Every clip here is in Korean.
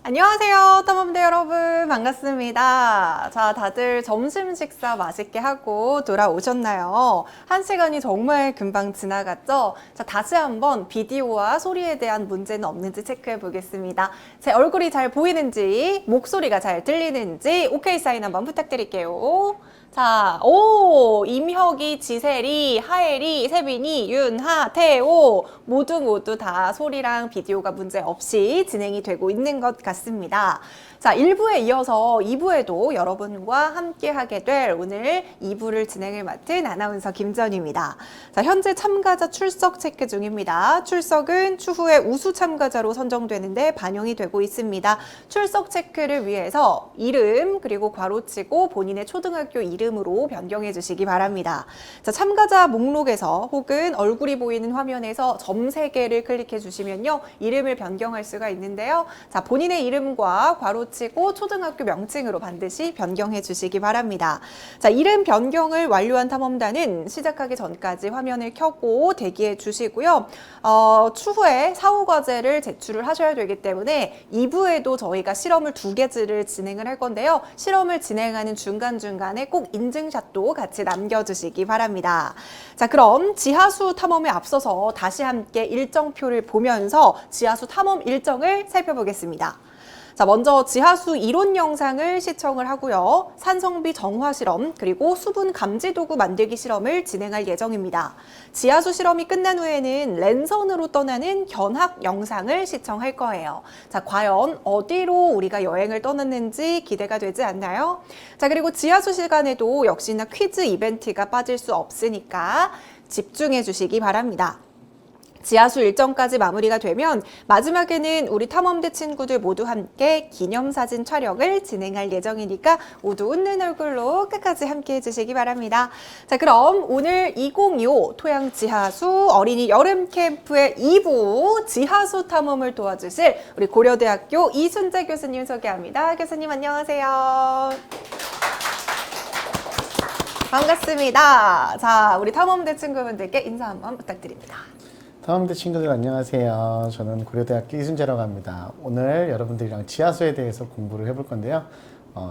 안녕하세요, 탐험대 여러분. 반갑습니다. 자, 다들 점심 식사 맛있게 하고 돌아오셨나요? 한 시간이 정말 금방 지나갔죠? 자, 다시 한번 비디오와 소리에 대한 문제는 없는지 체크해 보겠습니다. 제 얼굴이 잘 보이는지, 목소리가 잘 들리는지, 오케이 사인 한번 부탁드릴게요. 자, 임혁이, 지세리, 하엘이, 세빈이, 윤하, 태호 모두 다 소리랑 비디오가 문제 없이 진행이 되고 있는 것 같습니다. 자, 1부에 이어서 2부에도 여러분과 함께 하게 될 오늘 2부를 진행을 맡은 아나운서 김전희입니다. 자, 현재 참가자 출석 체크 중입니다. 출석은 추후에 우수 참가자로 선정되는데 반영이 되고 있습니다. 출석 체크를 위해서 이름 그리고 괄호치고 본인의 초등학교 이름으로 변경해 주시기 바랍니다. 자, 참가자 목록에서 혹은 얼굴이 보이는 화면에서 점 3개를 클릭해 주시면요. 이름을 변경할 수가 있는데요. 자, 본인의 이름과 괄호치고 초등학교 명칭으로 반드시 변경해 주시기 바랍니다. 자, 이름 변경을 완료한 탐험단은 시작하기 전까지 화면을 켜고 대기해 주시고요. 추후에 사후과제를 제출을 하셔야 되기 때문에 2부에도 저희가 실험을 2개를 진행을 할 건데요. 실험을 진행하는 중간중간에 꼭 인증샷도 같이 남겨주시기 바랍니다. 자, 그럼 지하수 탐험에 앞서서 다시 함께 일정표를 보면서 지하수 탐험 일정을 살펴보겠습니다. 자, 먼저 지하수 이론 영상을 시청을 하고요. 산성비 정화 실험 그리고 수분 감지 도구 만들기 실험을 진행할 예정입니다. 지하수 실험이 끝난 후에는 랜선으로 떠나는 견학 영상을 시청할 거예요. 자, 과연 어디로 우리가 여행을 떠났는지 기대가 되지 않나요? 자, 그리고 지하수 시간에도 역시나 퀴즈 이벤트가 빠질 수 없으니까 집중해 주시기 바랍니다. 지하수 일정까지 마무리가 되면 마지막에는 우리 탐험대 친구들 모두 함께 기념사진 촬영을 진행할 예정이니까 모두 웃는 얼굴로 끝까지 함께 해주시기 바랍니다. 자, 그럼 오늘 2025 토양 지하수 어린이 여름 캠프의 2부 지하수 탐험을 도와주실 우리 고려대학교 이순재 교수님 소개합니다. 교수님 안녕하세요. 반갑습니다. 자, 우리 탐험대 친구분들께 인사 한번 부탁드립니다. 탐험대 친구들 안녕하세요. 저는 고려대학교 이순재라고 합니다. 오늘 여러분들이랑 지하수에 대해서 공부를 해볼 건데요.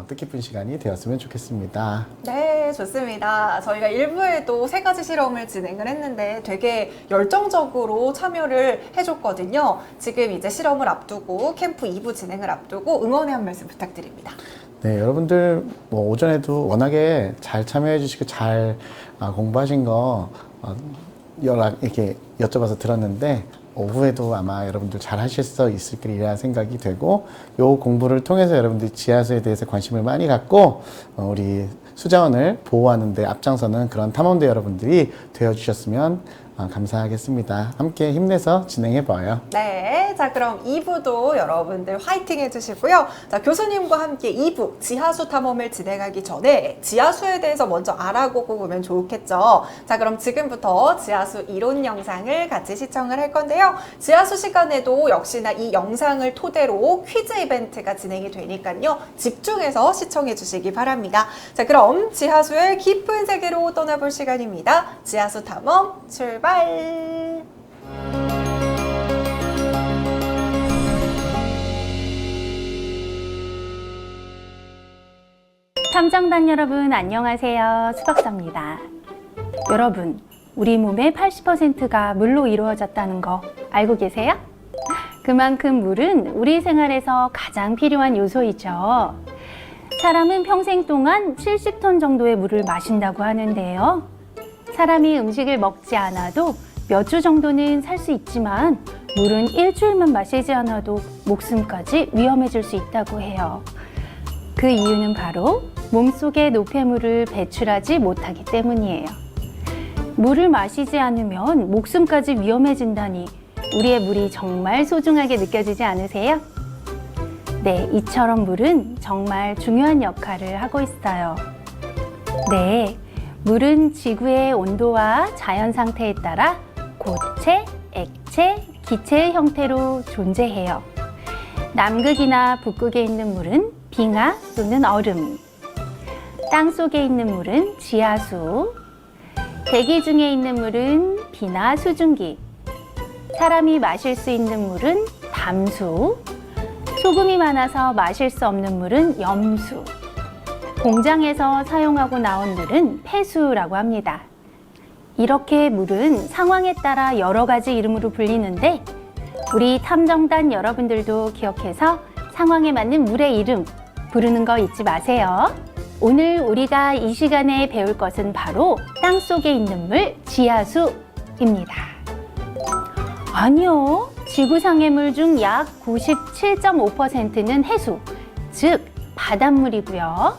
뜻깊은 시간이 되었으면 좋겠습니다. 네, 좋습니다. 저희가 1부에도 3가지 실험을 진행을 했는데 되게 열정적으로 참여를 해줬거든요. 지금 이제 실험을 앞두고 캠프 2부 진행을 앞두고 응원의 한 말씀 부탁드립니다. 네, 여러분들 오전에도 워낙에 잘 참여해 주시고 잘 공부하신 거 이렇게 여쭤봐서 들었는데 오후에도 아마 여러분들 잘 하실 수 있을 거리라 생각이 되고 요 공부를 통해서 여러분들이 지하수에 대해서 관심을 많이 갖고 우리 수자원을 보호하는 데 앞장서는 그런 탐험대 여러분들이 되어주셨으면 감사하겠습니다. 함께 힘내서 진행해봐요. 네, 자 그럼 2부도 여러분들 화이팅 해주시고요. 자, 교수님과 함께 2부 지하수 탐험을 진행하기 전에 지하수에 대해서 먼저 알아보고 보면 좋겠죠. 자, 그럼 지금부터 지하수 이론 영상을 같이 시청을 할 건데요. 지하수 시간에도 역시나 이 영상을 토대로 퀴즈 이벤트가 진행이 되니까요. 집중해서 시청해 주시기 바랍니다. 자, 그럼 지하수의 깊은 세계로 떠나볼 시간입니다. 지하수 탐험 출발! 탐정단 여러분 안녕하세요. 수박사입니다. 여러분, 우리 몸의 80%가 물로 이루어졌다는 거 알고 계세요? 그만큼 물은 우리 생활에서 가장 필요한 요소이죠. 사람은 평생 동안 70톤 정도의 물을 마신다고 하는데요. 사람이 음식을 먹지 않아도 몇 주 정도는 살 수 있지만 물은 일주일만 마시지 않아도 목숨까지 위험해질 수 있다고 해요. 그 이유는 바로 몸속의 노폐물을 배출하지 못하기 때문이에요. 물을 마시지 않으면 목숨까지 위험해진다니 우리의 물이 정말 소중하게 느껴지지 않으세요? 네, 이처럼 물은 정말 중요한 역할을 하고 있어요. 네, 물은 지구의 온도와 자연 상태에 따라 고체, 액체, 기체의 형태로 존재해요. 남극이나 북극에 있는 물은 빙하 또는 얼음, 땅 속에 있는 물은 지하수, 대기 중에 있는 물은 비나 수증기, 사람이 마실 수 있는 물은 담수, 소금이 많아서 마실 수 없는 물은 염수, 공장에서 사용하고 나온 물은 폐수라고 합니다. 이렇게 물은 상황에 따라 여러 가지 이름으로 불리는데 우리 탐정단 여러분들도 기억해서 상황에 맞는 물의 이름 부르는 거 잊지 마세요. 오늘 우리가 이 시간에 배울 것은 바로 땅속에 있는 물, 지하수입니다. 아니요. 지구상의 물 중 약 97.5%는 해수, 즉 바닷물이고요.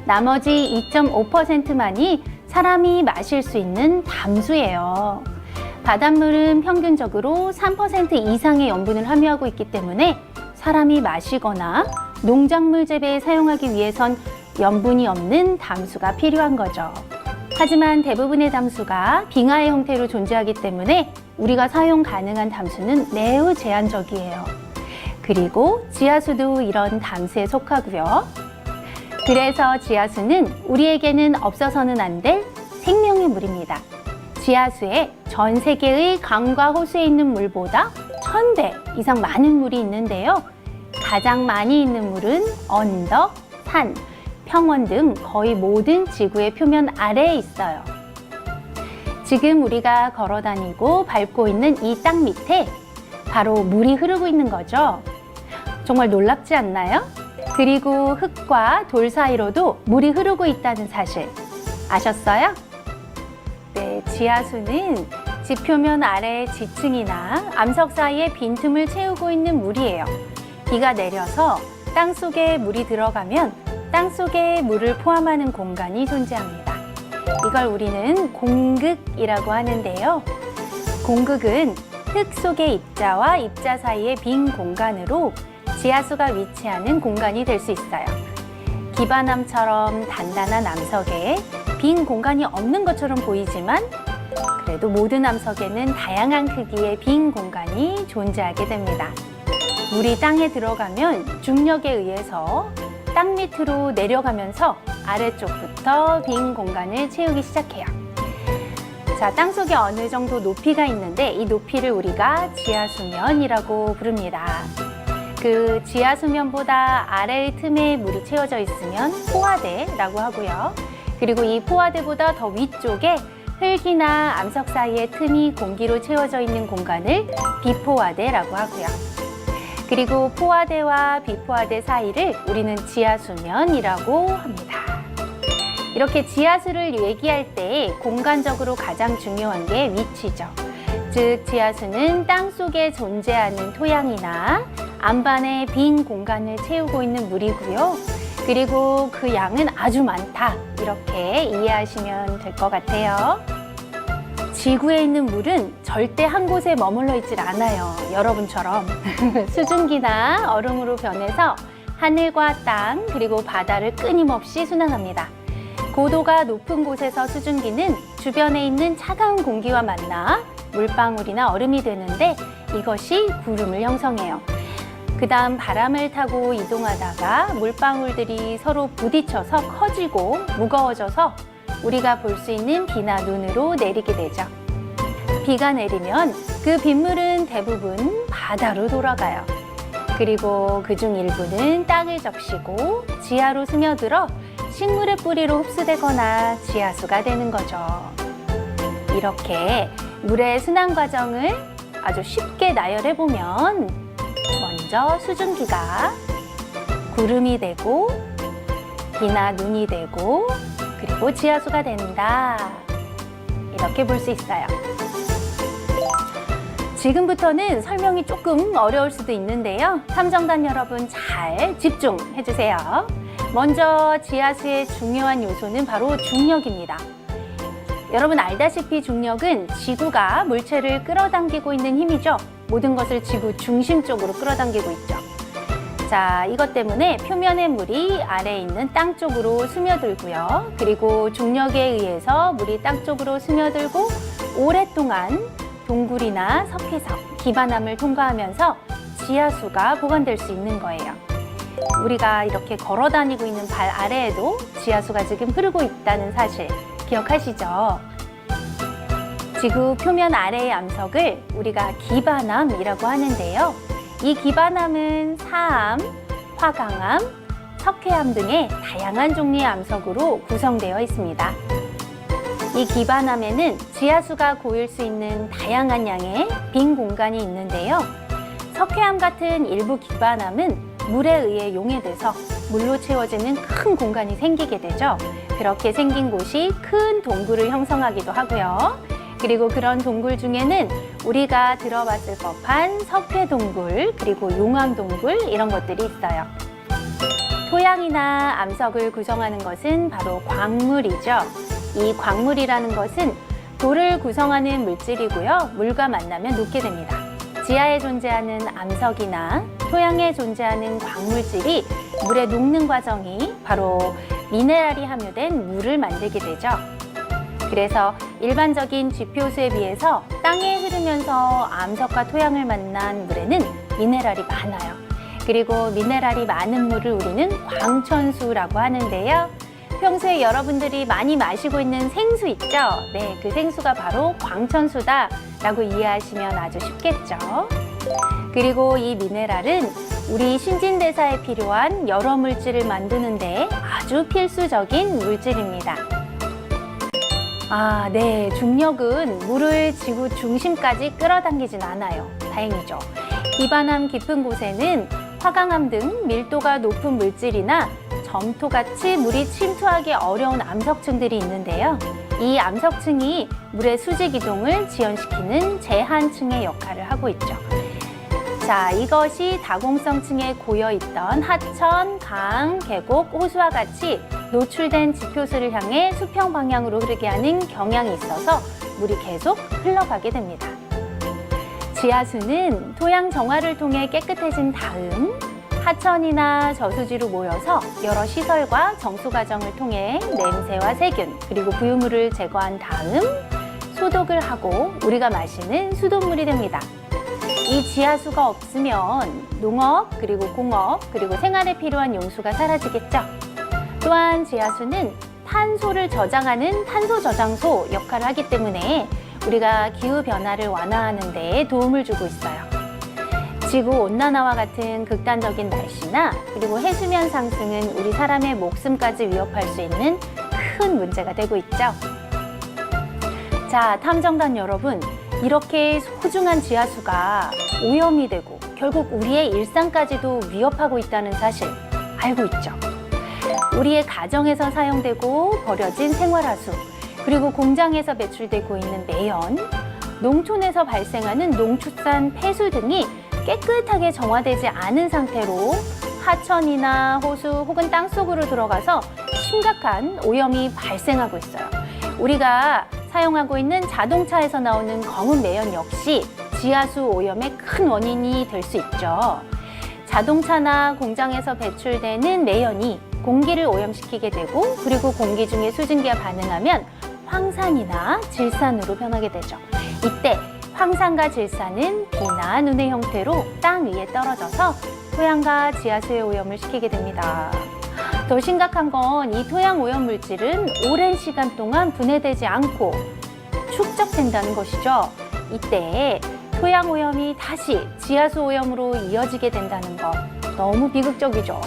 나머지 2.5%만이 사람이 마실 수 있는 담수예요. 바닷물은 평균적으로 3% 이상의 염분을 함유하고 있기 때문에 사람이 마시거나 농작물 재배에 사용하기 위해선 염분이 없는 담수가 필요한 거죠. 하지만 대부분의 담수가 빙하의 형태로 존재하기 때문에 우리가 사용 가능한 담수는 매우 제한적이에요. 그리고 지하수도 이런 담수에 속하고요. 그래서 지하수는 우리에게는 없어서는 안 될 생명의 물입니다. 지하수에 전 세계의 강과 호수에 있는 물보다 1000배 이상 많은 물이 있는데요. 가장 많이 있는 물은 언덕, 산, 평원 등 거의 모든 지구의 표면 아래에 있어요. 지금 우리가 걸어 다니고 밟고 있는 이 땅 밑에 바로 물이 흐르고 있는 거죠. 정말 놀랍지 않나요? 그리고 흙과 돌 사이로도 물이 흐르고 있다는 사실 아셨어요? 네, 지하수는 지표면 아래의 지층이나 암석 사이에 빈틈을 채우고 있는 물이에요. 비가 내려서 땅 속에 물이 들어가면 땅 속에 물을 포함하는 공간이 존재합니다. 이걸 우리는 공극이라고 하는데요. 공극은 흙 속의 입자와 입자 사이의 빈 공간으로 지하수가 위치하는 공간이 될 수 있어요. 기반암처럼 단단한 암석에 빈 공간이 없는 것처럼 보이지만 그래도 모든 암석에는 다양한 크기의 빈 공간이 존재하게 됩니다. 물이 땅에 들어가면 중력에 의해서 땅 밑으로 내려가면서 아래쪽부터 빈 공간을 채우기 시작해요. 자, 땅속에 어느 정도 높이가 있는데 이 높이를 우리가 지하수면이라고 부릅니다. 그 지하수면보다 아래의 틈에 물이 채워져 있으면 포화대라고 하고요. 그리고 이 포화대보다 더 위쪽에 흙이나 암석 사이의 틈이 공기로 채워져 있는 공간을 비포화대라고 하고요. 그리고 포화대와 비포화대 사이를 우리는 지하수면이라고 합니다. 이렇게 지하수를 얘기할 때 공간적으로 가장 중요한 게 위치죠. 즉 지하수는 땅 속에 존재하는 토양이나 안반의 빈 공간을 채우고 있는 물이고요. 그리고 그 양은 아주 많다. 이렇게 이해하시면 될 것 같아요. 지구에 있는 물은 절대 한 곳에 머물러 있질 않아요. 여러분처럼 수증기나 얼음으로 변해서 하늘과 땅 그리고 바다를 끊임없이 순환합니다. 고도가 높은 곳에서 수증기는 주변에 있는 차가운 공기와 만나 물방울이나 얼음이 되는데 이것이 구름을 형성해요. 그 다음 바람을 타고 이동하다가 물방울들이 서로 부딪혀서 커지고 무거워져서 우리가 볼 수 있는 비나 눈으로 내리게 되죠. 비가 내리면 그 빗물은 대부분 바다로 돌아가요. 그리고 그중 일부는 땅을 적시고 지하로 스며들어 식물의 뿌리로 흡수되거나 지하수가 되는 거죠. 이렇게 물의 순환 과정을 아주 쉽게 나열해 보면 먼저 수증기가 구름이 되고 비나 눈이 되고 그리고 지하수가 된다. 이렇게 볼 수 있어요. 지금부터는 설명이 조금 어려울 수도 있는데요. 탐정단 여러분 잘 집중해 주세요. 먼저 지하수의 중요한 요소는 바로 중력입니다. 여러분 알다시피 중력은 지구가 물체를 끌어당기고 있는 힘이죠. 모든 것을 지구 중심 쪽으로 끌어당기고 있죠. 자, 이것 때문에 표면의 물이 아래에 있는 땅 쪽으로 스며들고요. 그리고 중력에 의해서 물이 땅 쪽으로 스며들고 오랫동안 동굴이나 석회석, 기반암을 통과하면서 지하수가 보관될 수 있는 거예요. 우리가 이렇게 걸어 다니고 있는 발 아래에도 지하수가 지금 흐르고 있다는 사실 기억하시죠? 지구 표면 아래의 암석을 우리가 기반암이라고 하는데요. 이 기반암은 사암, 화강암, 석회암 등의 다양한 종류의 암석으로 구성되어 있습니다. 이 기반암에는 지하수가 고일 수 있는 다양한 양의 빈 공간이 있는데요. 석회암 같은 일부 기반암은 물에 의해 용해돼서 물로 채워지는 큰 공간이 생기게 되죠. 그렇게 생긴 곳이 큰 동굴을 형성하기도 하고요. 그리고 그런 동굴 중에는 우리가 들어봤을 법한 석회동굴, 그리고 용암동굴 이런 것들이 있어요. 토양이나 암석을 구성하는 것은 바로 광물이죠. 이 광물이라는 것은 돌을 구성하는 물질이고요. 물과 만나면 녹게 됩니다. 지하에 존재하는 암석이나 토양에 존재하는 광물질이 물에 녹는 과정이 바로 미네랄이 함유된 물을 만들게 되죠. 그래서 일반적인 지표수에 비해서 땅에 흐르면서 암석과 토양을 만난 물에는 미네랄이 많아요. 그리고 미네랄이 많은 물을 우리는 광천수라고 하는데요. 평소에 여러분들이 많이 마시고 있는 생수 있죠? 네, 그 생수가 바로 광천수다라고 이해하시면 아주 쉽겠죠. 그리고 이 미네랄은 우리 신진대사에 필요한 여러 물질을 만드는데 아주 필수적인 물질입니다. 네, 중력은 물을 지구 중심까지 끌어당기진 않아요. 다행이죠. 기반암 깊은 곳에는 화강암 등 밀도가 높은 물질이나 점토같이 물이 침투하기 어려운 암석층들이 있는데요. 이 암석층이 물의 수직 이동을 지연시키는 제한층의 역할을 하고 있죠. 자, 이것이 다공성층에 고여있던 하천, 강, 계곡, 호수와 같이 노출된 지표수를 향해 수평 방향으로 흐르게 하는 경향이 있어서 물이 계속 흘러가게 됩니다. 지하수는 토양 정화를 통해 깨끗해진 다음 하천이나 저수지로 모여서 여러 시설과 정수 과정을 통해 냄새와 세균 그리고 부유물을 제거한 다음 소독을 하고 우리가 마시는 수돗물이 됩니다. 이 지하수가 없으면 농업 그리고 공업 그리고 생활에 필요한 용수가 사라지겠죠. 또한 지하수는 탄소를 저장하는 탄소 저장소 역할을 하기 때문에 우리가 기후 변화를 완화하는 데 도움을 주고 있어요. 지구 온난화와 같은 극단적인 날씨나 그리고 해수면 상승은 우리 사람의 목숨까지 위협할 수 있는 큰 문제가 되고 있죠. 자, 탐정단 여러분, 이렇게 소중한 지하수가 오염이 되고 결국 우리의 일상까지도 위협하고 있다는 사실 알고 있죠? 우리의 가정에서 사용되고 버려진 생활하수, 그리고 공장에서 배출되고 있는 매연, 농촌에서 발생하는 농축산 폐수 등이 깨끗하게 정화되지 않은 상태로 하천이나 호수 혹은 땅속으로 들어가서 심각한 오염이 발생하고 있어요. 우리가 사용하고 있는 자동차에서 나오는 검은 매연 역시 지하수 오염의 큰 원인이 될 수 있죠. 자동차나 공장에서 배출되는 매연이 공기를 오염시키게 되고 그리고 공기 중에 수증기와 반응하면 황산이나 질산으로 변하게 되죠. 이때 황산과 질산은 비나 눈의 형태로 땅 위에 떨어져서 토양과 지하수의 오염을 시키게 됩니다. 더 심각한 건 이 토양 오염 물질은 오랜 시간 동안 분해되지 않고 축적된다는 것이죠. 이때 토양 오염이 다시 지하수 오염으로 이어지게 된다는 것 너무 비극적이죠.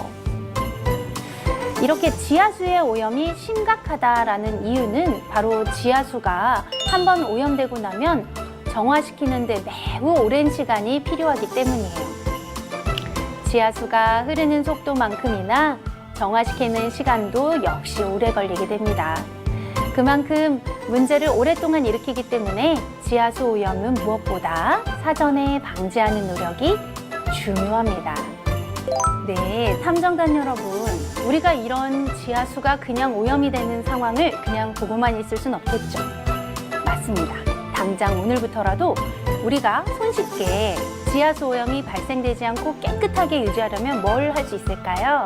이렇게 지하수의 오염이 심각하다라는 이유는 바로 지하수가 한번 오염되고 나면 정화시키는데 매우 오랜 시간이 필요하기 때문이에요. 지하수가 흐르는 속도만큼이나 정화시키는 시간도 역시 오래 걸리게 됩니다. 그만큼 문제를 오랫동안 일으키기 때문에 지하수 오염은 무엇보다 사전에 방지하는 노력이 중요합니다. 네, 탐정단 여러분, 우리가 이런 지하수가 그냥 오염이 되는 상황을 그냥 보고만 있을 순 없겠죠. 맞습니다. 당장 오늘부터라도 우리가 손쉽게 지하수 오염이 발생되지 않고 깨끗하게 유지하려면 뭘 할 수 있을까요?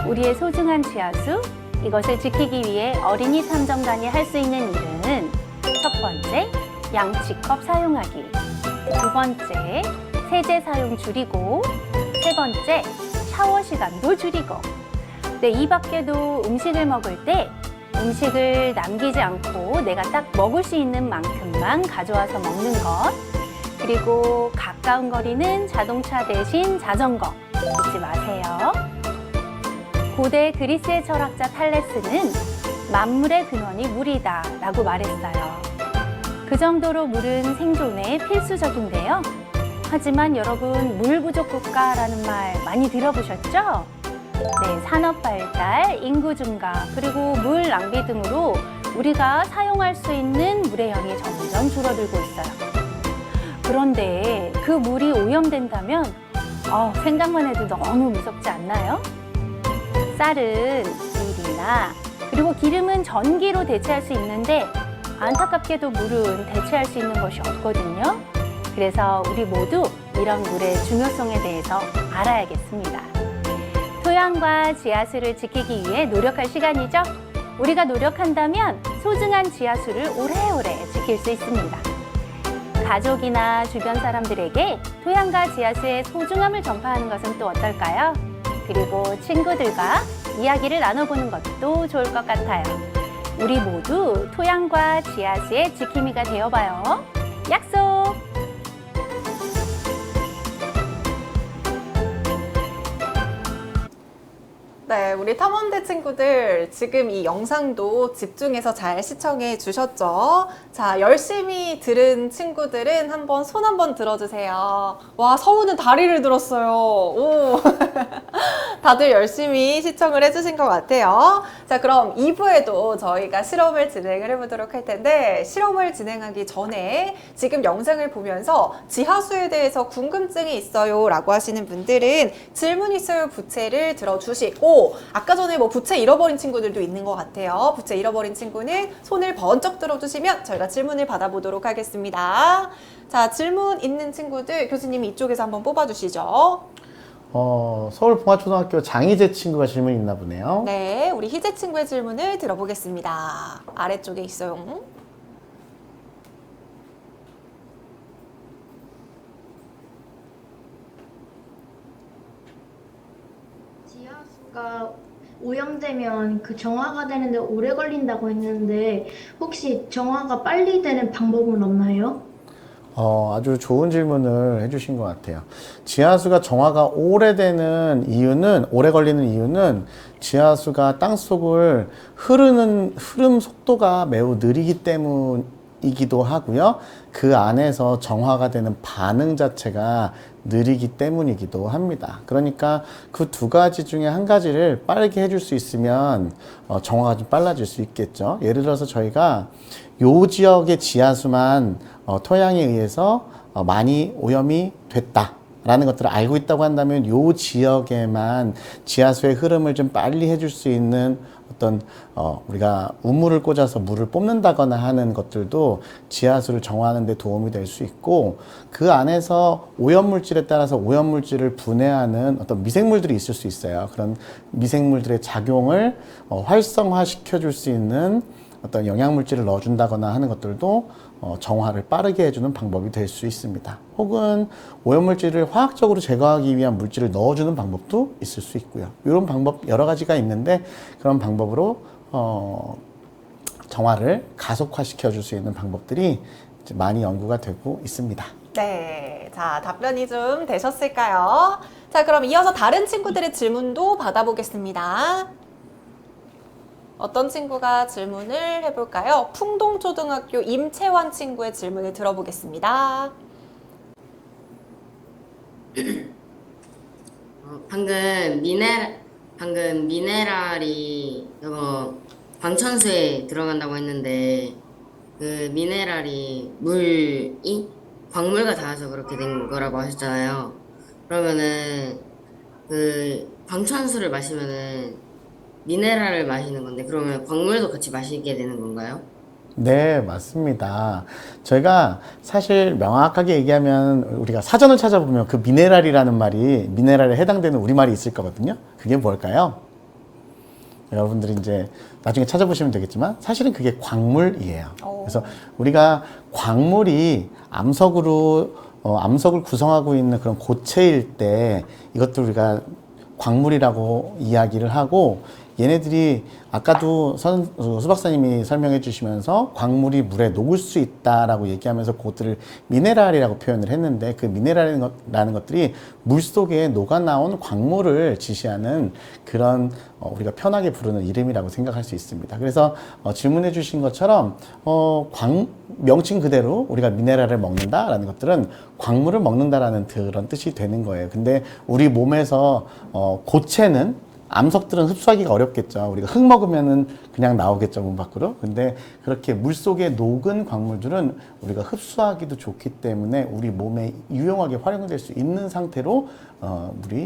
우리의 소중한 지하수, 이것을 지키기 위해 어린이 탐정단이 할 수 있는 일은 첫 번째, 양치컵 사용하기. 두 번째, 세제 사용 줄이고. 세 번째, 샤워 시간도 줄이고. 네, 이 밖에도 음식을 먹을 때 음식을 남기지 않고 내가 딱 먹을 수 있는 만큼만 가져와서 먹는 것. 그리고 가까운 거리는 자동차 대신 자전거 잊지 마세요. 고대 그리스의 철학자 탈레스는 만물의 근원이 물이다 라고 말했어요. 그 정도로 물은 생존에 필수적인데요. 하지만 여러분, 물 부족 국가라는 말 많이 들어보셨죠? 네, 산업 발달, 인구 증가, 그리고 물 낭비 등으로 우리가 사용할 수 있는 물의 양이 점점 줄어들고 있어요. 그런데 그 물이 오염된다면 생각만 해도 너무 무섭지 않나요? 쌀은 밀이나 그리고 기름은 전기로 대체할 수 있는데 안타깝게도 물은 대체할 수 있는 것이 없거든요. 그래서 우리 모두 이런 물의 중요성에 대해서 알아야겠습니다. 토양과 지하수를 지키기 위해 노력할 시간이죠. 우리가 노력한다면 소중한 지하수를 오래오래 지킬 수 있습니다. 가족이나 주변 사람들에게 토양과 지하수의 소중함을 전파하는 것은 또 어떨까요? 그리고 친구들과 이야기를 나눠보는 것도 좋을 것 같아요. 우리 모두 토양과 지하수의 지킴이가 되어봐요. 약속! 네, 우리 탐험대 친구들 지금 이 영상도 집중해서 잘 시청해 주셨죠? 자, 열심히 들은 친구들은 한번 손 한번 들어주세요. 와, 서우는 다리를 들었어요. 오. 다들 열심히 시청을 해주신 것 같아요. 자, 그럼 2부에도 저희가 실험을 진행을 해보도록 할 텐데, 실험을 진행하기 전에 지금 영상을 보면서 지하수에 대해서 궁금증이 있어요 라고 하시는 분들은 질문 있어요 부채를 들어주시고, 아까 전에 뭐 부채 잃어버린 친구들도 있는 것 같아요. 부채 잃어버린 친구는 손을 번쩍 들어주시면 저희가 질문을 받아보도록 하겠습니다. 자, 질문 있는 친구들 교수님이 이쪽에서 한번 뽑아주시죠. 서울봉화초등학교 장희재 친구가 질문 있나 보네요. 네, 우리 희재 친구의 질문을 들어보겠습니다. 아래쪽에 있어요. 지하수가 오염되면 그 정화가 되는데 오래 걸린다고 했는데 혹시 정화가 빨리 되는 방법은 없나요? 아주 좋은 질문을 해주신 것 같아요. 지하수가 정화가 오래 걸리는 이유는 지하수가 땅속을 흐름 속도가 매우 느리기 때문이기도 하고요. 그 안에서 정화가 되는 반응 자체가 느리기 때문이기도 합니다. 그러니까 그 두 가지 중에 한 가지를 빠르게 해줄 수 있으면 정화가 좀 빨라질 수 있겠죠. 예를 들어서 저희가 요 지역의 지하수만 토양에 의해서 많이 오염이 됐다라는 것들을 알고 있다고 한다면 요 지역에만 지하수의 흐름을 좀 빨리 해줄 수 있는 어떤 우리가 우물을 꽂아서 물을 뽑는다거나 하는 것들도 지하수를 정화하는 데 도움이 될 수 있고, 그 안에서 오염물질에 따라서 오염물질을 분해하는 어떤 미생물들이 있을 수 있어요. 그런 미생물들의 작용을 활성화시켜 줄 수 있는 어떤 영양물질을 넣어준다거나 하는 것들도 정화를 빠르게 해주는 방법이 될 수 있습니다. 혹은 오염물질을 화학적으로 제거하기 위한 물질을 넣어주는 방법도 있을 수 있고요. 이런 방법 여러 가지가 있는데, 그런 방법으로 정화를 가속화시켜 줄 수 있는 방법들이 이제 많이 연구가 되고 있습니다. 네, 자, 답변이 좀 되셨을까요? 자, 그럼 이어서 다른 친구들의 질문도 받아보겠습니다. 어떤 친구가 질문을 해볼까요? 풍동초등학교 임채환 친구의 질문을 들어보겠습니다. 방금 미네랄이 광천수에 들어간다고 했는데, 그 미네랄이 물이 광물과 닿아서 그렇게 된 거라고 하셨잖아요. 그러면은 그 광천수를 마시면은 미네랄을 마시는 건데, 그러면 광물도 같이 마시게 되는 건가요? 네, 맞습니다. 저희가 사실 명확하게 얘기하면 우리가 사전을 찾아보면 그 미네랄이라는 말이 미네랄에 해당되는 우리말이 있을 거거든요. 그게 뭘까요? 여러분들이 이제 나중에 찾아보시면 되겠지만 사실은 그게 광물이에요. 그래서 우리가 광물이 암석을 구성하고 있는 그런 고체일 때 이것도 우리가 광물이라고 이야기를 하고, 얘네들이 아까도 수 박사님이 설명해 주시면서 광물이 물에 녹을 수 있다라고 얘기하면서 그것들을 미네랄이라고 표현을 했는데, 그 미네랄이라는 것들이 물 속에 녹아나온 광물을 지시하는 그런 우리가 편하게 부르는 이름이라고 생각할 수 있습니다. 그래서 질문해 주신 것처럼 명칭 그대로 우리가 미네랄을 먹는다라는 것들은 광물을 먹는다라는 그런 뜻이 되는 거예요. 근데 우리 몸에서 고체는, 암석들은 흡수하기가 어렵겠죠. 우리가 흙 먹으면은 그냥 나오겠죠, 몸 밖으로. 근데 그렇게 물 속에 녹은 광물들은 우리가 흡수하기도 좋기 때문에 우리 몸에 유용하게 활용될 수 있는 상태로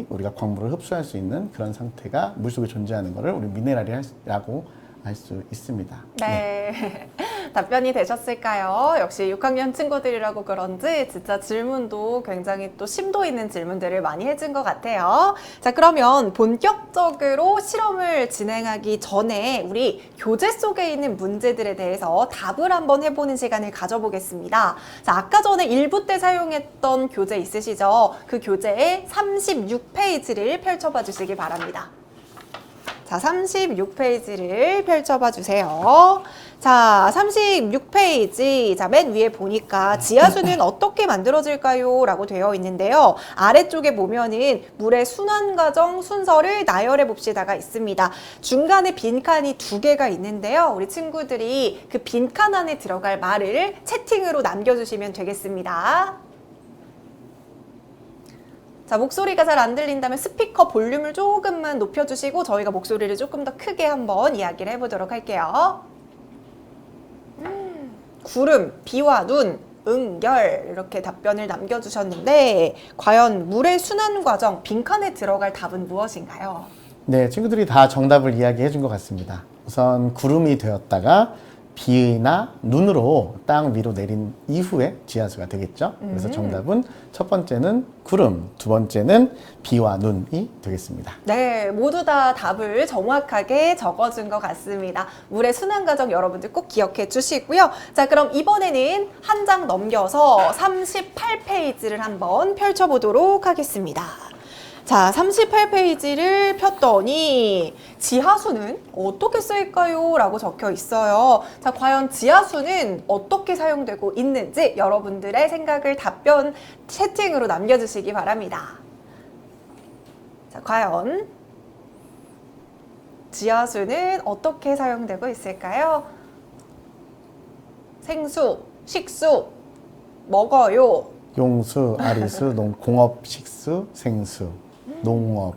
우리가 광물을 흡수할 수 있는 그런 상태가 물 속에 존재하는 것을 우리 미네랄이라고 할 수 있습니다. 네. 답변이 되셨을까요? 역시 6학년 친구들이라고 그런지 진짜 질문도 굉장히 또 심도 있는 질문들을 많이 해준 것 같아요. 자, 그러면 본격적으로 실험을 진행하기 전에 우리 교재 속에 있는 문제들에 대해서 답을 한번 해보는 시간을 가져보겠습니다. 자, 아까 전에 1부 때 사용했던 교재 있으시죠? 그 교재의 36페이지를 펼쳐봐 주시기 바랍니다. 자, 36페이지를 펼쳐봐 주세요. 자, 36페이지. 자, 맨 위에 보니까 지하수는 어떻게 만들어질까요? 라고 되어 있는데요. 아래쪽에 보면은 물의 순환 과정 순서를 나열해 봅시다가 있습니다. 중간에 빈칸이 2개가 있는데요. 우리 친구들이 그 빈칸 안에 들어갈 말을 채팅으로 남겨주시면 되겠습니다. 자, 목소리가 잘 안 들린다면 스피커 볼륨을 조금만 높여주시고 저희가 목소리를 조금 더 크게 한번 이야기를 해보도록 할게요. 구름, 비와 눈, 응결 이렇게 답변을 남겨주셨는데 과연 물의 순환 과정, 빈칸에 들어갈 답은 무엇인가요? 네, 친구들이 다 정답을 이야기해 준 것 같습니다. 우선 구름이 되었다가 비나 눈으로 땅 위로 내린 이후에 지하수가 되겠죠. 그래서 정답은 첫 번째는 구름, 두 번째는 비와 눈이 되겠습니다. 네, 모두 다 답을 정확하게 적어준 것 같습니다. 물의 순환 과정 여러분들 꼭 기억해 주시고요. 자, 그럼 이번에는 한 장 넘겨서 38페이지를 한번 펼쳐보도록 하겠습니다. 자, 38페이지를 폈더니 지하수는 어떻게 쓰일까요? 라고 적혀 있어요. 자, 과연 지하수는 어떻게 사용되고 있는지 여러분들의 생각을 답변 채팅으로 남겨주시기 바랍니다. 자, 과연 지하수는 어떻게 사용되고 있을까요? 생수, 식수, 먹어요. 용수, 아리수, 공업, 식수, 생수, 농업.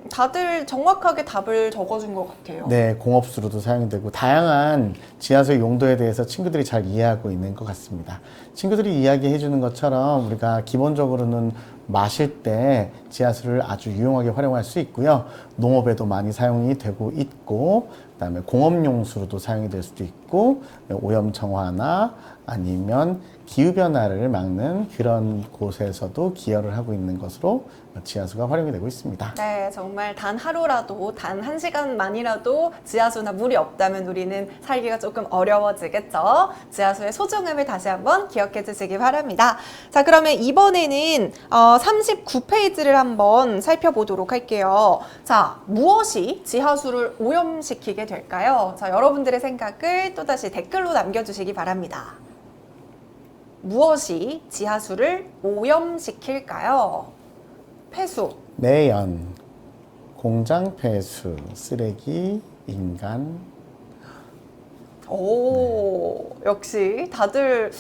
다들 정확하게 답을 적어준 것 같아요. 네, 공업수로도 사용되고 다양한 지하수의 용도에 대해서 친구들이 잘 이해하고 있는 것 같습니다. 친구들이 이야기해 주는 것처럼 우리가 기본적으로는 마실 때 지하수를 아주 유용하게 활용할 수 있고요. 농업에도 많이 사용이 되고 있고, 그다음에 공업용수로도 사용이 될 수도 있고, 오염 정화나 아니면 기후변화를 막는 그런 곳에서도 기여를 하고 있는 것으로 지하수가 활용이 되고 있습니다. 네, 정말 단 하루라도, 단 1시간만이라도 지하수나 물이 없다면 우리는 살기가 조금 어려워지겠죠. 지하수의 소중함을 다시 한번 기억해 주시기 바랍니다. 자, 그러면 이번에는 39페이지를 한번 살펴보도록 할게요. 자, 무엇이 지하수를 오염시키게 될까요? 자, 여러분들의 생각을 또다시 댓글로 남겨주시기 바랍니다. 무엇이 지하수를 오염시킬까요? 폐수, 매연, 공장 폐수, 쓰레기, 인간. 오, 역시 다들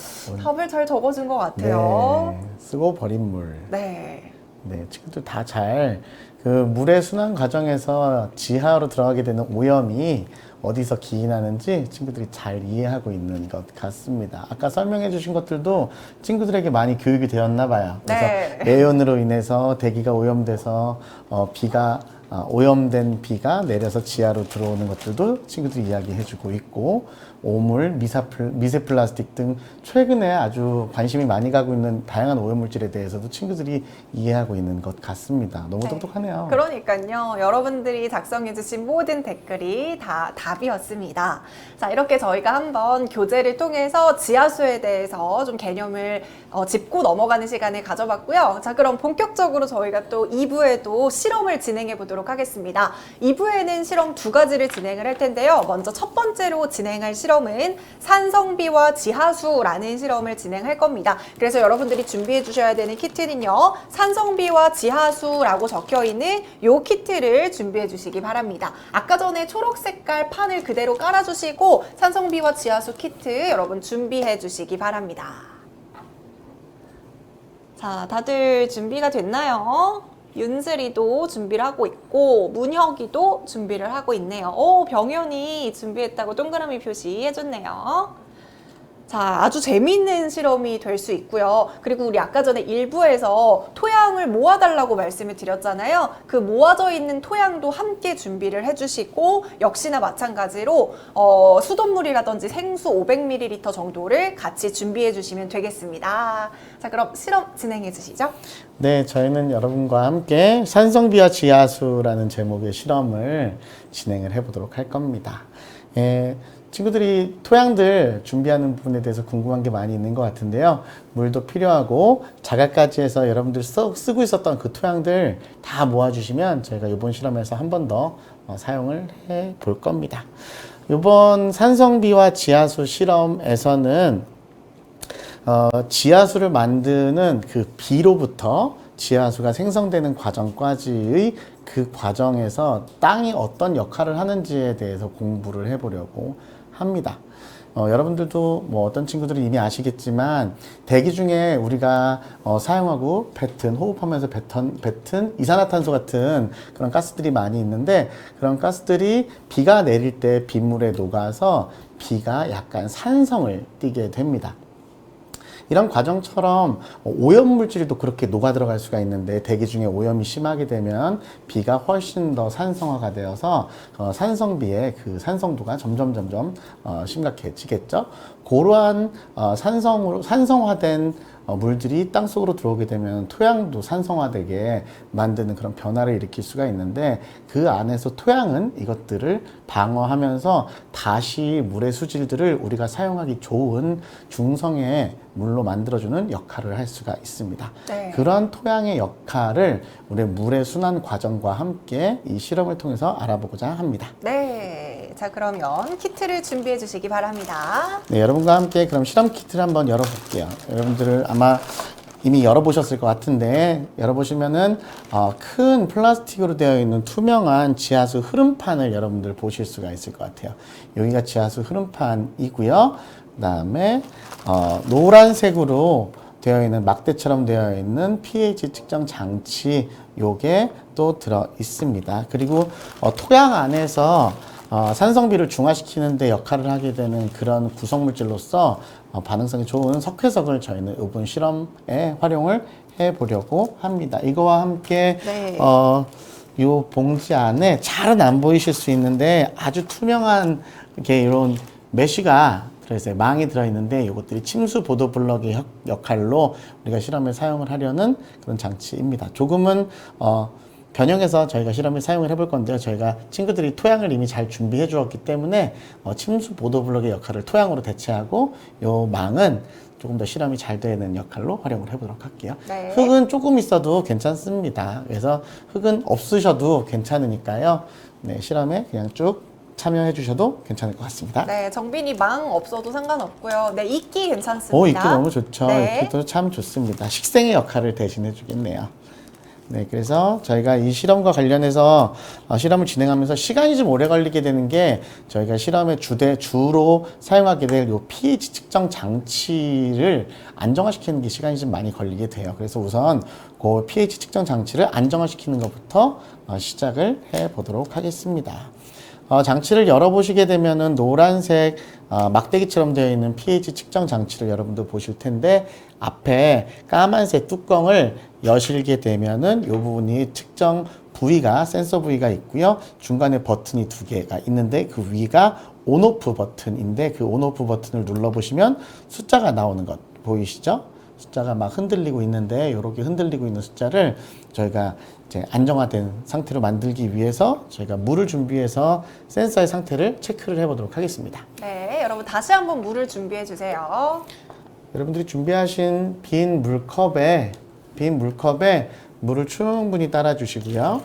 답을 잘 적어준 것 같아요. 네, 쓰고 버린 물. 네. 네, 친구들 다 잘 그 물의 순환 과정에서 지하로 들어가게 되는 오염이 어디서 기인하는지 친구들이 잘 이해하고 있는 것 같습니다. 아까 설명해 주신 것들도 친구들에게 많이 교육이 되었나 봐요. 그래서 네. 매연으로 인해서 대기가 오염돼서 오염된 비가 내려서 지하로 들어오는 것들도 친구들이 이야기해 주고 있고, 오물, 미세 플라스틱 등 최근에 아주 관심이 많이 가고 있는 다양한 오염물질에 대해서도 친구들이 이해하고 있는 것 같습니다. 너무 네. 똑똑하네요. 많아요. 그러니까요. 여러분들이 작성해주신 모든 댓글이 다 답이었습니다. 자, 이렇게 저희가 한번 교재를 통해서 지하수에 대해서 좀 개념을 짚고 넘어가는 시간을 가져봤고요. 자, 그럼 본격적으로 저희가 또 2부에도 실험을 진행해 보도록 하겠습니다. 2부에는 실험 2가지를 진행을 할 텐데요. 먼저 첫 번째로 진행할 실험은 산성비와 지하수라는 실험을 진행할 겁니다. 그래서 여러분들이 준비해 주셔야 되는 키트는요. 산성비와 지하수라고 적혀 있는 요 키트를 준비해 주시기 바랍니다. 아까 전에 초록 색깔 판을 그대로 깔아주시고 산성비와 지하수 키트 여러분 준비해 주시기 바랍니다. 자, 다들 준비가 됐나요? 윤슬이도 준비를 하고 있고 문혁이도 준비를 하고 있네요. 오, 병현이 준비했다고 동그라미 표시해줬네요. 자, 아주 재미있는 실험이 될 수 있고요. 그리고 우리 아까 전에 1부에서 토양을 모아달라고 말씀을 드렸잖아요. 그 모아져 있는 토양도 함께 준비를 해주시고 역시나 마찬가지로 수돗물이라든지 생수 500ml 정도를 같이 준비해 주시면 되겠습니다. 자, 그럼 실험 진행해 주시죠. 네, 저희는 여러분과 함께 산성비와 지하수라는 제목의 실험을 진행을 해보도록 할 겁니다. 친구들이 토양들 준비하는 부분에 대해서 궁금한 게 많이 있는 것 같은데요. 물도 필요하고 자갈까지 해서 여러분들 쓰고 있었던 그 토양들 다 모아주시면 저희가 이번 실험에서 한 번 더 사용을 해 볼 겁니다. 이번 산성비와 지하수 실험에서는 지하수를 만드는 그 비로부터 지하수가 생성되는 과정까지의 그 과정에서 땅이 어떤 역할을 하는지에 대해서 공부를 해보려고 합니다. 여러분들도 뭐 어떤 친구들은 이미 아시겠지만 대기 중에 우리가 사용하고 뱉은 호흡하면서 뱉은 이산화탄소 같은 그런 가스들이 많이 있는데 그런 가스들이 비가 내릴 때 빗물에 녹아서 비가 약간 산성을 띠게 됩니다. 이런 과정처럼 오염물질도 그렇게 녹아 들어갈 수가 있는데 대기 중에 오염이 심하게 되면 비가 훨씬 더 산성화가 되어서 산성비의 그 산성도가 점점 심각해지겠죠. 그러한 산성화된 물들이 땅속으로 들어오게 되면 토양도 산성화되게 만드는 그런 변화를 일으킬 수가 있는데 그 안에서 토양은 이것들을 방어하면서 다시 물의 수질들을 우리가 사용하기 좋은 중성의 물로 만들어주는 역할을 할 수가 있습니다. 네. 그런 토양의 역할을 우리 물의 순환 과정과 함께 이 실험을 통해서 알아보고자 합니다. 네. 자, 그러면 키트를 준비해 주시기 바랍니다. 네, 여러분과 함께 그럼 실험 키트를 한번 열어볼게요. 여러분들을 아마 이미 열어보셨을 것 같은데 열어보시면은 큰 플라스틱으로 되어 있는 투명한 지하수 흐름판을 여러분들 보실 수가 있을 것 같아요. 여기가 지하수 흐름판이고요. 그 다음에 노란색으로 되어 있는 막대처럼 되어 있는 pH 측정 장치 요게 또 들어 있습니다. 그리고 토양 안에서 산성비를 중화시키는 데 역할을 하게 되는 그런 구성물질로서 반응성이 좋은 석회석을 저희는 이번 실험에 활용을 해보려고 합니다. 이거와 함께 네. 요 봉지 안에 잘은 안 보이실 수 있는데 아주 투명한 이렇게 이런 메쉬가 들어있어요. 망이 들어있는데 이것들이 침수 보도 블럭의 역할로 우리가 실험에 사용을 하려는 그런 장치입니다. 조금은 변형해서 저희가 실험에 사용을 해볼 건데요. 저희가 친구들이 토양을 이미 잘 준비해 주었기 때문에 침수 보도 블럭의 역할을 토양으로 대체하고 요 망은 조금 더 실험이 잘 되는 역할로 활용을 해보도록 할게요. 네. 흙은 조금 있어도 괜찮습니다. 그래서 흙은 없으셔도 괜찮으니까요. 네, 실험에 그냥 쭉 참여해 주셔도 괜찮을 것 같습니다. 네, 정빈이 망 없어도 상관없고요. 네, 이끼 괜찮습니다. 이끼 너무 좋죠. 네. 이끼도 참 좋습니다. 식생의 역할을 대신해 주겠네요. 네, 그래서 저희가 이 실험과 관련해서 실험을 진행하면서 시간이 좀 오래 걸리게 되는 게 저희가 실험의 주로 사용하게 될 요 pH 측정 장치를 안정화시키는 게 시간이 좀 많이 걸리게 돼요. 그래서 우선 그 pH 측정 장치를 안정화시키는 것부터 시작을 해 보도록 하겠습니다. 장치를 열어보시게 되면은 노란색 막대기처럼 되어 있는 pH 측정 장치를 여러분들 보실 텐데 앞에 까만색 뚜껑을 여시게 되면은 이 부분이 측정 부위가 센서 부위가 있고요. 중간에 버튼이 2개가 있는데 그 위가 온오프 버튼인데 그 온오프 버튼을 눌러보시면 숫자가 나오는 것 보이시죠? 숫자가 막 흔들리고 있는데 이렇게 흔들리고 있는 숫자를 저희가 이제 안정화된 상태로 만들기 위해서 저희가 물을 준비해서 센서의 상태를 체크를 해보도록 하겠습니다. 네, 여러분 다시 한번 물을 준비해 주세요. 여러분들이 준비하신 빈 물컵에 물을 충분히 따라 주시고요.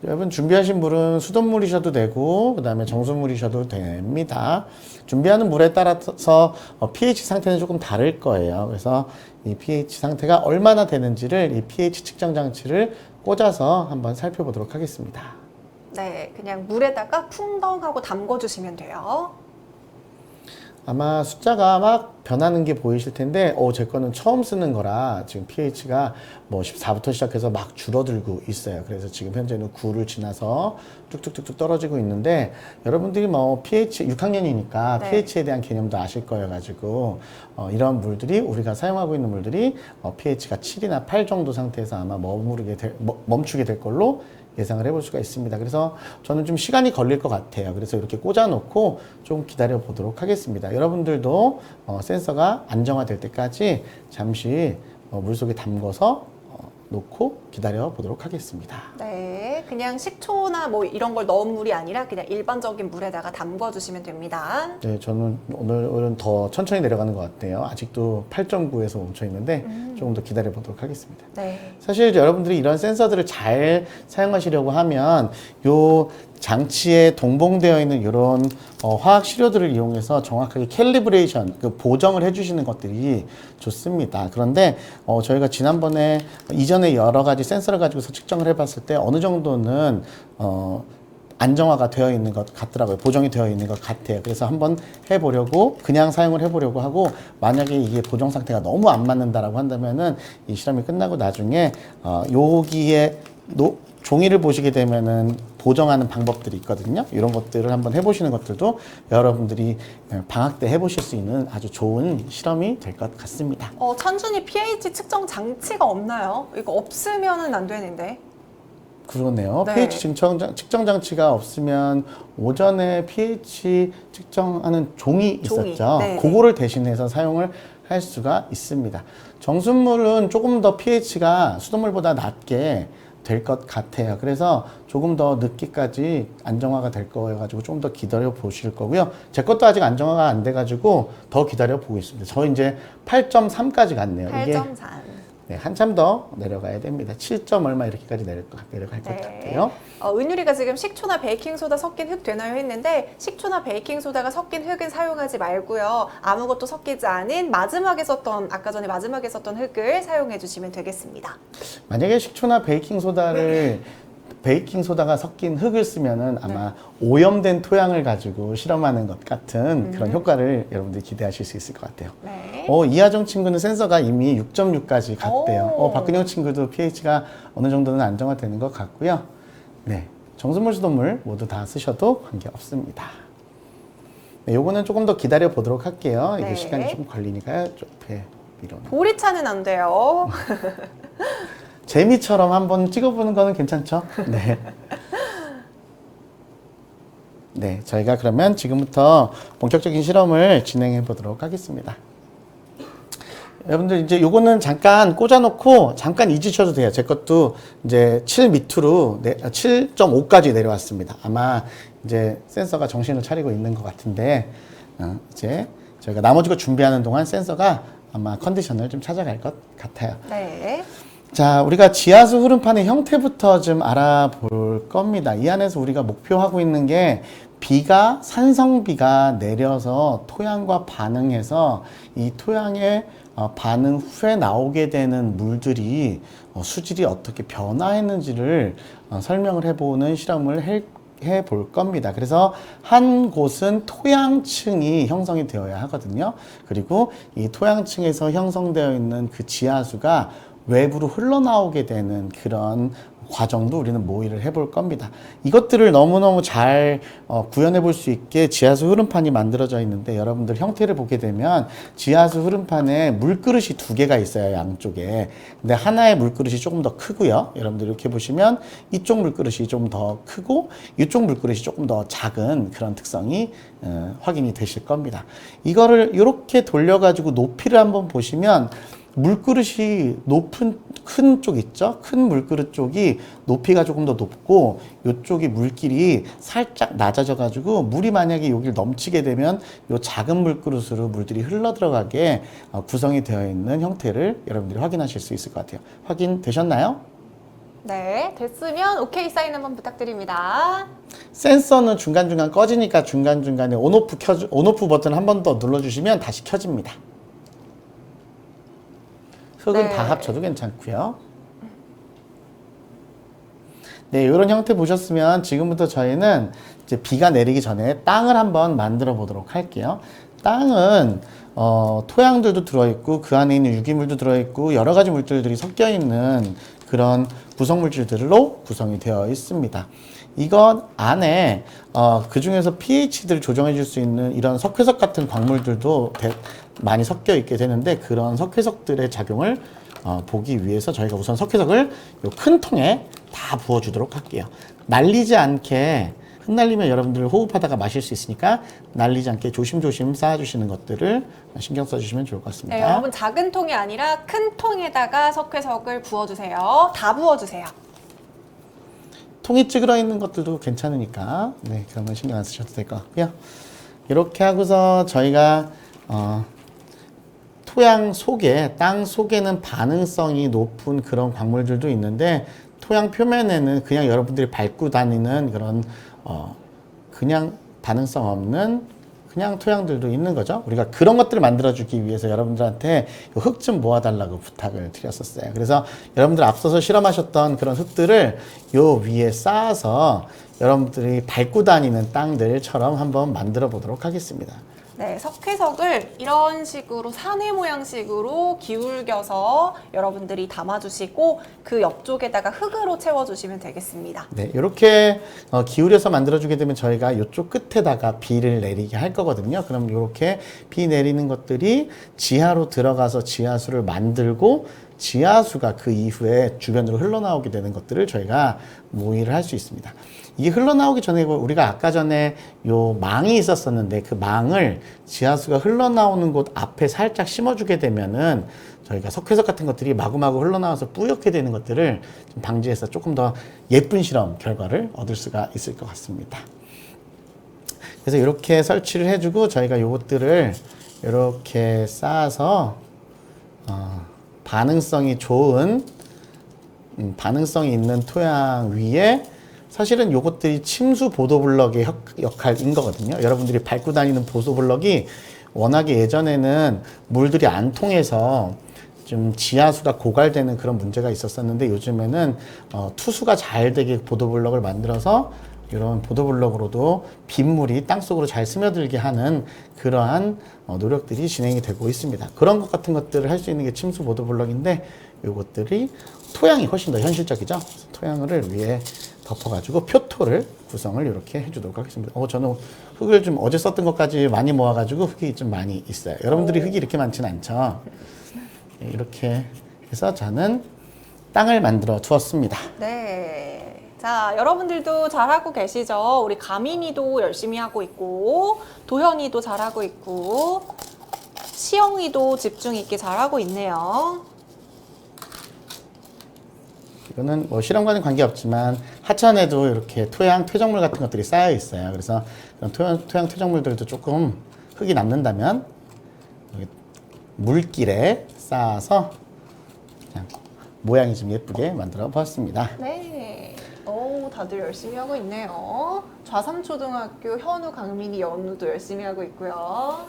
여러분 준비하신 물은 수돗물이셔도 되고 그 다음에 정수물이셔도 됩니다. 준비하는 물에 따라서 pH 상태는 조금 다를 거예요. 그래서 이 pH 상태가 얼마나 되는지를 이 pH 측정 장치를 꽂아서 한번 살펴보도록 하겠습니다. 네, 그냥 물에다가 풍덩하고 담궈 주시면 돼요. 아마 숫자가 막 변하는 게 보이실 텐데, 제 거는 처음 쓰는 거라 지금 pH가 뭐 14부터 시작해서 막 줄어들고 있어요. 그래서 지금 현재는 9를 지나서 뚝뚝뚝뚝 떨어지고 있는데, 여러분들이 뭐 pH 6학년이니까 네. pH에 대한 개념도 아실 거여가지고 이런 물들이 우리가 사용하고 있는 물들이 pH가 7이나 8 정도 상태에서 아마 멈추게 될 걸로 예상을 해볼 수가 있습니다. 그래서 저는 좀 시간이 걸릴 것 같아요. 그래서 이렇게 꽂아놓고 좀 기다려 보도록 하겠습니다. 여러분들도 센서가 안정화될 때까지 잠시 물속에 담궈서 놓고 기다려 보도록 하겠습니다. 네, 그냥 식초나 뭐 이런 걸 넣은 물이 아니라 그냥 일반적인 물에다가 담궈 주시면 됩니다. 네, 저는 오늘은 더 천천히 내려가는 것 같아요. 아직도 8.9에서 멈춰 있는데 조금 더 기다려 보도록 하겠습니다. 네. 사실 여러분들이 이런 센서들을 잘 사용하시려고 하면 요 장치에 동봉되어 있는 이런 화학 시료들을 이용해서 정확하게 캘리브레이션, 그 보정을 해주시는 것들이 좋습니다. 그런데 저희가 지난번에 이전에 여러 가지 센서를 가지고서 측정을 해봤을 때 어느 정도는 안정화가 되어 있는 것 같더라고요. 보정이 되어 있는 것 같아요. 그래서 한번 해보려고 그냥 사용을 해보려고 하고, 만약에 이게 보정 상태가 너무 안 맞는다라고 한다면은 이 실험이 끝나고 나중에 여기에 종이를 보시게 되면은 보정하는 방법들이 있거든요. 이런 것들을 한번 해보시는 것들도 여러분들이 방학 때 해보실 수 있는 아주 좋은 실험이 될 것 같습니다. 찬준이 pH 측정 장치가 없나요? 이거 없으면은 안 되는데. 그러네요. 네. pH 측정 장치가 없으면 오전에 pH 측정하는 종이 있었죠. 네, 그거를 대신해서 사용을 할 수가 있습니다. 정수물은 조금 더 pH가 수돗물보다 낮게 될 것 같아요. 그래서 조금 더 늦게까지 안정화가 될 거여가지고 좀 더 기다려 보실 거고요. 제 것도 아직 안정화가 안 돼가지고 더 기다려 보고 있습니다. 저 이제 8.3까지 갔네요. 이게 8.3. 네, 한참 더 내려가야 됩니다. 7점 얼마 이렇게까지 내려갈 것 같아요. 은유리가 지금 식초나 베이킹소다 섞인 흙 되나요 했는데, 식초나 베이킹소다가 섞인 흙은 사용하지 말고요. 아무것도 섞이지 않은 아까 전에 마지막에 썼던 흙을 사용해 주시면 되겠습니다. 만약에 식초나 베이킹소다가 섞인 흙을 쓰면은 아마 오염된 토양을 가지고 실험하는 것 같은 그런 효과를 여러분들이 기대하실 수 있을 것 같아요. 네. 이하정 친구는 센서가 이미 6.6까지 갔대요. 오. 박근영 친구도 pH가 어느 정도는 안정화되는 것 같고요. 네, 정수물, 수돗물 모두 다 쓰셔도 관계없습니다. 네, 요거는 조금 더 기다려 보도록 할게요. 이게 네. 시간이 좀 걸리니까 좀 밀어. 보리차는 안 돼요. 재미처럼 한번 찍어보는 거는 괜찮죠? 네. 네, 저희가 그러면 지금부터 본격적인 실험을 진행해 보도록 하겠습니다. 여러분들 이제 요거는 잠깐 꽂아놓고 잠깐 잊으셔도 돼요. 제 것도 이제 7 밑으로 7.5까지 내려왔습니다. 아마 이제 센서가 정신을 차리고 있는 것 같은데, 이제 저희가 나머지 거 준비하는 동안 센서가 아마 컨디션을 좀 찾아갈 것 같아요. 네. 자, 우리가 지하수 흐름판의 형태부터 좀 알아볼 겁니다. 이 안에서 우리가 목표하고 있는 게 산성비가 내려서 토양과 반응해서 이 토양의 반응 후에 나오게 되는 물들이 수질이 어떻게 변화했는지를 설명을 해보는 실험을 해볼 겁니다. 그래서 한 곳은 토양층이 형성이 되어야 하거든요. 그리고 이 토양층에서 형성되어 있는 그 지하수가 외부로 흘러나오게 되는 그런 과정도 우리는 모의를 해볼 겁니다. 이것들을 너무너무 잘 구현해 볼 수 있게 지하수 흐름판이 만들어져 있는데, 여러분들 형태를 보게 되면 지하수 흐름판에 물그릇이 두 개가 있어요, 양쪽에. 근데 하나의 물그릇이 조금 더 크고요. 여러분들 이렇게 보시면 이쪽 물그릇이 좀 더 크고 이쪽 물그릇이 조금 더 작은 그런 특성이 확인이 되실 겁니다. 이거를 이렇게 돌려가지고 높이를 한번 보시면, 물그릇이 큰 쪽 있죠? 큰 물그릇 쪽이 높이가 조금 더 높고, 이쪽이 물길이 살짝 낮아져 가지고 물이 만약에 여기를 넘치게 되면 이 작은 물그릇으로 물들이 흘러 들어가게 구성이 되어 있는 형태를 여러분들이 확인하실 수 있을 것 같아요. 확인되셨나요? 네, 됐으면 오케이 사인 한번 부탁드립니다. 센서는 중간중간 꺼지니까 중간중간에 온오프 버튼 한 번 더 눌러주시면 다시 켜집니다. 흙은 네. 다 합쳐도 괜찮고요. 네, 이런 형태 보셨으면 지금부터 저희는 이제 비가 내리기 전에 땅을 한번 만들어 보도록 할게요. 땅은 토양들도 들어있고 그 안에 있는 유기물도 들어있고 여러 가지 물질들이 섞여 있는 그런 구성 물질들로 구성이 되어 있습니다. 이것 안에 그 중에서 pH를 조정해 줄 수 있는 이런 석회석 같은 광물들도 많이 섞여 있게 되는데, 그런 석회석들의 작용을 보기 위해서 저희가 우선 석회석을 이 큰 통에 다 부어주도록 할게요. 날리지 않게, 흩날리면 여러분들 호흡하다가 마실 수 있으니까 날리지 않게 조심조심 쌓아주시는 것들을 신경 써주시면 좋을 것 같습니다. 네, 여러분 작은 통이 아니라 큰 통에다가 석회석을 부어주세요. 다 부어주세요. 통이 찌그러 있는 것들도 괜찮으니까, 네, 그런 건 신경 안 쓰셔도 될 것 같고요. 이렇게 하고서 저희가 토양 속에, 땅 속에는 반응성이 높은 그런 광물들도 있는데, 토양 표면에는 그냥 여러분들이 밟고 다니는 그런 그냥 반응성 없는 그냥 토양들도 있는 거죠. 우리가 그런 것들을 만들어주기 위해서 여러분들한테 흙 좀 모아달라고 부탁을 드렸었어요. 그래서 여러분들 앞서서 실험하셨던 그런 흙들을 요 위에 쌓아서 여러분들이 밟고 다니는 땅들처럼 한번 만들어 보도록 하겠습니다. 네, 석회석을 이런 식으로 사내 모양식으로 기울겨서 여러분들이 담아주시고 그 옆쪽에다가 흙으로 채워주시면 되겠습니다. 네, 이렇게 기울여서 만들어주게 되면 저희가 이쪽 끝에다가 비를 내리게 할 거거든요. 그럼 이렇게 비 내리는 것들이 지하로 들어가서 지하수를 만들고, 지하수가 그 이후에 주변으로 흘러나오게 되는 것들을 저희가 모의를 할 수 있습니다. 이게 흘러나오기 전에 우리가 아까 전에 요 망이 있었었는데, 그 망을 지하수가 흘러나오는 곳 앞에 살짝 심어주게 되면은 저희가 석회석 같은 것들이 마구마구 흘러나와서 뿌옇게 되는 것들을 좀 방지해서 조금 더 예쁜 실험 결과를 얻을 수가 있을 것 같습니다. 그래서 이렇게 설치를 해주고 저희가 요것들을 이렇게 쌓아서 반응성이 좋은 반응성이 있는 토양 위에, 사실은 요것들이 침수 보도블럭의 역할인 거거든요. 여러분들이 밟고 다니는 보도블럭이 워낙에 예전에는 물들이 안 통해서 좀 지하수가 고갈되는 그런 문제가 있었었는데, 요즘에는 투수가 잘 되게 보도블럭을 만들어서 이런 보도블럭으로도 빗물이 땅속으로 잘 스며들게 하는 그러한 노력들이 진행이 되고 있습니다. 그런 것 같은 것들을 할 수 있는 게 침수 보도블럭인데, 요것들이 토양이 훨씬 더 현실적이죠. 토양을 위에 덮어가지고 표토를 구성을 이렇게 해주도록 하겠습니다. 저는 흙을 좀 어제 썼던 것까지 많이 모아가지고 흙이 좀 많이 있어요. 여러분들이 흙이 이렇게 많지는 않죠. 이렇게 해서 저는 땅을 만들어 두었습니다. 네. 자, 여러분들도 잘하고 계시죠? 우리 가민이도 열심히 하고 있고, 도현이도 잘하고 있고, 시영이도 집중 있게 잘하고 있네요. 이거는 뭐 실험과는 관계없지만 하천에도 이렇게 토양 퇴적물 같은 것들이 쌓여 있어요. 그래서 그런 토양 퇴적물들도 조금 흙이 남는다면 여기 물길에 쌓아서 그냥 모양이 좀 예쁘게 만들어 보았습니다. 네. 오, 다들 열심히 하고 있네요. 좌삼초등학교 현우, 강민이, 연우도 열심히 하고 있고요.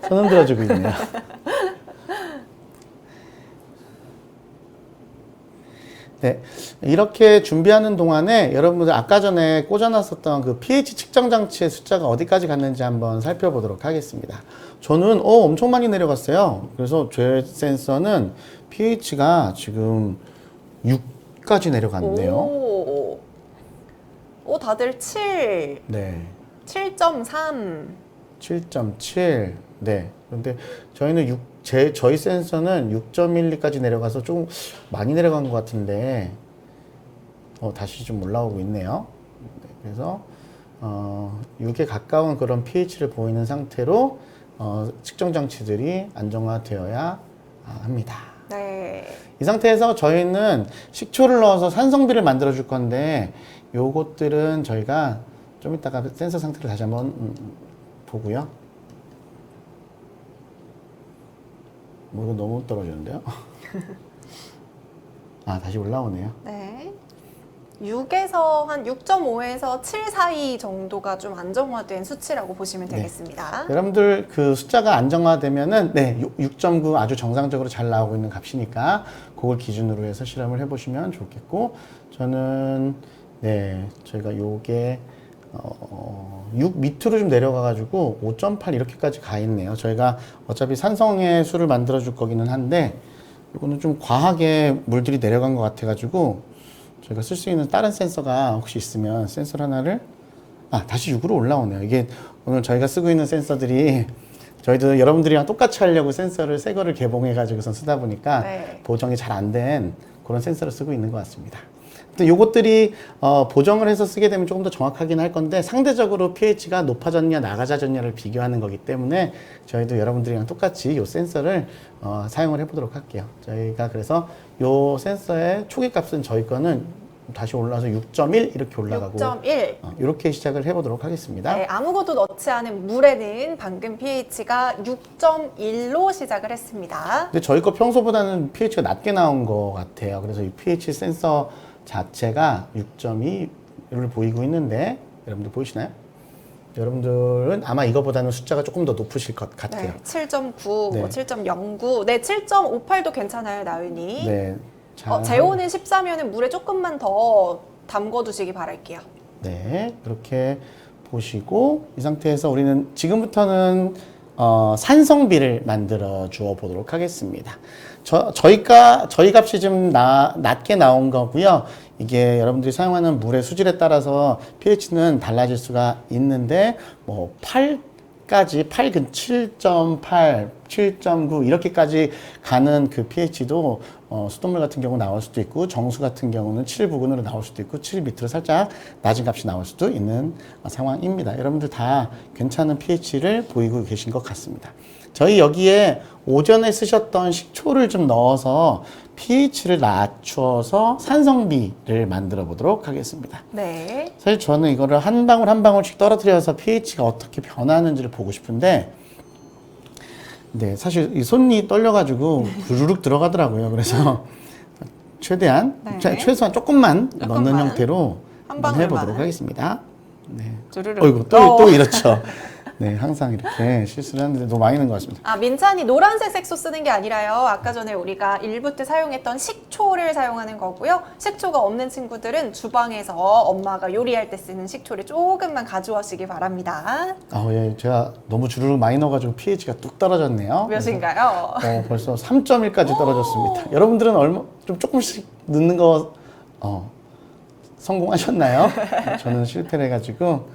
손 흔들어주고 있네요. 네, 이렇게 준비하는 동안에 여러분들 아까 전에 꽂아놨었던 그 pH 측정 장치의 숫자가 어디까지 갔는지 한번 살펴보도록 하겠습니다. 저는 엄청 많이 내려갔어요. 그래서 제 센서는 pH가 지금 6까지 내려갔네요. 오, 다들 7, 네. 7.3. 7.7. 네. 그런데 저희는 저희 센서는 6.12까지 내려가서 좀 많이 내려간 것 같은데, 다시 좀 올라오고 있네요. 네, 그래서, 6에 가까운 그런 pH를 보이는 상태로, 측정 장치들이 안정화되어야 합니다. 네. 이 상태에서 저희는 식초를 넣어서 산성비를 만들어 줄 건데, 요것들은 저희가 좀 이따가 센서 상태를 다시 한번 보고요. 이거 너무 떨어지는데요? 다시 올라오네요. 네. 6에서 한 6.5에서 7 사이 정도가 좀 안정화된 수치라고 보시면 되겠습니다. 여러분들 그 숫자가 안정화되면은 6.9 아주 정상적으로 잘 나오고 있는 값이니까 그걸 기준으로 해서 실험을 해보시면 좋겠고, 저는 저희가 요게 6 밑으로 좀 내려가가지고 5.8 이렇게까지 가 있네요. 저희가 어차피 산성의 수를 만들어 줄 거기는 한데, 이거는 좀 과하게 물들이 내려간 것 같아가지고 저희가 쓸 수 있는 다른 센서가 혹시 있으면 센서 하나를 다시 6으로 올라오네요. 이게 오늘 저희가 쓰고 있는 센서들이 저희도 여러분들이랑 똑같이 하려고 센서를 새 거를 개봉해 가지고선 쓰다 보니까 보정이 잘 안 된 그런 센서를 쓰고 있는 것 같습니다. 근데 요것들이 보정을 해서 쓰게 되면 조금 더 정확하긴 할 건데, 상대적으로 pH가 높아졌냐 낮아졌냐를 비교하는 거기 때문에 저희도 여러분들이랑 똑같이 요 센서를 사용을 해보도록 할게요. 저희가 그래서 요 센서의 초기 값은 저희 거는 다시 올라서 6.1 이렇게 올라가고 6.1. 이렇게 시작을 해보도록 하겠습니다. 네, 아무것도 넣지 않은 물에는 방금 pH가 6.1로 시작을 했습니다. 근데 저희 거 평소보다는 pH가 낮게 나온 것 같아요. 그래서 이 pH 센서 자체가 6.2를 보이고 있는데, 여러분들 보이시나요? 여러분들은 아마 이거보다는 숫자가 조금 더 높으실 것 같아요. 네, 7.9, 네. 7.09, 7.58도 괜찮아요, 나윤이. 네. 제온은 14면은 물에 조금만 더 담궈두시기 바랄게요. 네, 그렇게 보시고, 이 상태에서 우리는 지금부터는 산성비를 만들어 주어 보도록 하겠습니다. 저희 값이 좀 낮게 나온 거고요. 이게 여러분들이 사용하는 물의 수질에 따라서 pH는 달라질 수가 있는데, 8까지 7.8, 7.9 이렇게까지 가는 그 pH도 수돗물 같은 경우 나올 수도 있고, 정수 같은 경우는 7 부근으로 나올 수도 있고, 7 밑으로 살짝 낮은 값이 나올 수도 있는 상황입니다. 여러분들 다 괜찮은 pH를 보이고 계신 것 같습니다. 저희 여기에 오전에 쓰셨던 식초를 좀 넣어서 pH를 낮추어서 산성비를 만들어 보도록 하겠습니다. 네. 사실 저는 이거를 한 방울 한 방울씩 떨어뜨려서 pH가 어떻게 변하는지를 보고 싶은데, 사실 이 손이 떨려가지고 부르륵 들어가더라고요. 그래서 최대한, 최소한 조금만 넣는 형태로 한번 해보도록 하겠습니다. 네. 주르륵. 또 이렇죠. 네, 항상 이렇게 실수를 하는데 너무 많이 넣은 것 같습니다. 민찬이 노란색 색소 쓰는 게 아니라요. 아까 전에 우리가 1부 때 사용했던 식초를 사용하는 거고요. 식초가 없는 친구들은 주방에서 엄마가 요리할 때 쓰는 식초를 조금만 가져오시기 바랍니다. 예, 제가 너무 주르륵 많이 넣어가지고 pH가 뚝 떨어졌네요. 몇인가요? 벌써 3.1까지 떨어졌습니다. 여러분들은 좀 조금씩 넣는 거 성공하셨나요? 저는 실패를 해가지고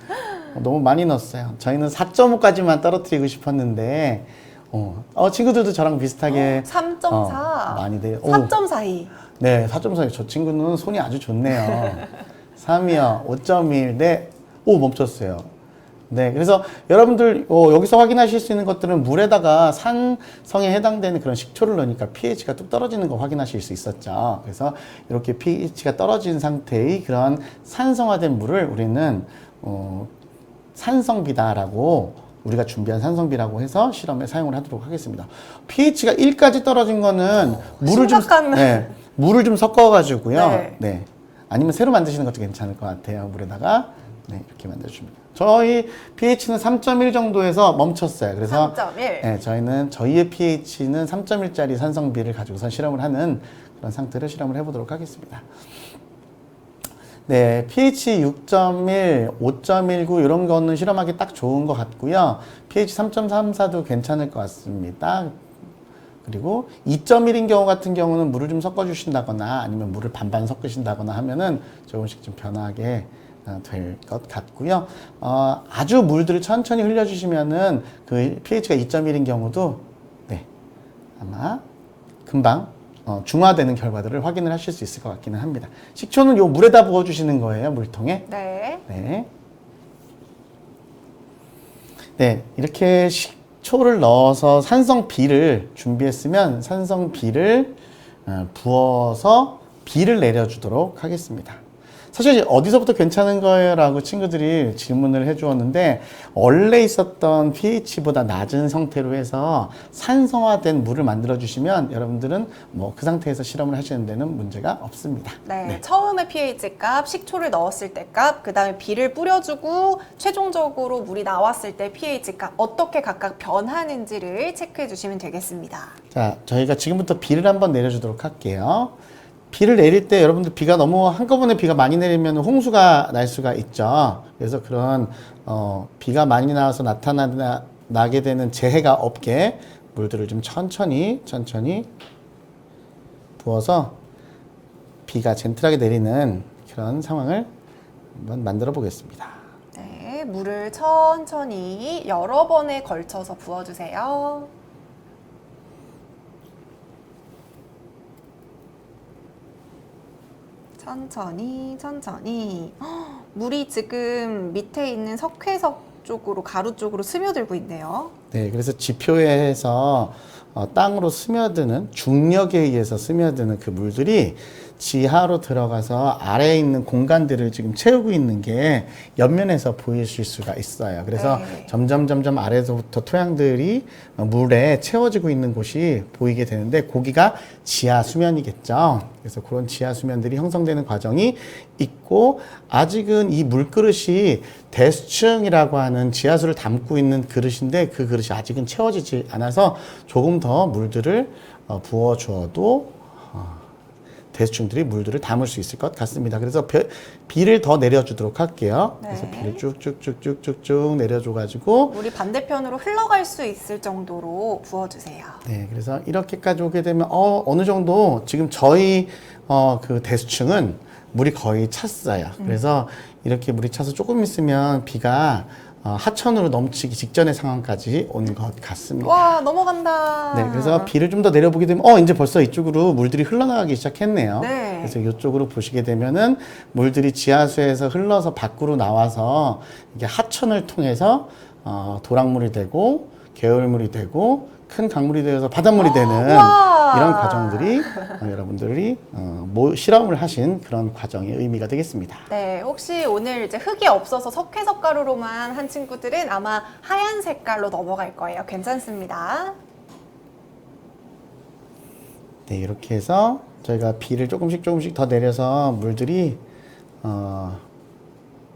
너무 많이 넣었어요. 저희는 4.5까지만 떨어뜨리고 싶었는데, 친구들도 저랑 비슷하게 3.4, 많이 돼요. 4.42. 네, 4.4. 저 친구는 손이 아주 좋네요. 3이요, 5.1, 네, 멈췄어요. 네, 그래서 여러분들 여기서 확인하실 수 있는 것들은 물에다가 산성에 해당되는 그런 식초를 넣으니까 pH가 뚝 떨어지는 거 확인하실 수 있었죠. 그래서 이렇게 pH가 떨어진 상태의 그런 산성화된 물을 우리는 산성비다라고, 우리가 준비한 산성비라고 해서 실험에 사용을 하도록 하겠습니다. pH가 1까지 떨어진 거는 물을 좀 섞어가지고요. 네. 아니면 새로 만드시는 것도 괜찮을 것 같아요. 물에다가 이렇게 만들어줍니다. 저희 pH는 3.1 정도에서 멈췄어요. 그래서 3.1. 저희의 pH는 3.1짜리 산성비를 가지고서 실험을 하는 그런 상태를 실험을 해보도록 하겠습니다. 네, pH 6.1, 5.19 이런 거는 실험하기 딱 좋은 것 같고요. pH 3.34도 괜찮을 것 같습니다. 그리고 2.1인 경우 같은 경우는 물을 좀 섞어주신다거나 아니면 물을 반반 섞으신다거나 하면은 조금씩 좀 변하게 될 것 같고요. 아주 물들을 천천히 흘려주시면은 그 pH가 2.1인 경우도 네, 아마 금방 중화되는 결과들을 확인을 하실 수 있을 것 같기는 합니다. 식초는 요 물에다 부어주시는 거예요, 물통에. 네. 네. 네, 이렇게 식초를 넣어서 산성 B를 준비했으면 산성 B를 부어서 B를 내려주도록 하겠습니다. 사실 어디서부터 괜찮은 거예요? 라고 친구들이 질문을 해주었는데 원래 있었던 pH보다 낮은 상태로 해서 산성화된 물을 만들어 주시면 여러분들은 뭐 그 상태에서 실험을 하시는 데는 문제가 없습니다. 네, 처음에 pH 값, 식초를 넣었을 때 값, 그 다음에 B를 뿌려주고 최종적으로 물이 나왔을 때 pH 값 어떻게 각각 변하는지를 체크해 주시면 되겠습니다. 자, 저희가 지금부터 B를 한번 내려주도록 할게요. 비를 내릴 때 여러분들 비가 너무 한꺼번에 비가 많이 내리면 홍수가 날 수가 있죠. 그래서 그런 비가 많이 나와서 나게 되는 재해가 없게 물들을 좀 천천히 부어서 비가 젠틀하게 내리는 그런 상황을 한번 만들어 보겠습니다. 네, 물을 천천히 여러 번에 걸쳐서 부어주세요. 천천히. 물이 지금 밑에 있는 석회석 쪽으로, 가루 쪽으로 스며들고 있네요. 네, 그래서 지표에서 땅으로 스며드는 중력에 의해서 스며드는 그 물들이 지하로 들어가서 아래에 있는 공간들을 지금 채우고 있는 게 옆면에서 보이실 수가 있어요. 그래서 네. 점점 아래서부터 토양들이 물에 채워지고 있는 곳이 보이게 되는데 거기가 지하 수면이겠죠. 그래서 그런 지하 수면들이 형성되는 과정이 있고 아직은 이 물그릇이 대수층이라고 하는 지하수를 담고 있는 그릇인데 그 그릇이 아직은 채워지지 않아서 조금 더 물들을 부어주어도 대수층들이 물들을 담을 수 있을 것 같습니다. 그래서 비를 더 내려주도록 할게요. 네. 그래서 비를 쭉쭉쭉쭉쭉 내려줘가지고 물이 반대편으로 흘러갈 수 있을 정도로 부어주세요. 네, 그래서 이렇게까지 오게 되면 어느 정도 지금 저희 그 대수층은 물이 거의 찼어요. 그래서 이렇게 물이 차서 조금 있으면 비가 하천으로 넘치기 직전의 상황까지 온 것 같습니다. 와, 넘어간다. 네, 그래서 비를 좀 더 내려보게 되면 이제 벌써 이쪽으로 물들이 흘러나가기 시작했네요. 네. 그래서 이쪽으로 보시게 되면은 물들이 지하수에서 흘러서 밖으로 나와서 이게 하천을 통해서 도랑물이 되고 개울물이 되고 큰 강물이 되어서 바닷물이 되는 우와. 이런 과정들이 여러분들이 실험을 하신 그런 과정의 의미가 되겠습니다. 네, 혹시 오늘 이제 흙이 없어서 석회석 가루로만 한 친구들은 아마 하얀 색깔로 넘어갈 거예요. 괜찮습니다. 네, 이렇게 해서 저희가 비를 조금씩 더 내려서 물들이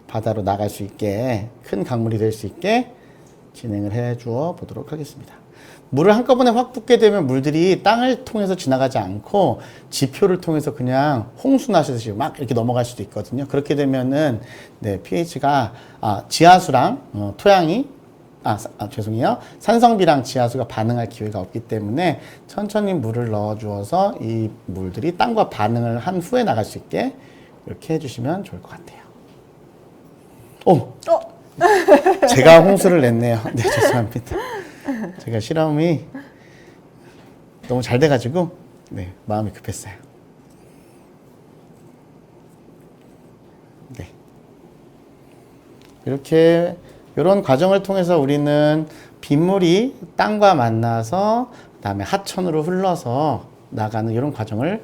바다로 나갈 수 있게 큰 강물이 될 수 있게 진행을 해 주어 보도록 하겠습니다. 물을 한꺼번에 확 붓게 되면 물들이 땅을 통해서 지나가지 않고 지표를 통해서 그냥 홍수 나시듯이 막 이렇게 넘어갈 수도 있거든요. 그렇게 되면은 네, pH가 지하수랑 토양이 죄송해요. 산성비랑 지하수가 반응할 기회가 없기 때문에 천천히 물을 넣어 주어서 이 물들이 땅과 반응을 한 후에 나갈 수 있게 이렇게 해주시면 좋을 것 같아요. 제가 홍수를 냈네요. 네, 죄송합니다. 제가 실험이 너무 잘 돼가지고 네, 마음이 급했어요. 네, 이렇게 이런 과정을 통해서 우리는 빗물이 땅과 만나서 그다음에 하천으로 흘러서 나가는 이런 과정을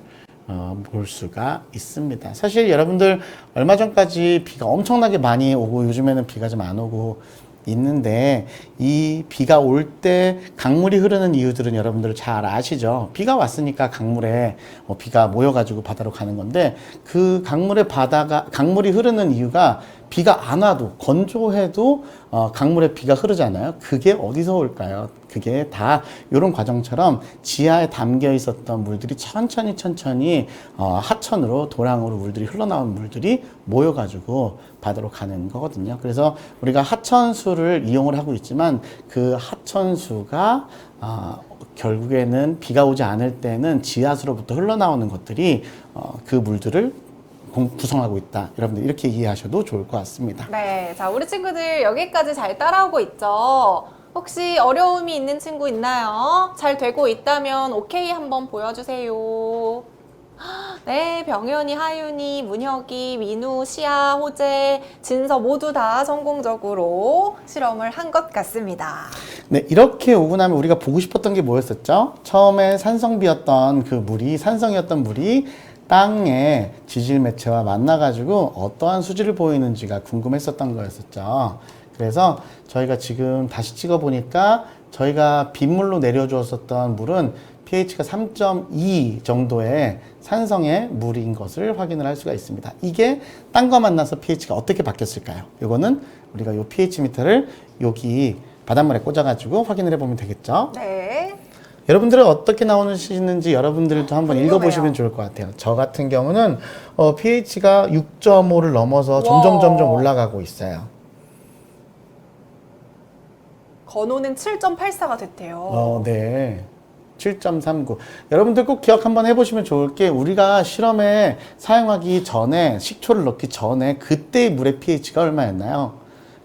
볼 수가 있습니다. 사실 여러분들 얼마 전까지 비가 엄청나게 많이 오고 요즘에는 비가 좀 안 오고 있는데 이 비가 올 때 강물이 흐르는 이유들은 여러분들 잘 아시죠? 비가 왔으니까 강물에 비가 모여가지고 바다로 가는 건데 그 강물이 흐르는 이유가 비가 안 와도 건조해도 강물에 비가 흐르잖아요. 그게 어디서 올까요? 그게 다 이런 과정처럼 지하에 담겨 있었던 물들이 천천히 하천으로 도랑으로 물들이 흘러나온 물들이 모여가지고 바다로 가는 거거든요. 그래서 우리가 하천수를 이용을 하고 있지만 그 하천수가 결국에는 비가 오지 않을 때는 지하수로부터 흘러나오는 것들이 그 물들을 구성하고 있다. 여러분들 이렇게 이해하셔도 좋을 것 같습니다. 네, 자, 우리 친구들 여기까지 잘 따라오고 있죠? 혹시 어려움이 있는 친구 있나요? 잘 되고 있다면 오케이 한번 보여주세요. 네, 병현이, 하윤이, 문혁이, 민우, 시아, 호재, 진서 모두 다 성공적으로 실험을 한 것 같습니다. 네, 이렇게 오고 나면 우리가 보고 싶었던 게 뭐였었죠? 처음에 산성비였던 그 물이, 산성이었던 물이 땅의 지질 매체와 만나가지고 어떠한 수질을 보이는지가 궁금했었던 거였었죠. 그래서 저희가 지금 다시 찍어보니까 저희가 빗물로 내려주었었던 물은 pH가 3.2 정도의 산성의 물인 것을 확인을 할 수가 있습니다. 이게 땅과 만나서 pH가 어떻게 바뀌었을까요? 이거는 우리가 이 pH 미터를 여기 바닷물에 꽂아가지고 확인을 해보면 되겠죠. 네. 여러분들은 어떻게 나오시는지 여러분들도 한번 궁금해요. 읽어보시면 좋을 것 같아요. 저 같은 경우는 pH가 6.5를 넘어서 와. 점점 올라가고 있어요. 건호는 7.84가 됐대요. 네. 7.39. 여러분들 꼭 기억 한번 해보시면 좋을 게 우리가 실험에 사용하기 전에 식초를 넣기 전에 그때의 물의 pH가 얼마였나요?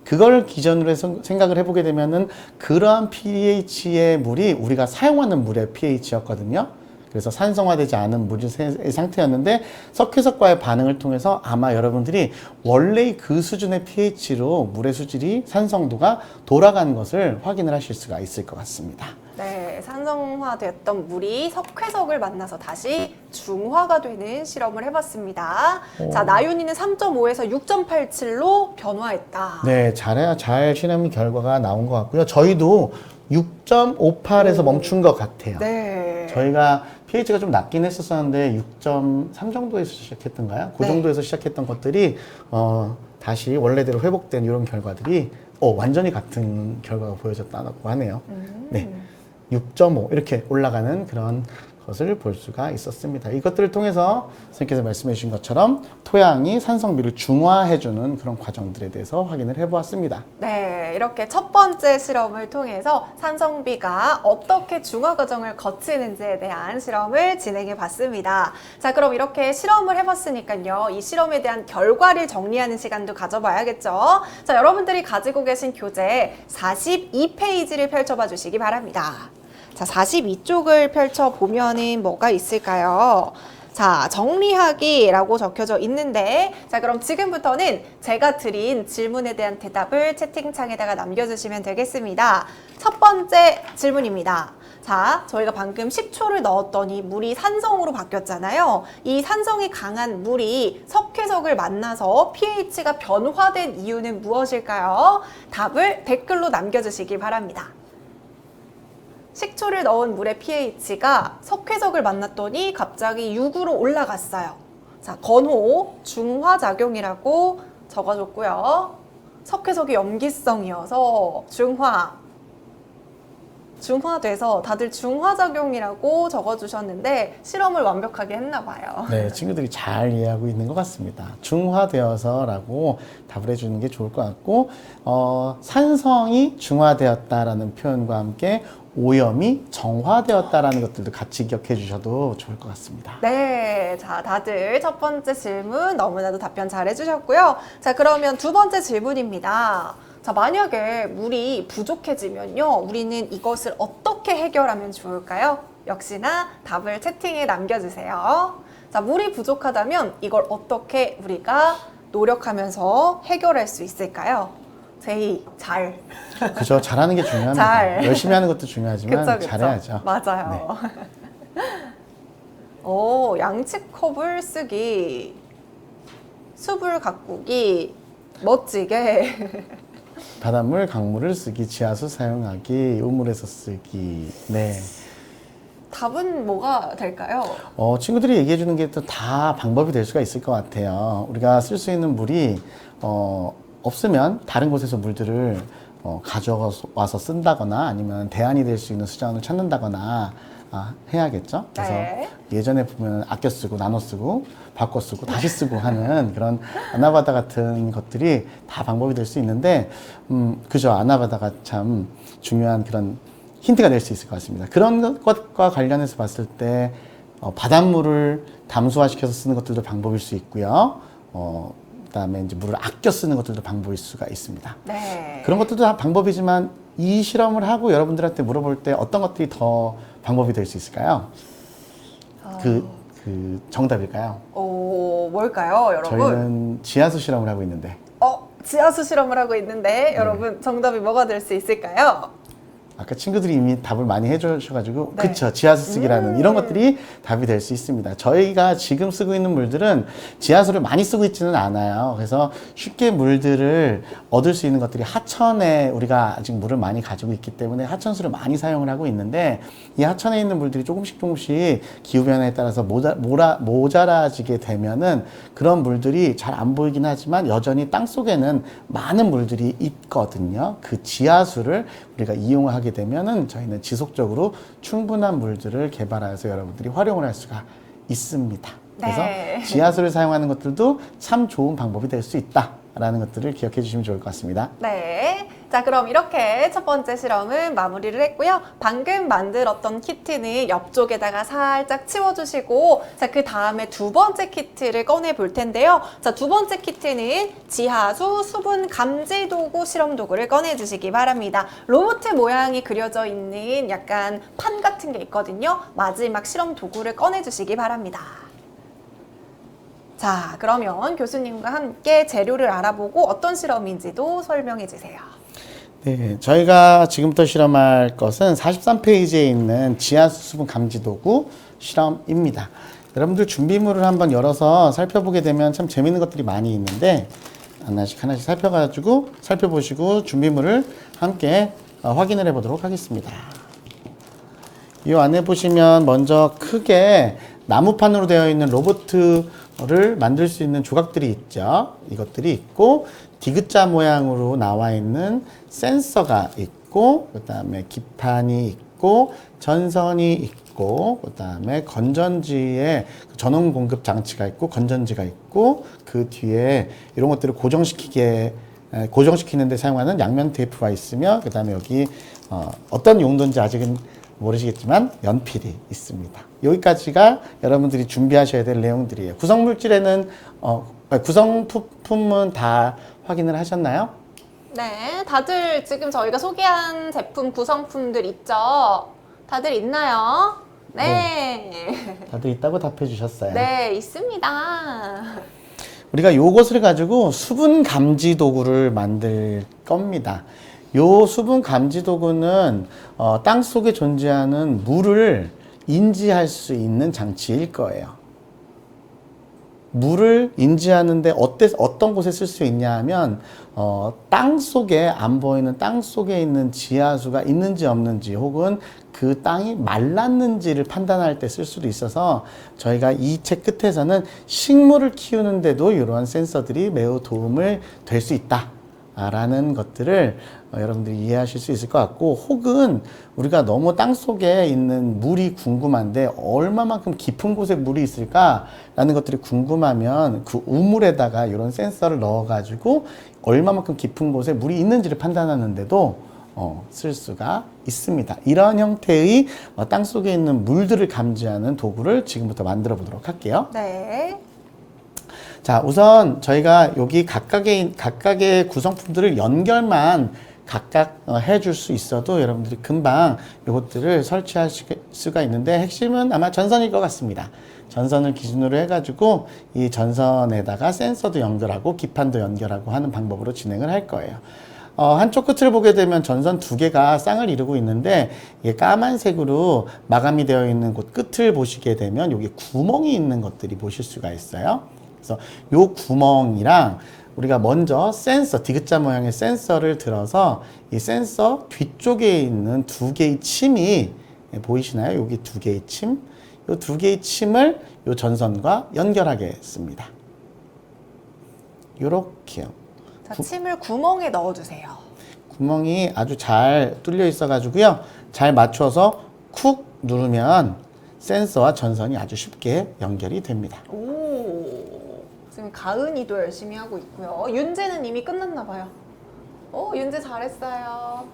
그걸 기준으로 해서 생각을 해보게 되면은 그러한 pH의 물이 우리가 사용하는 물의 pH였거든요. 그래서 산성화되지 않은 물의 상태였는데 석회석과의 반응을 통해서 아마 여러분들이 원래 그 수준의 pH로 물의 수질이 산성도가 돌아가는 것을 확인을 하실 수가 있을 것 같습니다. 네, 산성화됐던 물이 석회석을 만나서 다시 중화가 되는 실험을 해봤습니다. 자, 나윤이는 3.5에서 6.87로 변화했다. 네, 잘 실험 결과가 나온 것 같고요. 저희도 6.58에서 멈춘 것 같아요. 네. 저희가 pH가 좀 낮긴 했었는데 6.3 정도에서 시작했던가요? 그 네. 정도에서 시작했던 것들이 다시 원래대로 회복된 이런 결과들이 완전히 같은 결과가 보여졌다고 하네요. 네, 6.5 이렇게 올라가는 그런 것을 볼 수가 있었습니다. 이것들을 통해서 선생님께서 말씀해 주신 것처럼 토양이 산성비를 중화해주는 그런 과정들에 대해서 확인을 해보았습니다. 네, 이렇게 첫 번째 실험을 통해서 산성비가 어떻게 중화 과정을 거치는지에 대한 실험을 진행해 봤습니다. 자, 그럼 이렇게 실험을 해봤으니까요. 이 실험에 대한 결과를 정리하는 시간도 가져봐야겠죠. 자, 여러분들이 가지고 계신 교재 42페이지를 펼쳐봐 주시기 바랍니다. 자, 42쪽을 펼쳐보면은 뭐가 있을까요? 자, 정리하기라고 적혀져 있는데, 자, 그럼 지금부터는 제가 드린 질문에 대한 대답을 채팅창에다가 남겨주시면 되겠습니다. 첫 번째 질문입니다. 자, 저희가 방금 식초를 넣었더니 물이 산성으로 바뀌었잖아요. 이 산성이 강한 물이 석회석을 만나서 pH가 변화된 이유는 무엇일까요? 답을 댓글로 남겨주시기 바랍니다. 식초를 넣은 물의 pH가 석회석을 만났더니 갑자기 6으로 올라갔어요. 자, 건호 중화작용이라고 적어줬고요. 석회석이 염기성이어서 중화돼서 다들 중화작용이라고 적어주셨는데 실험을 완벽하게 했나 봐요. 네, 친구들이 잘 이해하고 있는 것 같습니다. 중화되어서라고 답을 해주는 게 좋을 것 같고, 산성이 중화되었다라는 표현과 함께 오염이 정화되었다라는 것들도 같이 기억해 주셔도 좋을 것 같습니다. 네, 자, 다들 첫 번째 질문 너무나도 답변 잘 해주셨고요. 자, 그러면 두 번째 질문입니다. 자, 만약에 물이 부족해지면요, 우리는 이것을 어떻게 해결하면 좋을까요? 역시나 답을 채팅에 남겨주세요. 자, 물이 부족하다면 이걸 어떻게 우리가 노력하면서 해결할 수 있을까요? 제이, 잘. 그죠? 잘하는 게 중요합니다. 잘. 열심히 하는 것도 중요하지만 그쵸. 잘해야죠. 맞아요. 오, 양치컵을 쓰기, 숲을 가꾸기, 멋지게. 바닷물, 강물을 쓰기, 지하수 사용하기, 우물에서 쓰기. 네. 답은 뭐가 될까요? 친구들이 얘기해 주는 게 또 다 방법이 될 수가 있을 것 같아요. 우리가 쓸 수 있는 물이 없으면 다른 곳에서 물들을 가져와서 쓴다거나 아니면 대안이 될 수 있는 수자원을 찾는다거나 해야겠죠. 그래서 네. 예전에 보면 아껴 쓰고 나눠 쓰고 바꿔 쓰고 다시 쓰고 하는 그런 아나바다 같은 것들이 다 방법이 될 수 있는데 그죠. 아나바다가 참 중요한 그런 힌트가 될 수 있을 것 같습니다. 그런 것과 관련해서 봤을 때 바닷물을 담수화시켜서 쓰는 것들도 방법일 수 있고요. 그다음에 이제 물을 아껴 쓰는 것들도 방법일 수가 있습니다. 네. 그런 것들도 다 방법이지만 이 실험을 하고 여러분들한테 물어볼 때 어떤 것들이 더 방법이 될 수 있을까요? 그 정답일까요? 뭘까요, 여러분? 저희는 지하수 실험을 하고 있는데 지하수 실험을 하고 있는데 여러분 정답이 뭐가 될 수 있을까요? 아까 친구들이 이미 답을 많이 해주셔가지고 네. 그쵸, 지하수 쓰기라는 이런 것들이 답이 될 수 있습니다. 저희가 지금 쓰고 있는 물들은 지하수를 많이 쓰고 있지는 않아요. 그래서 쉽게 물들을 얻을 수 있는 것들이 하천에 우리가 아직 물을 많이 가지고 있기 때문에 하천수를 많이 사용을 하고 있는데 이 하천에 있는 물들이 조금씩 기후변화에 따라서 모자라지게 되면은 그런 물들이 잘 안 보이긴 하지만 여전히 땅 속에는 많은 물들이 있거든요. 그 지하수를 우리가 이용하게 되면은 저희는 지속적으로 충분한 물들을 개발해서 여러분들이 활용을 할 수가 있습니다. 그래서 네. 지하수를 사용하는 것들도 참 좋은 방법이 될 수 있다라는 것들을 기억해 주시면 좋을 것 같습니다. 네. 자, 그럼 이렇게 첫 번째 실험은 마무리를 했고요. 방금 만들었던 키트는 옆쪽에다가 살짝 치워주시고, 자, 그 다음에 두 번째 키트를 꺼내 볼 텐데요. 자, 두 번째 키트는 지하수 수분 감지 도구 실험 도구를 꺼내 주시기 바랍니다. 로봇 모양이 그려져 있는 약간 판 같은 게 있거든요. 마지막 실험 도구를 꺼내 주시기 바랍니다. 자, 그러면 교수님과 함께 재료를 알아보고 어떤 실험인지도 설명해 주세요. 네, 저희가 지금부터 실험할 것은 43페이지에 있는 지하수 수분 감지 도구 실험입니다. 여러분들 준비물을 한번 열어서 살펴보게 되면 참 재밌는 것들이 많이 있는데 하나씩 살펴보시고 준비물을 함께 확인을 해보도록 하겠습니다. 이 안에 보시면 먼저 크게 나무판으로 되어 있는 로봇을 만들 수 있는 조각들이 있죠. 이것들이 있고 디귿자 모양으로 나와 있는 센서가 있고 그 다음에 기판이 있고 전선이 있고 그 다음에 건전지에 전원 공급 장치가 있고 건전지가 있고 그 뒤에 이런 것들을 고정시키는 데 사용하는 양면 테이프가 있으며 그 다음에 여기 어떤 용도인지 아직은 모르시겠지만 연필이 있습니다. 여기까지가 여러분들이 준비하셔야 될 내용들이에요. 구성품은 다 확인을 하셨나요? 네, 다들 지금 저희가 소개한 제품 구성품들 있죠? 다들 있나요? 네. 다들 있다고 답해 주셨어요. 네, 있습니다. 우리가 요것을 가지고 수분 감지 도구를 만들 겁니다. 요 수분 감지 도구는 땅 속에 존재하는 물을 인지할 수 있는 장치일 거예요. 물을 인지하는데 어떤 곳에 쓸 수 있냐 하면 땅 속에 안 보이는 땅 속에 있는 지하수가 있는지 없는지 혹은 그 땅이 말랐는지를 판단할 때 쓸 수도 있어서 저희가 이 책 끝에서는 식물을 키우는데도 이러한 센서들이 매우 도움을 될 수 있다 라는 것들을 여러분들이 이해하실 수 있을 것 같고 혹은 우리가 너무 땅 속에 있는 물이 궁금한데 얼마만큼 깊은 곳에 물이 있을까라는 것들이 궁금하면 그 우물에다가 이런 센서를 넣어가지고 얼마만큼 깊은 곳에 물이 있는지를 판단하는데도 쓸 수가 있습니다. 이런 형태의 땅 속에 있는 물들을 감지하는 도구를 지금부터 만들어 보도록 할게요. 네. 자, 우선 저희가 여기 각각의 구성품들을 연결만 각각 해줄 수 있어도 여러분들이 금방 이것들을 설치할 수가 있는데 핵심은 아마 전선일 것 같습니다. 전선을 기준으로 해가지고 이 전선에다가 센서도 연결하고 기판도 연결하고 하는 방법으로 진행을 할 거예요. 한쪽 끝을 보게 되면 전선 두 개가 쌍을 이루고 있는데 이게 까만색으로 마감이 되어 있는 곳 끝을 보시게 되면 여기 구멍이 있는 것들이 보실 수가 있어요. 그래서 요 구멍이랑 우리가 먼저 센서, 디귿자 모양의 센서를 들어서 이 센서 뒤쪽에 있는 두 개의 침이 보이시나요? 여기 두 개의 침. 이 두 개의 침을 요 전선과 연결하겠습니다. 요렇게요. 자, 침을 구멍에 넣어주세요. 구멍이 아주 잘 뚫려 있어 가지고요. 잘 맞춰서 쿡 누르면 센서와 전선이 아주 쉽게 연결이 됩니다. 지금 가은이도 열심히 하고 있고요. 윤재는 이미 끝났나 봐요. 윤재 잘했어요.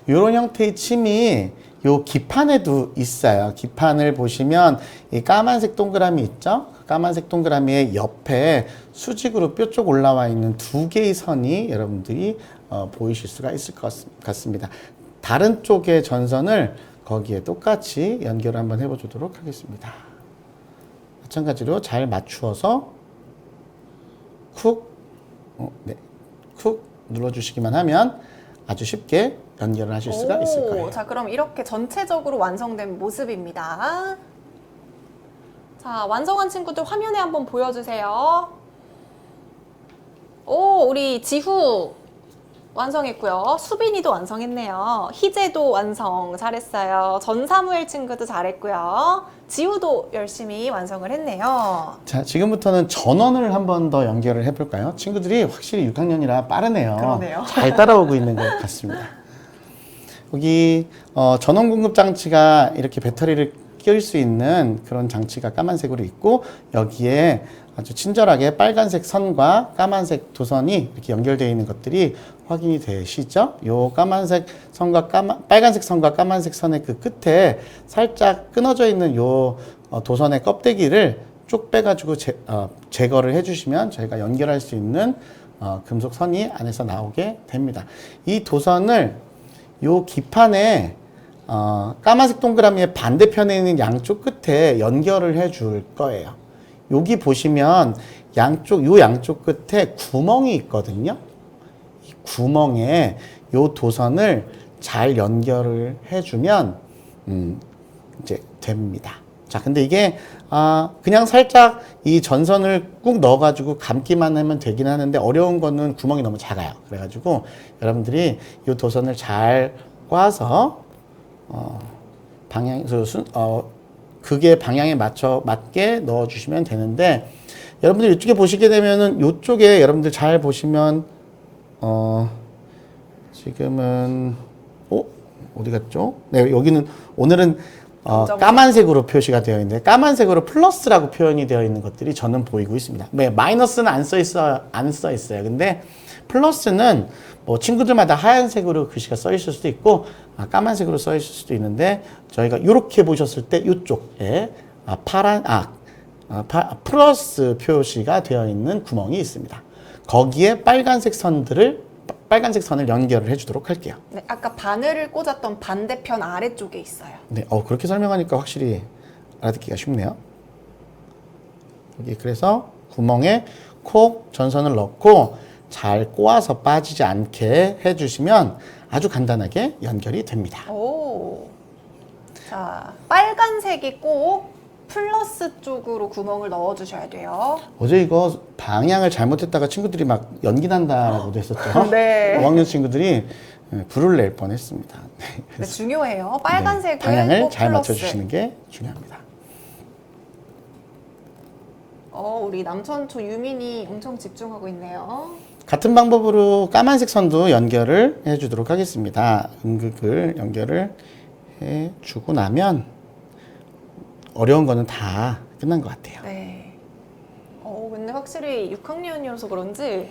이런 형태의 침이 요 기판에도 있어요. 기판을 보시면 이 까만색 동그라미 있죠? 까만색 동그라미의 옆에 수직으로 뼈 쪽 올라와 있는 두 개의 선이 여러분들이 보이실 수가 있을 것 같습니다. 다른 쪽의 전선을 거기에 똑같이 연결을 한번 해보도록 하겠습니다. 마찬가지로 잘 맞추어서 쿡 눌러주시기만 하면 아주 쉽게 연결을 하실 수가 있을 거예요. 자, 그럼 이렇게 전체적으로 완성된 모습입니다. 자, 완성한 친구들 화면에 한번 보여주세요. 오, 우리 지후 완성했고요. 수빈이도 완성했네요. 희재도 완성 잘했어요. 전사무엘 친구도 잘했고요. 지우도 열심히 완성을 했네요. 자, 지금부터는 전원을 한 번 더 연결을 해볼까요? 친구들이 확실히 6학년이라 빠르네요. 그러네요. 잘 따라오고 있는 것 같습니다. 여기 전원 공급 장치가 이렇게 배터리를 끼울 수 있는 그런 장치가 까만색으로 있고, 여기에 아주 친절하게 빨간색 선과 까만색 도선이 이렇게 연결되어 있는 것들이 확인이 되시죠? 요 까만색 선과 빨간색 선과 까만색 선의 그 끝에 살짝 끊어져 있는 요 도선의 껍데기를 쭉 빼가지고 제거를 해주시면 저희가 연결할 수 있는 금속 선이 안에서 나오게 됩니다. 이 도선을 요 기판에 까만색 동그라미의 반대편에 있는 양쪽 끝에 연결을 해 줄 거예요. 여기 보시면 요 양쪽 끝에 구멍이 있거든요. 이 구멍에 요 도선을 잘 연결을 해주면 이제 됩니다. 자, 근데 이게 그냥 살짝 이 전선을 꾹 넣어가지고 감기만 하면 되긴 하는데, 어려운 거는 구멍이 너무 작아요. 그래가지고 여러분들이 이 도선을 잘 꽈서 극의 방향에 맞게 넣어주시면 되는데, 여러분들 이쪽에 보시게 되면은 이쪽에 여러분들 잘 보시면 지금은 어디 갔죠? 네, 여기는 오늘은 까만색으로 표시가 되어 있는데, 까만색으로 플러스라고 표현이 되어 있는 것들이 저는 보이고 있습니다. 네, 마이너스는 안 써 있어요. 근데 플러스는 뭐 친구들마다 하얀색으로 글씨가 써 있을 수도 있고 까만색으로 써 있을 수도 있는데, 저희가 이렇게 보셨을 때 이쪽에 플러스 표시가 되어 있는 구멍이 있습니다. 거기에 빨간색 선을 연결을 해주도록 할게요. 네, 아까 바늘을 꽂았던 반대편 아래쪽에 있어요. 네, 그렇게 설명하니까 확실히 알아듣기가 쉽네요. 여기 그래서 구멍에 콕 전선을 넣고 잘 꼬아서 빠지지 않게 해주시면 아주 간단하게 연결이 됩니다. 오. 자, 빨간색이 꼭 플러스 쪽으로 구멍을 넣어주셔야 돼요. 어제 이거 방향을 잘못했다가 친구들이 막 연기 난다라고도 했었죠. 네. 5학년 친구들이 불을 낼 뻔했습니다. 네, 네, 중요해요. 빨간색은 방향을 꼭 잘 플러스. 맞춰주시는 게 중요합니다. 우리 남천초 유민이 엄청 집중하고 있네요. 같은 방법으로 까만색 선도 연결을 해주도록 하겠습니다. 음극을 연결을 해주고 나면 어려운 거는 다 끝난 것 같아요. 네. 근데 확실히 6학년이어서 그런지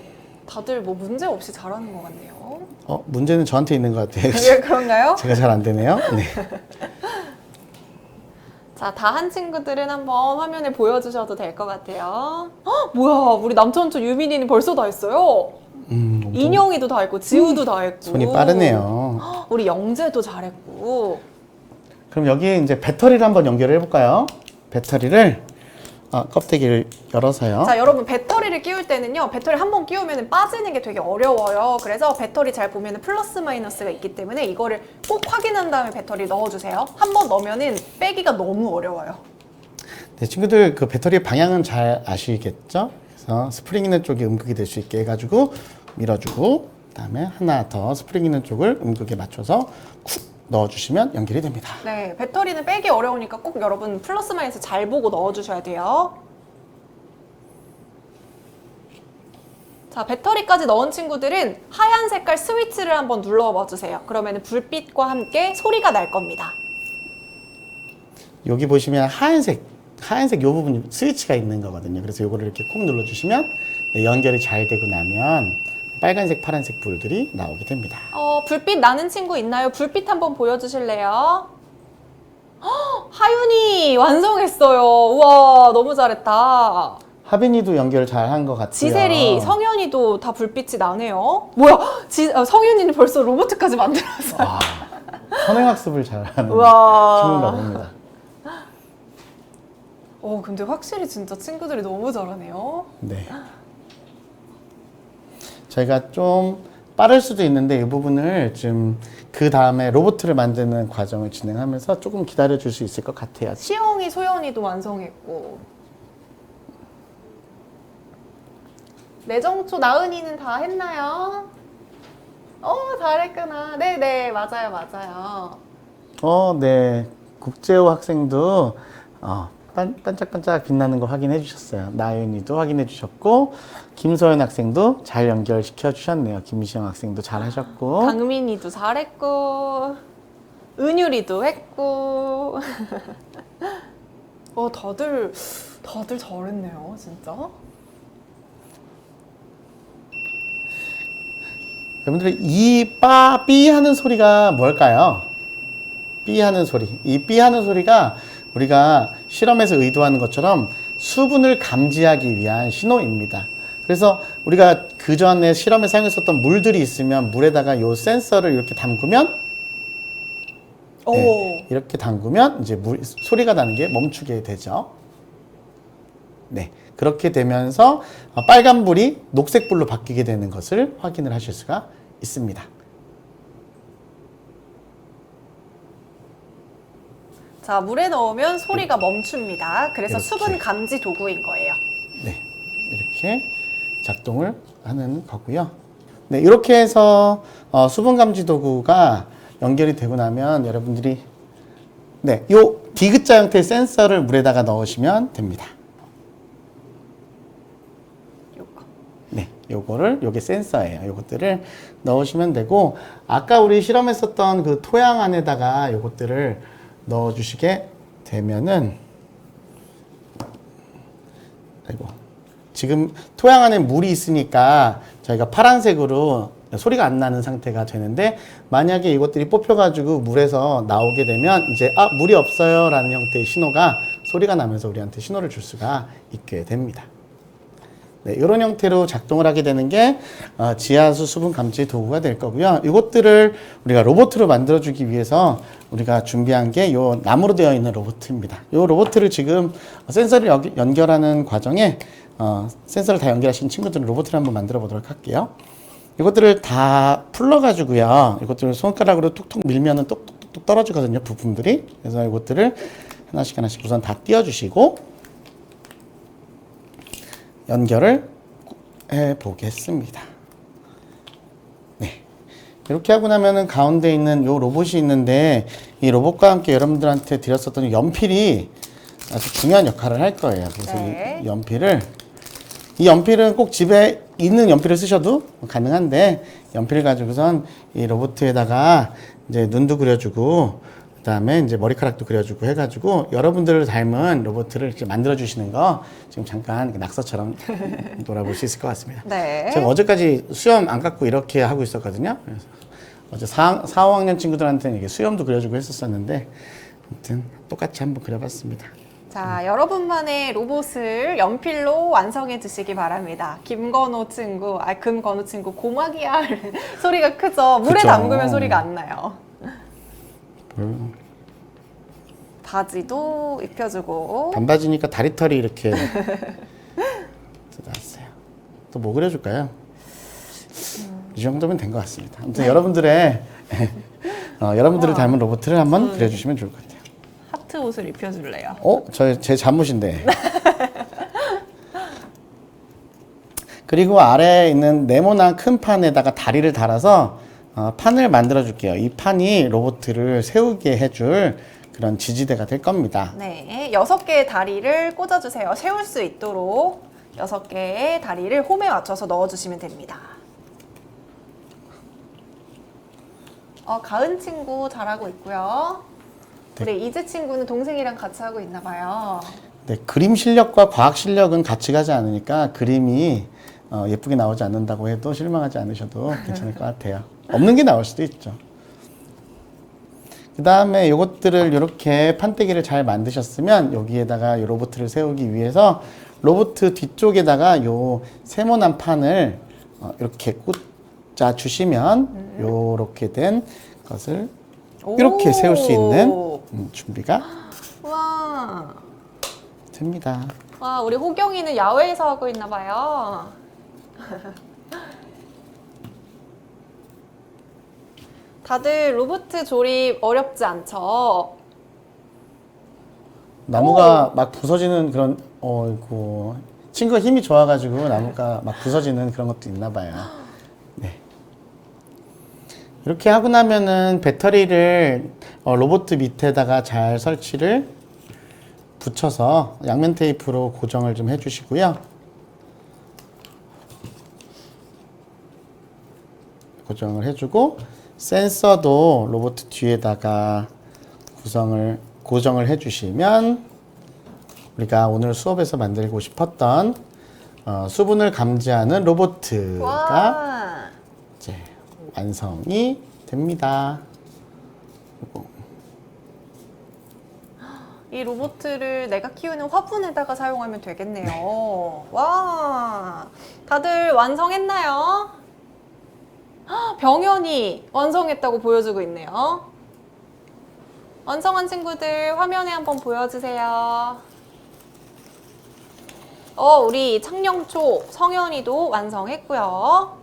다들 뭐 문제 없이 잘하는 것 같네요. 문제는 저한테 있는 것 같아요. 예, 그런가요? 제가 잘 안 되네요. 네. 자, 다 한 친구들은 한번 화면에 보여주셔도 될 것 같아요. 뭐야, 우리 남천초 유민이는 벌써 다 했어요. 인형이도 다 했고, 지우도 다 했고. 손이 빠르네요. 우리 영재도 잘했고. 그럼 여기에 이제 배터리를 한번 연결을 해볼까요? 배터리를 껍데기를 열어서요. 자, 여러분 배터리를 끼울 때는요, 배터리 한번 끼우면 빠지는 게 되게 어려워요. 그래서 배터리 잘 보면 플러스 마이너스가 있기 때문에 이거를 꼭 확인한 다음에 배터리 넣어주세요. 한번 넣으면은 빼기가 너무 어려워요. 네, 친구들 그 배터리의 방향은 잘 아시겠죠? 그래서 스프링 있는 쪽이 음극이 될 수 있게 해가지고 밀어주고, 그다음에 하나 더 스프링 있는 쪽을 음극에 맞춰서 쿡 넣어주시면 연결이 됩니다. 네, 배터리는 빼기 어려우니까 꼭 여러분 플러스 마이너스 잘 보고 넣어주셔야 돼요. 자, 배터리까지 넣은 친구들은 하얀 색깔 스위치를 한번 눌러봐 주세요. 그러면 불빛과 함께 소리가 날 겁니다. 여기 보시면 하얀색 이 부분 스위치가 있는 거거든요. 그래서 이거를 이렇게 콕 눌러주시면 연결이 잘 되고 나면 빨간색, 파란색 불들이 나오게 됩니다. 불빛 나는 친구 있나요? 불빛 한번 보여주실래요? 헉, 하윤이 완성했어요. 우와, 너무 잘했다. 하빈이도 연결 잘 한 것 같아요. 지세리, 성현이도 다 불빛이 나네요. 뭐야? 성윤이는 벌써 로봇까지 만들었어요. 아, 선행학습을 잘하는 우와. 친구인가 봅니다. 근데 확실히 진짜 친구들이 너무 잘하네요. 네. 저희가 좀 빠를 수도 있는데 이 부분을 좀 그 다음에 로봇을 만드는 과정을 진행하면서 조금 기다려 줄 수 있을 것 같아요. 시영이, 소연이도 완성했고. 내정초, 나은이는 다 했나요? 잘했구나. 네네, 맞아요. 네. 국제호 학생도 반짝반짝 빛나는 거 확인해 주셨어요. 나윤이도 확인해 주셨고, 김소연 학생도 잘 연결시켜 주셨네요. 김시영 학생도 잘 하셨고. 강민이도 잘했고, 은유리도 했고. 다들 잘했네요, 진짜. 여러분들이 이 삐 하는 소리가 뭘까요? 삐 하는 소리. 이 삐 하는 소리가 우리가 실험에서 의도하는 것처럼 수분을 감지하기 위한 신호입니다. 그래서 우리가 그 전에 실험에 사용했었던 물들이 있으면 물에다가 요 센서를 이렇게 담그면 네, 이렇게 담그면 이제 소리가 나는 게 멈추게 되죠. 네. 그렇게 되면서 빨간 불이 녹색 불로 바뀌게 되는 것을 확인을 하실 수가 있습니다. 자, 물에 넣으면 소리가 멈춥니다. 그래서 이렇게. 수분 감지 도구인 거예요. 네. 이렇게 작동을 하는 거고요. 네. 이렇게 해서 수분 감지 도구가 연결이 되고 나면 여러분들이 네, 요 디귿자 형태의 센서를 물에다가 넣으시면 됩니다. 네, 요게 센서예요. 요것들을 넣으시면 되고, 아까 우리 실험했었던 그 토양 안에다가 요것들을 넣어주시게 되면은, 지금 토양 안에 물이 있으니까 저희가 파란색으로 소리가 안 나는 상태가 되는데, 만약에 이것들이 뽑혀가지고 물에서 나오게 되면 이제 물이 없어요 라는 형태의 신호가 소리가 나면서 우리한테 신호를 줄 수가 있게 됩니다. 네, 이런 형태로 작동을 하게 되는 게 지하수 수분 감지 도구가 될 거고요. 이것들을 우리가 로봇으로 만들어주기 위해서 우리가 준비한 게 이 나무로 되어 있는 로봇입니다. 이 로봇을 지금 센서를 연결하는 과정에 센서를 다 연결하신 친구들은 로봇을 한번 만들어 보도록 할게요. 이것들을 다 풀러가지고요. 이것들을 손가락으로 툭툭 밀면은 똑똑똑 떨어지거든요. 부품들이. 그래서 이것들을 하나씩 우선 다 띄워주시고 연결을 해 보겠습니다. 네. 이렇게 하고 나면은 가운데 있는 요 로봇이 있는데 이 로봇과 함께 여러분들한테 드렸었던 연필이 아주 중요한 역할을 할 거예요. 그래서 네. 이 연필은 꼭 집에 있는 연필을 쓰셔도 가능한데 연필을 가지고선 이 로봇에다가 이제 눈도 그려주고 그다음에 이제 머리카락도 그려주고 해가지고 여러분들을 닮은 로봇을 이렇게 만들어 주시는 거 지금 잠깐 낙서처럼 놀아볼 수 있을 것 같습니다. 네. 제가 어제까지 수염 안 깎고 이렇게 하고 있었거든요. 그래서 어제 4, 5학년 친구들한테는 이게 수염도 그려주고 했었었는데 아무튼 똑같이 한번 그려봤습니다. 자, 여러분만의 로봇을 연필로 완성해 주시기 바랍니다. 금건호 친구 고막이야. 소리가 크죠? 물에 그쵸. 담그면 소리가 안 나요. 바지도 입혀주고. 반바지니까 다리털이 이렇게 나왔어요. 또 뭐 그려줄까요? 이 정도면 된 것 같습니다. 아무튼 여러분들의 여러분들을 닮은 로봇을 한번 그려주시면 좋을 것 같아요. 하트 옷을 입혀줄래요? 제 잠옷인데. 그리고 아래에 있는 네모난 큰 판에다가 다리를 달아서 판을 만들어 줄게요. 이 판이 로봇을 세우게 해줄 그런 지지대가 될 겁니다. 네, 6개의 다리를 꽂아주세요. 세울 수 있도록 6개의 다리를 홈에 맞춰서 넣어주시면 됩니다. 가은 친구 잘하고 있고요. 우리 이재 친구는 동생이랑 같이 하고 있나 봐요. 네, 그림 실력과 과학 실력은 같이 가지 않으니까 그림이 예쁘게 나오지 않는다고 해도 실망하지 않으셔도 괜찮을 것 같아요. 없는 게 나올 수도 있죠. 그 다음에 요것들을 이렇게 판때기를 잘 만드셨으면 여기에다가 요 로봇을 세우기 위해서 로봇 뒤쪽에다가 요 세모난 판을 이렇게 꽂아 주시면 요렇게 된 것을 이렇게 세울 수 있는 준비가 와. 됩니다. 와, 우리 호경이는 야외에서 하고 있나 봐요. 다들 로봇 조립 어렵지 않죠? 나무가 막 부서지는 그런 어이구 친구가 힘이 좋아가지고 나무가 막 부서지는 그런 것도 있나 봐요. 네. 이렇게 하고 나면은 배터리를 로봇 밑에다가 잘 설치를 붙여서 양면 테이프로 고정을 좀 해주시고요. 고정을 해주고 센서도 로봇 뒤에다가 고정을 해주시면 우리가 오늘 수업에서 만들고 싶었던 수분을 감지하는 로봇가 와. 이제 완성이 됩니다. 이 로봇을 내가 키우는 화분에다가 사용하면 되겠네요. 와. 다들 완성했나요? 헉, 병현이 완성했다고 보여주고 있네요. 완성한 친구들 화면에 한번 보여주세요. 우리 창녕초 성현이도 완성했고요.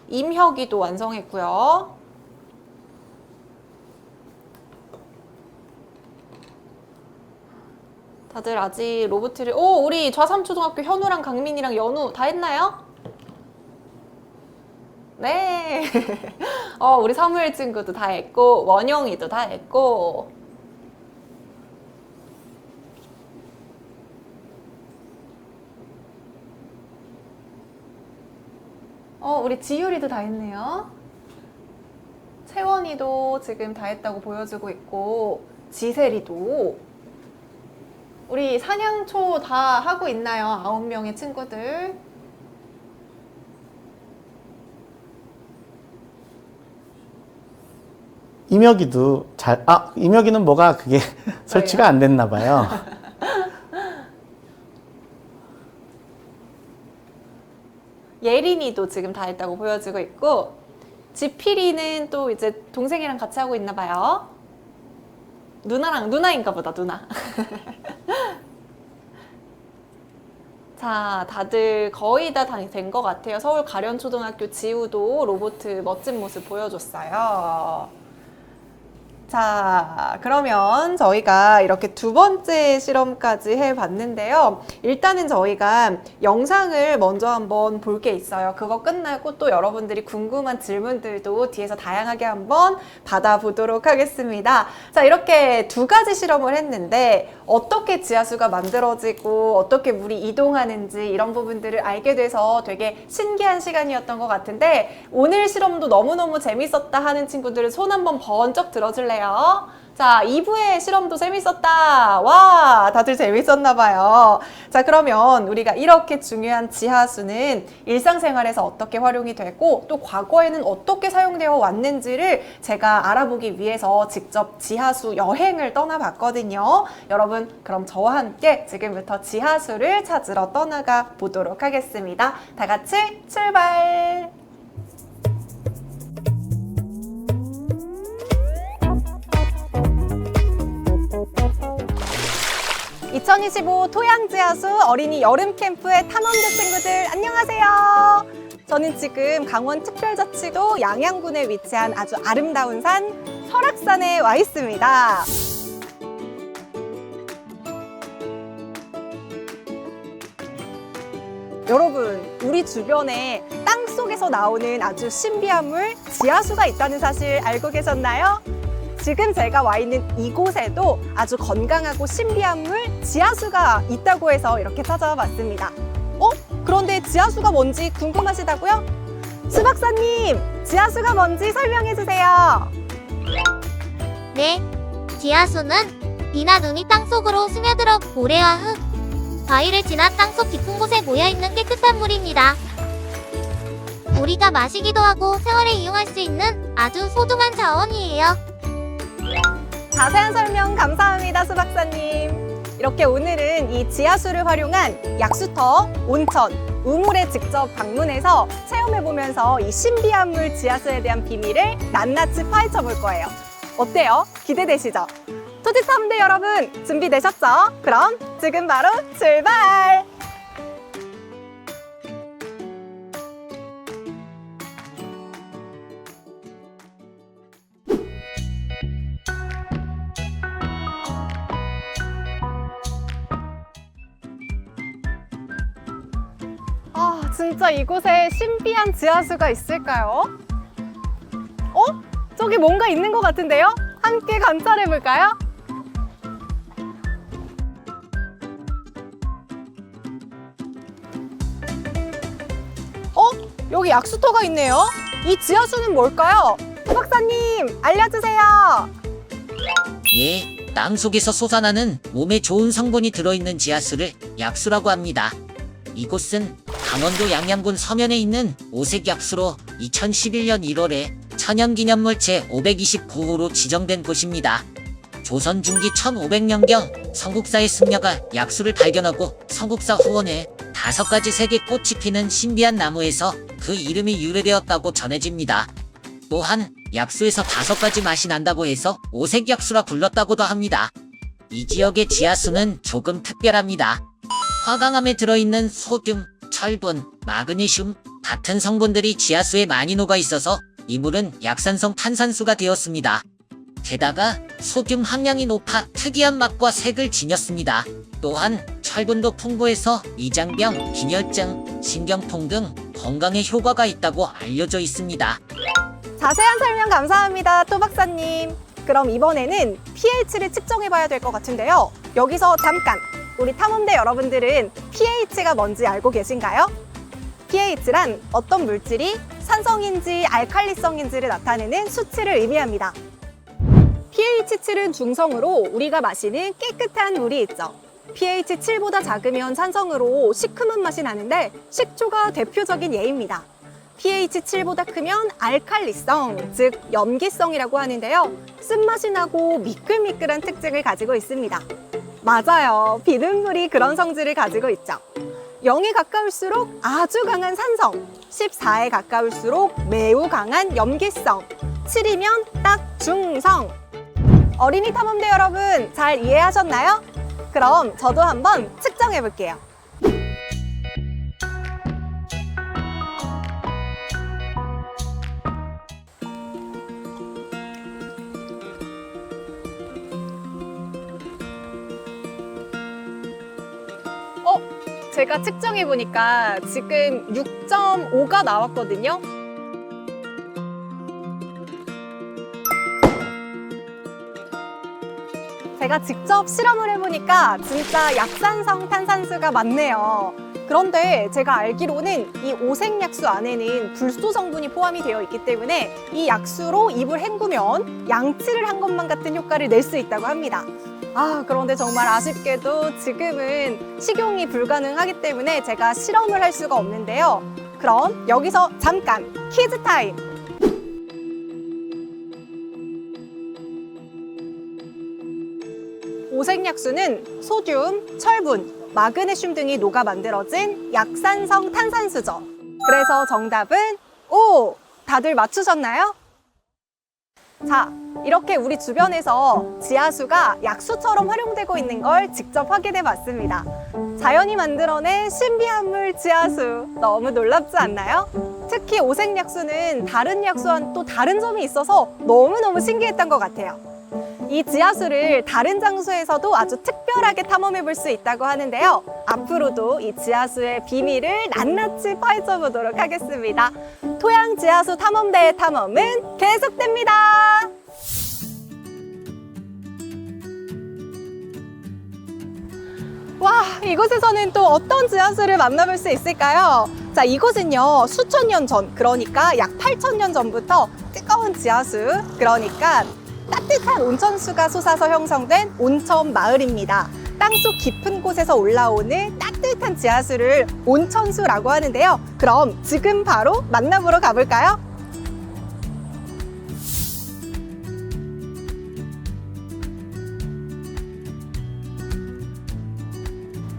임혁이도 완성했고요. 다들 아직 로봇을 우리 좌삼초등학교 현우랑 강민이랑 연우 다 했나요? 네. 우리 사무엘 친구도 다 했고 원영이도 다 했고 우리 지율이도 다 했네요. 채원이도 지금 다 했다고 보여주고 있고 지세리도 우리 사냥초 다 하고 있나요? 9명의 친구들. 임혁이도 임혁이는 뭐가 그게 설치가 안 됐나 봐요. 예린이도 지금 다 했다고 보여주고 있고 지필이는 또 이제 동생이랑 같이 하고 있나 봐요. 누나인가 보다, 누나. 자, 다들 거의 다 된 것 같아요. 서울 가련초등학교 지우도 로봇 멋진 모습 보여줬어요. 자, 그러면 저희가 이렇게 두 번째 실험까지 해봤는데요. 일단은 저희가 영상을 먼저 한번 볼 게 있어요. 그거 끝나고 또 여러분들이 궁금한 질문들도 뒤에서 다양하게 한번 받아보도록 하겠습니다. 자, 이렇게 두 가지 실험을 했는데 어떻게 지하수가 만들어지고 어떻게 물이 이동하는지 이런 부분들을 알게 돼서 되게 신기한 시간이었던 것 같은데 오늘 실험도 너무너무 재밌었다 하는 친구들은 손 한번 번쩍 들어줄래요? 자, 2부의 실험도 재밌었다. 와, 다들 재밌었나 봐요. 자, 그러면 우리가 이렇게 중요한 지하수는 일상생활에서 어떻게 활용이 되고 또 과거에는 어떻게 사용되어 왔는지를 제가 알아보기 위해서 직접 지하수 여행을 떠나봤거든요. 여러분, 그럼 저와 함께 지금부터 지하수를 찾으러 떠나가 보도록 하겠습니다. 다 같이 출발! 2025 토양지하수 어린이 여름 캠프의 탐험대 친구들 안녕하세요. 저는 지금 강원특별자치도 양양군에 위치한 아주 아름다운 산 설악산에 와 있습니다. 여러분, 우리 주변에 땅 속에서 나오는 아주 신비한 물 지하수가 있다는 사실 알고 계셨나요? 지금 제가 와 있는 이곳에도 아주 건강하고 신비한 물 지하수가 있다고 해서 이렇게 찾아와 봤습니다. 그런데 지하수가 뭔지 궁금하시다고요? 수 박사님, 지하수가 뭔지 설명해 주세요. 네, 지하수는 비나 눈이 땅속으로 스며들어 모래와 흙, 바위를 지나 땅속 깊은 곳에 모여있는 깨끗한 물입니다. 우리가 마시기도 하고 생활에 이용할 수 있는 아주 소중한 자원이에요. 자세한 설명 감사합니다, 수 박사님. 이렇게 오늘은 이 지하수를 활용한 약수터, 온천, 우물에 직접 방문해서 체험해보면서 이 신비한 물 지하수에 대한 비밀을 낱낱이 파헤쳐 볼 거예요. 어때요? 기대되시죠? 토지탐대 여러분, 준비되셨죠? 그럼 지금 바로 출발! 아, 진짜 이곳에 신비한 지하수가 있을까요? 저기 뭔가 있는 것 같은데요? 함께 관찰해 볼까요? 여기 약수터가 있네요. 이 지하수는 뭘까요? 수 박사님, 알려주세요. 예, 땅속에서 솟아나는 몸에 좋은 성분이 들어있는 지하수를 약수라고 합니다. 이곳은 강원도 양양군 서면에 있는 오색약수로 2011년 1월에 천연기념물 제529호로 지정된 곳입니다. 조선 중기 1500년경 성국사의 승려가 약수를 발견하고 성국사 후원에 5가지 색의 꽃이 피는 신비한 나무에서 그 이름이 유래되었다고 전해집니다. 또한 약수에서 5가지 맛이 난다고 해서 오색약수라 불렀다고도 합니다. 이 지역의 지하수는 조금 특별합니다. 화강암에 들어있는 소듐, 철분, 마그네슘 같은 성분들이 지하수에 많이 녹아 있어서 이 물은 약산성 탄산수가 되었습니다. 게다가 소듐 함량이 높아 특이한 맛과 색을 지녔습니다. 또한 철분도 풍부해서 위장병, 빈혈증, 신경통 등 건강에 효과가 있다고 알려져 있습니다. 자세한 설명 감사합니다, 또 박사님. 그럼 이번에는 pH를 측정해 봐야 될 것 같은데요. 여기서 잠깐, 우리 탐험대 여러분들은 pH가 뭔지 알고 계신가요? pH란 어떤 물질이 산성인지 알칼리성인지를 나타내는 수치를 의미합니다. pH 7은 중성으로 우리가 마시는 깨끗한 물이 있죠. pH 7보다 작으면 산성으로 시큼한 맛이 나는데 식초가 대표적인 예입니다. pH 7보다 크면 알칼리성, 즉 염기성이라고 하는데요. 쓴맛이 나고 미끌미끌한 특징을 가지고 있습니다. 맞아요. 비눗물이 그런 성질을 가지고 있죠. 0에 가까울수록 아주 강한 산성, 14에 가까울수록 매우 강한 염기성, 7이면 딱 중성. 어린이 탐험대 여러분, 잘 이해하셨나요? 그럼 저도 한번 측정해 볼게요. 제가 측정해 보니까 지금 6.5가 나왔거든요. 제가 직접 실험을 해보니까 진짜 약산성 탄산수가 맞네요. 그런데 제가 알기로는 이 오색약수 안에는 불소 성분이 포함이 되어 있기 때문에 이 약수로 입을 헹구면 양치를 한 것만 같은 효과를 낼 수 있다고 합니다. 그런데 정말 아쉽게도 지금은 식용이 불가능하기 때문에 제가 실험을 할 수가 없는데요. 그럼 여기서 잠깐 퀴즈 타임! 오색약수는 소듐, 철분, 마그네슘 등이 녹아 만들어진 약산성 탄산수죠. 그래서 정답은 O! 다들 맞추셨나요? 자, 이렇게 우리 주변에서 지하수가 약수처럼 활용되고 있는 걸 직접 확인해 봤습니다. 자연이 만들어낸 신비한 물 지하수, 너무 놀랍지 않나요? 특히 오색약수는 다른 약수와는 또 다른 점이 있어서 너무너무 신기했던 것 같아요. 이 지하수를 다른 장소에서도 아주 특별하게 탐험해 볼 수 있다고 하는데요. 앞으로도 이 지하수의 비밀을 낱낱이 파헤쳐 보도록 하겠습니다. 토양 지하수 탐험대의 탐험은 계속됩니다. 와, 이곳에서는 또 어떤 지하수를 만나볼 수 있을까요? 자, 이곳은요, 수천 년 전, 그러니까 약 8,000년 전부터 뜨거운 지하수, 그러니까 따뜻한 온천수가 솟아서 형성된 온천 마을입니다. 땅속 깊은 곳에서 올라오는 따뜻한 지하수를 온천수라고 하는데요. 그럼 지금 바로 만나보러 가볼까요?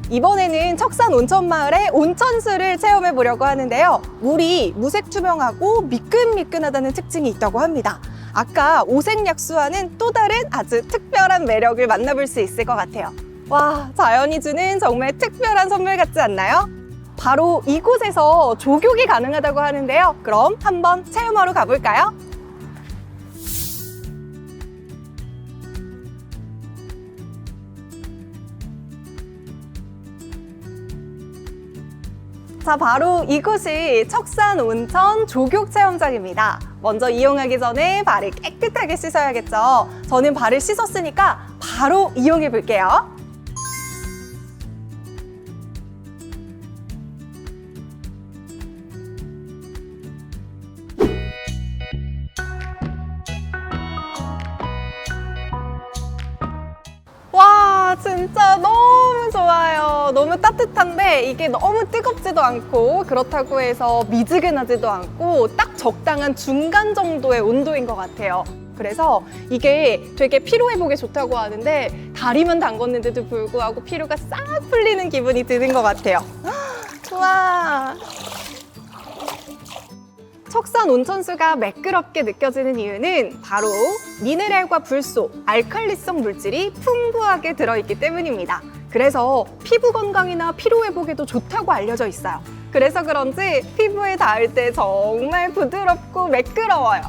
이번에는 척산 온천마을의 온천수를 체험해 보려고 하는데요. 물이 무색 투명하고 미끈미끈하다는 특징이 있다고 합니다. 아까 오색약수와는 또 다른 아주 특별한 매력을 만나볼 수 있을 것 같아요. 와, 자연이 주는 정말 특별한 선물 같지 않나요? 바로 이곳에서 조격이 가능하다고 하는데요. 그럼 한번 체험하러 가볼까요? 자, 바로 이곳이 척산 온천 조격 체험장입니다. 먼저 이용하기 전에 발을 깨끗하게 씻어야겠죠. 저는 발을 씻었으니까 바로 이용해 볼게요. 와, 진짜 너무 좋아요. 너무 따뜻한데 이게 너무 뜨겁지도 않고 그렇다고 해서 미지근하지도 않고 딱 적당한 중간 정도의 온도인 것 같아요. 그래서 이게 되게 피로회복에 좋다고 하는데 다리만 담궜는데도 불구하고 피로가 싹 풀리는 기분이 드는 것 같아요. 좋아. 척산 온천수가 매끄럽게 느껴지는 이유는 바로 미네랄과 불소, 알칼리성 물질이 풍부하게 들어있기 때문입니다. 그래서 피부 건강이나 피로 회복에도 좋다고 알려져 있어요. 그래서 그런지 피부에 닿을 때 정말 부드럽고 매끄러워요.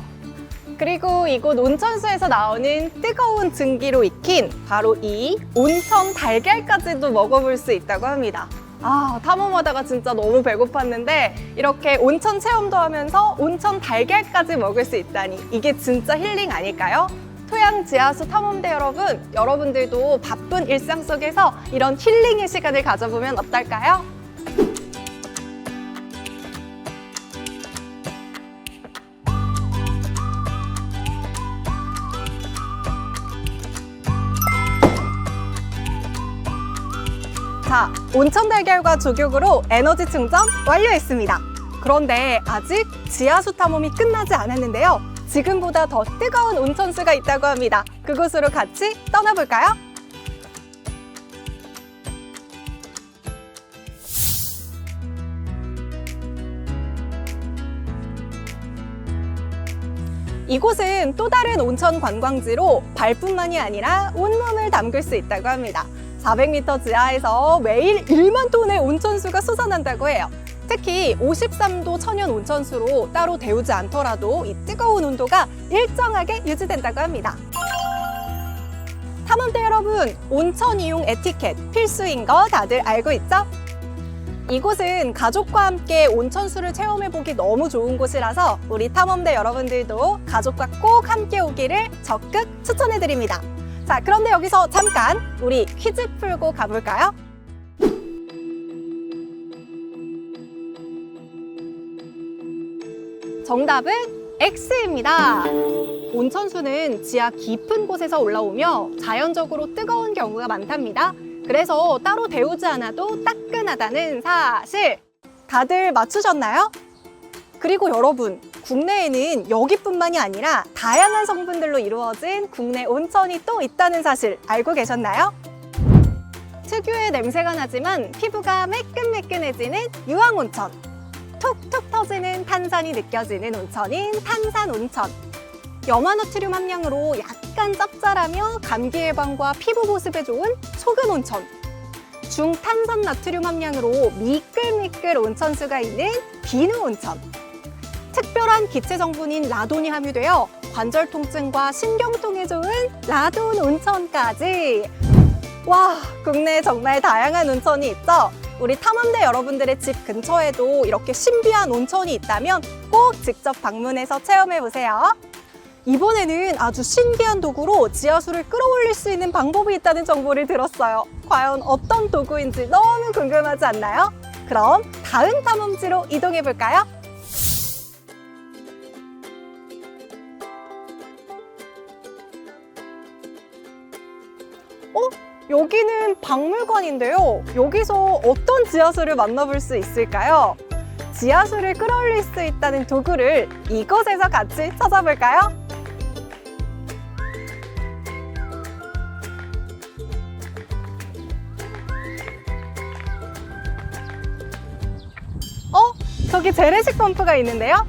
그리고 이곳 온천수에서 나오는 뜨거운 증기로 익힌 바로 이 온천 달걀까지도 먹어볼 수 있다고 합니다. 아, 탐험하다가 진짜 너무 배고팠는데 이렇게 온천 체험도 하면서 온천 달걀까지 먹을 수 있다니 이게 진짜 힐링 아닐까요? 토양 지하수 탐험대 여러분, 여러분들도 바쁜 일상 속에서 이런 힐링의 시간을 가져보면 어떨까요? 자, 온천 달걀과 조격으로 에너지 충전 완료했습니다. 그런데 아직 지하수 탐험이 끝나지 않았는데요. 지금보다 더 뜨거운 온천수가 있다고 합니다. 그곳으로 같이 떠나볼까요? 이곳은 또 다른 온천 관광지로 발뿐만이 아니라 온몸을 담글 수 있다고 합니다. 400m 지하에서 매일 1만 톤의 온천수가 솟아난다고 해요. 특히 53도 천연 온천수로 따로 데우지 않더라도 이 뜨거운 온도가 일정하게 유지된다고 합니다. 탐험대 여러분, 온천 이용 에티켓 필수인 거 다들 알고 있죠? 이곳은 가족과 함께 온천수를 체험해보기 너무 좋은 곳이라서 우리 탐험대 여러분들도 가족과 꼭 함께 오기를 적극 추천해드립니다. 자, 그런데 여기서 잠깐 우리 퀴즈 풀고 가볼까요? 정답은 X입니다. 온천수는 지하 깊은 곳에서 올라오며 자연적으로 뜨거운 경우가 많답니다. 그래서 따로 데우지 않아도 따끈하다는 사실 다들 맞추셨나요? 그리고 여러분, 국내에는 여기뿐만이 아니라 다양한 성분들로 이루어진 국내 온천이 또 있다는 사실 알고 계셨나요? 특유의 냄새가 나지만 피부가 매끈매끈해지는 유황온천, 톡톡 터지는 탄산이 느껴지는 온천인 탄산온천, 염화나트륨 함량으로 약간 짭짤하며 감기 예방과 피부 보습에 좋은 소금온천, 중탄산 나트륨 함량으로 미끌미끌 온천수가 있는 비누온천, 특별한 기체 성분인 라돈이 함유되어 관절 통증과 신경통에 좋은 라돈 온천까지. 와, 국내에 정말 다양한 온천이 있죠? 우리 탐험대 여러분들의 집 근처에도 이렇게 신비한 온천이 있다면 꼭 직접 방문해서 체험해보세요. 이번에는 아주 신기한 도구로 지하수를 끌어올릴 수 있는 방법이 있다는 정보를 들었어요. 과연 어떤 도구인지 너무 궁금하지 않나요? 그럼 다음 탐험지로 이동해볼까요? 여기는 박물관인데요. 여기서 어떤 지하수를 만나볼 수 있을까요? 지하수를 끌어올릴 수 있다는 도구를 이곳에서 같이 찾아볼까요? 저기 재래식 펌프가 있는데요.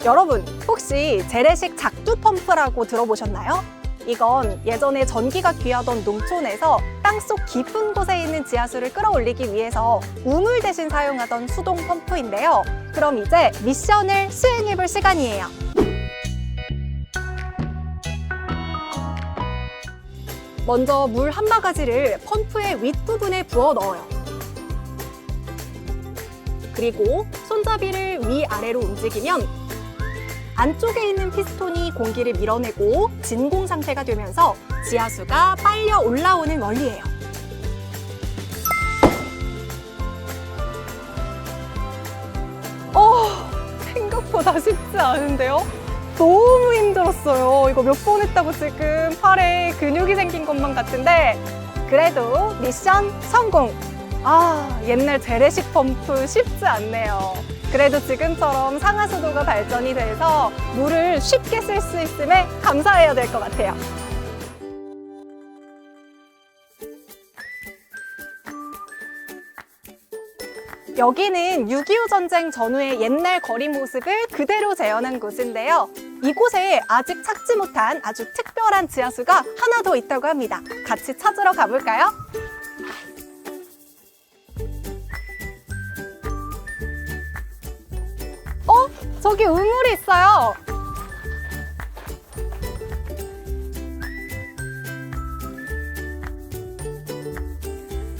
여러분, 혹시 재래식 작두 펌프라고 들어보셨나요? 이건 예전에 전기가 귀하던 농촌에서 땅속 깊은 곳에 있는 지하수를 끌어올리기 위해서 우물 대신 사용하던 수동 펌프인데요. 그럼 이제 미션을 수행해 볼 시간이에요. 먼저 물 한 바가지를 펌프의 윗부분에 부어 넣어요. 그리고 손잡이를 위아래로 움직이면 안쪽에 있는 피스톤이 공기를 밀어내고 진공 상태가 되면서 지하수가 빨려 올라오는 원리예요. 생각보다 쉽지 않은데요? 너무 힘들었어요. 이거 몇 번 했다고 지금 팔에 근육이 생긴 것만 같은데 그래도 미션 성공! 옛날 재래식 펌프 쉽지 않네요. 그래도 지금처럼 상하수도가 발전이 돼서 물을 쉽게 쓸 수 있음에 감사해야 될 것 같아요. 여기는 6.25 전쟁 전후의 옛날 거리 모습을 그대로 재현한 곳인데요. 이곳에 아직 찾지 못한 아주 특별한 지하수가 하나 더 있다고 합니다. 같이 찾으러 가볼까요? 저기 우물이 있어요.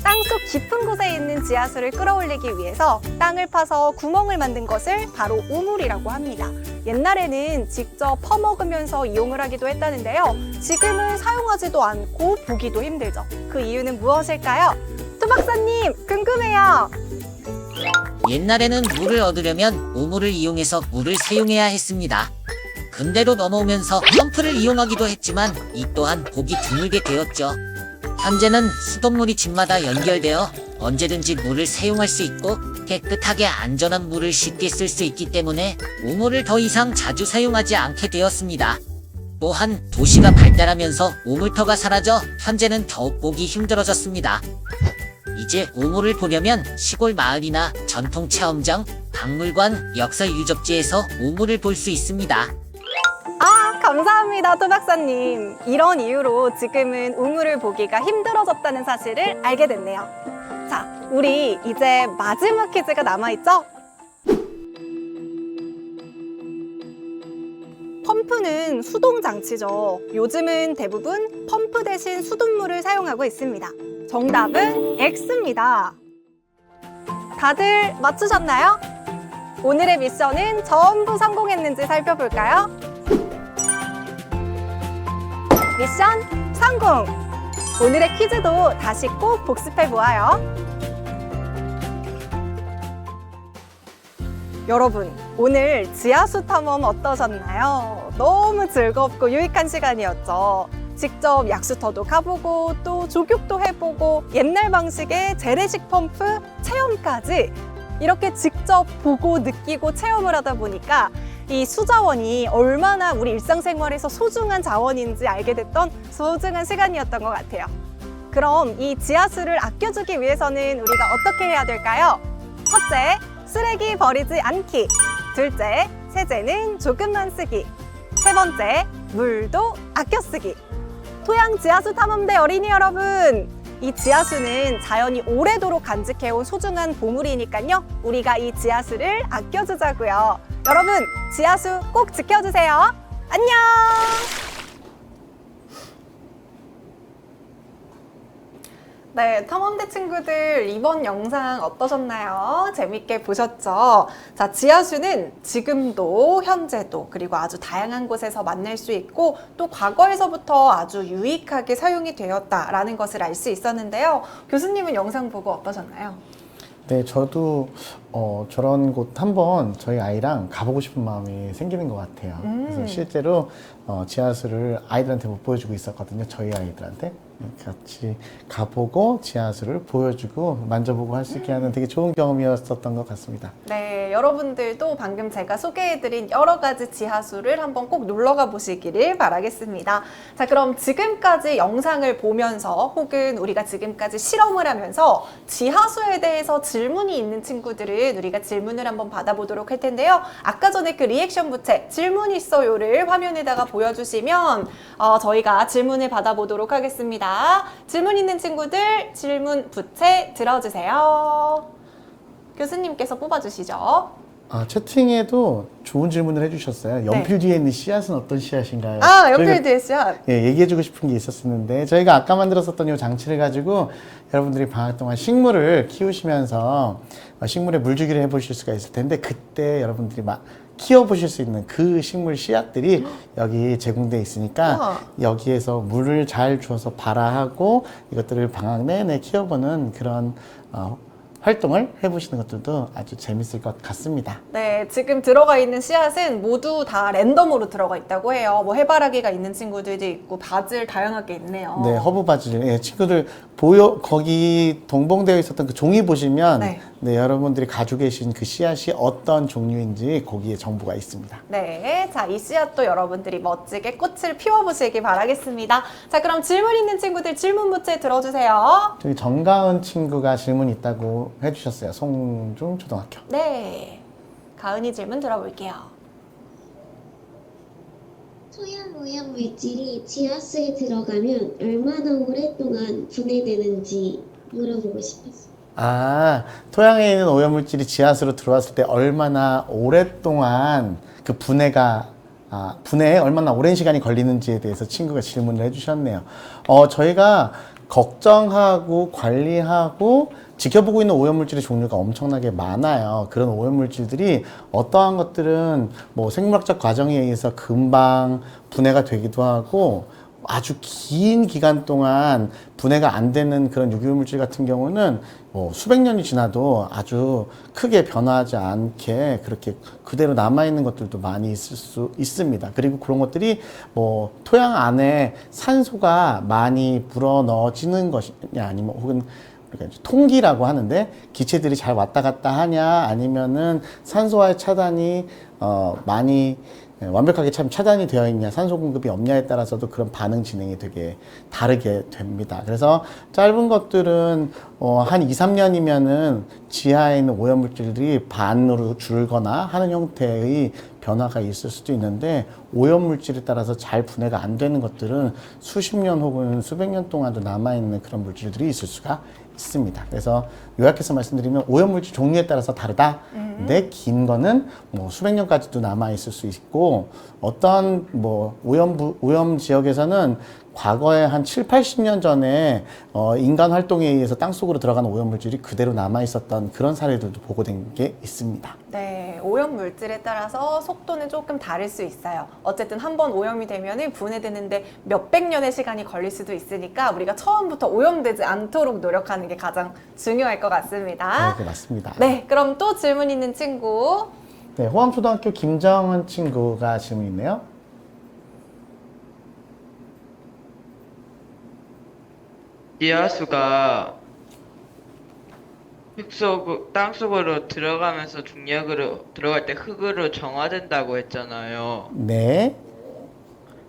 땅속 깊은 곳에 있는 지하수를 끌어올리기 위해서 땅을 파서 구멍을 만든 것을 바로 우물이라고 합니다. 옛날에는 직접 퍼먹으면서 이용을 하기도 했다는데요. 지금은 사용하지도 않고 보기도 힘들죠. 그 이유는 무엇일까요? 투 박사님, 궁금해요. 옛날에는 물을 얻으려면 우물을 이용해서 물을 사용해야 했습니다. 근대로 넘어오면서 펌프를 이용하기도 했지만 이 또한 보기 드물게 되었죠. 현재는 수돗물이 집마다 연결되어 언제든지 물을 사용할 수 있고 깨끗하게 안전한 물을 쉽게 쓸 수 있기 때문에 우물을 더 이상 자주 사용하지 않게 되었습니다. 또한 도시가 발달하면서 우물터가 사라져 현재는 더욱 보기 힘들어졌습니다. 이제 우물을 보려면 시골 마을이나 전통 체험장, 박물관, 역사 유적지에서 우물을 볼 수 있습니다. 감사합니다, 토 박사님. 이런 이유로 지금은 우물을 보기가 힘들어졌다는 사실을 알게 됐네요. 자, 우리 이제 마지막 퀴즈가 남아있죠? 펌프는 수동 장치죠. 요즘은 대부분 펌프 대신 수돗물을 사용하고 있습니다. 정답은 X입니다. 다들 맞추셨나요? 오늘의 미션은 전부 성공했는지 살펴볼까요? 미션 성공! 오늘의 퀴즈도 다시 꼭 복습해보아요. 여러분, 오늘 지하수 탐험 어떠셨나요? 너무 즐겁고 유익한 시간이었죠. 직접 약수터도 가보고 또 조교도 해보고 옛날 방식의 재래식 펌프 체험까지 이렇게 직접 보고 느끼고 체험을 하다 보니까 이 수자원이 얼마나 우리 일상생활에서 소중한 자원인지 알게 됐던 소중한 시간이었던 것 같아요. 그럼 이 지하수를 아껴주기 위해서는 우리가 어떻게 해야 될까요? 첫째, 쓰레기 버리지 않기. 둘째, 세제는 조금만 쓰기. 세 번째, 물도 아껴 쓰기. 토양 지하수 탐험대 어린이 여러분, 이 지하수는 자연이 오래도록 간직해온 소중한 보물이니까요. 우리가 이 지하수를 아껴주자고요. 여러분, 지하수 꼭 지켜주세요. 안녕! 네, 탐험대 친구들 이번 영상 어떠셨나요? 재밌게 보셨죠? 자, 지하수는 지금도 현재도 그리고 아주 다양한 곳에서 만날 수 있고 또 과거에서부터 아주 유익하게 사용이 되었다라는 것을 알 수 있었는데요. 교수님은 영상 보고 어떠셨나요? 네, 저도 저런 곳 한번 저희 아이랑 가보고 싶은 마음이 생기는 것 같아요. 그래서 실제로 지하수를 아이들한테 못 보여주고 있었거든요. 저희 아이들한테. 같이 가보고 지하수를 보여주고 만져보고 할 수 있게 하는 되게 좋은 경험이었었던 것 같습니다. 네, 여러분들도 방금 제가 소개해드린 여러 가지 지하수를 한번 꼭 놀러가 보시기를 바라겠습니다. 자, 그럼 지금까지 영상을 보면서 혹은 우리가 지금까지 실험을 하면서 지하수에 대해서 질문이 있는 친구들은 우리가 질문을 한번 받아보도록 할 텐데요. 아까 전에 그 리액션 부채 질문 있어요를 화면에다가 보여주시면 저희가 질문을 받아보도록 하겠습니다. 질문 있는 친구들 질문 부채 들어주세요. 교수님께서 뽑아주시죠. 채팅에도 좋은 질문을 해주셨어요. 연필 뒤에 있는 씨앗은 어떤 씨앗인가요? 연필 저희가, 뒤에 씨앗. 예, 얘기해주고 싶은 게 있었었는데 저희가 아까 만들었었던 이 장치를 가지고 여러분들이 방학 동안 식물을 키우시면서 식물에 물주기를 해보실 수가 있을 텐데 그때 여러분들이 막 키워보실 수 있는 그 식물 씨앗들이 여기 제공되어 있으니까 우와. 여기에서 물을 잘 주어서 발화하고 이것들을 방학 내내 키워보는 그런 활동을 해보시는 것들도 아주 재밌을 것 같습니다. 네, 지금 들어가 있는 씨앗은 모두 다 랜덤으로 들어가 있다고 해요. 뭐 해바라기가 있는 친구들도 있고 바질 다양하게 있네요. 네, 허브 바질. 예, 친구들 거기 동봉되어 있었던 그 종이 보시면 네. 네, 여러분들이 가지고 계신 그 씨앗이 어떤 종류인지 거기에 정보가 있습니다. 네, 자, 이 씨앗도 여러분들이 멋지게 꽃을 피워보시기 바라겠습니다. 자, 그럼 질문 있는 친구들 질문 부채 들어주세요. 저기 정가은 친구가 질문 있다고 해주셨어요. 송중 초등학교. 네, 가은이 질문 들어볼게요. 토양 오염 물질이 지하수에 들어가면 얼마나 오랫동안 분해되는지 물어보고 싶었어요. 토양에 있는 오염물질이 지하수로 들어왔을 때 얼마나 오랫동안 그 분해에 얼마나 오랜 시간이 걸리는지에 대해서 친구가 질문을 해주셨네요. 저희가 걱정하고 관리하고 지켜보고 있는 오염물질의 종류가 엄청나게 많아요. 그런 오염물질들이 어떠한 것들은 뭐 생물학적 과정에 의해서 금방 분해가 되기도 하고 아주 긴 기간 동안 분해가 안 되는 그런 유기물질 같은 경우는 뭐 수백 년이 지나도 아주 크게 변화하지 않게 그렇게 그대로 남아있는 것들도 많이 있을 수 있습니다. 그리고 그런 것들이 뭐 토양 안에 산소가 많이 불어넣어지는 것이냐 아니면 혹은 우리가 이제 통기라고 하는데 기체들이 잘 왔다 갔다 하냐 아니면은 산소와의 차단이 많이 완벽하게 참 차단이 되어 있냐 산소 공급이 없냐에 따라서도 그런 반응 진행이 되게 다르게 됩니다. 그래서 짧은 것들은 한 2, 3년이면은 지하에 있는 오염물질들이 반으로 줄거나 하는 형태의 변화가 있을 수도 있는데 오염물질에 따라서 잘 분해가 안 되는 것들은 수십 년 혹은 수백 년 동안도 남아있는 그런 물질들이 있을 수가 있습니다. 그래서 요약해서 말씀드리면 오염물질 종류에 따라서 다르다. 근데 긴 거는 뭐 수백 년까지도 남아 있을 수 있고 어떤 뭐 오염 지역에서는 과거에 한 7, 80년 전에 인간 활동에 의해서 땅속으로 들어가는 오염물질이 그대로 남아 있었던 그런 사례들도 보고된 게 있습니다. 네, 오염 물질에 따라서 속도는 조금 다를 수 있어요. 어쨌든 한번 오염이 되면은 분해되는데 몇백 년의 시간이 걸릴 수도 있으니까 우리가 처음부터 오염되지 않도록 노력하는 게 가장 중요할 것 같습니다. 네, 맞습니다. 네, 그럼 또 질문 있는 친구. 네, 호암초등학교 김정은 친구가 질문 있네요. 지하수가 땅속으로 들어가면서 중력으로 들어갈 때 흙으로 정화된다고 했잖아요. 네.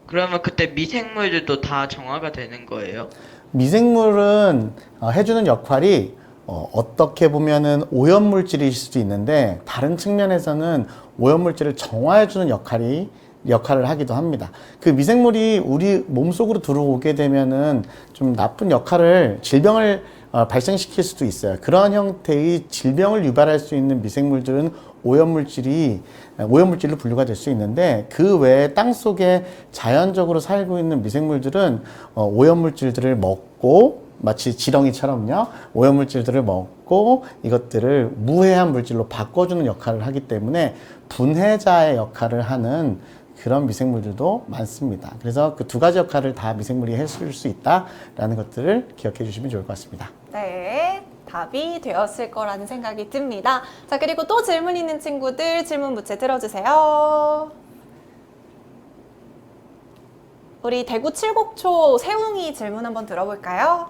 그러면 그때 미생물들도 다 정화가 되는 거예요? 미생물은 해주는 역할이 어떻게 보면은 오염물질일 수도 있는데 다른 측면에서는 오염물질을 정화해주는 역할을 하기도 합니다. 그 미생물이 우리 몸속으로 들어오게 되면은 좀 나쁜 질병을 발생시킬 수도 있어요. 그런 형태의 질병을 유발할 수 있는 미생물들은 오염물질로 분류가 될 수 있는데 그 외에 땅속에 자연적으로 살고 있는 미생물들은 오염물질들을 먹고 마치 지렁이처럼요. 오염물질들을 먹고 이것들을 무해한 물질로 바꿔주는 역할을 하기 때문에 분해자의 역할을 하는 그런 미생물들도 많습니다. 그래서 그 두 가지 역할을 다 미생물이 해줄 수 있다라는 것들을 기억해 주시면 좋을 것 같습니다. 네, 답이 되었을 거라는 생각이 듭니다. 자, 그리고 또 질문 있는 친구들 질문 부채 들어주세요. 우리 대구 칠곡초 세웅이 질문 한번 들어볼까요?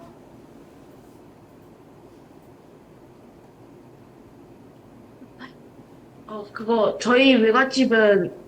그거 저희 외갓집은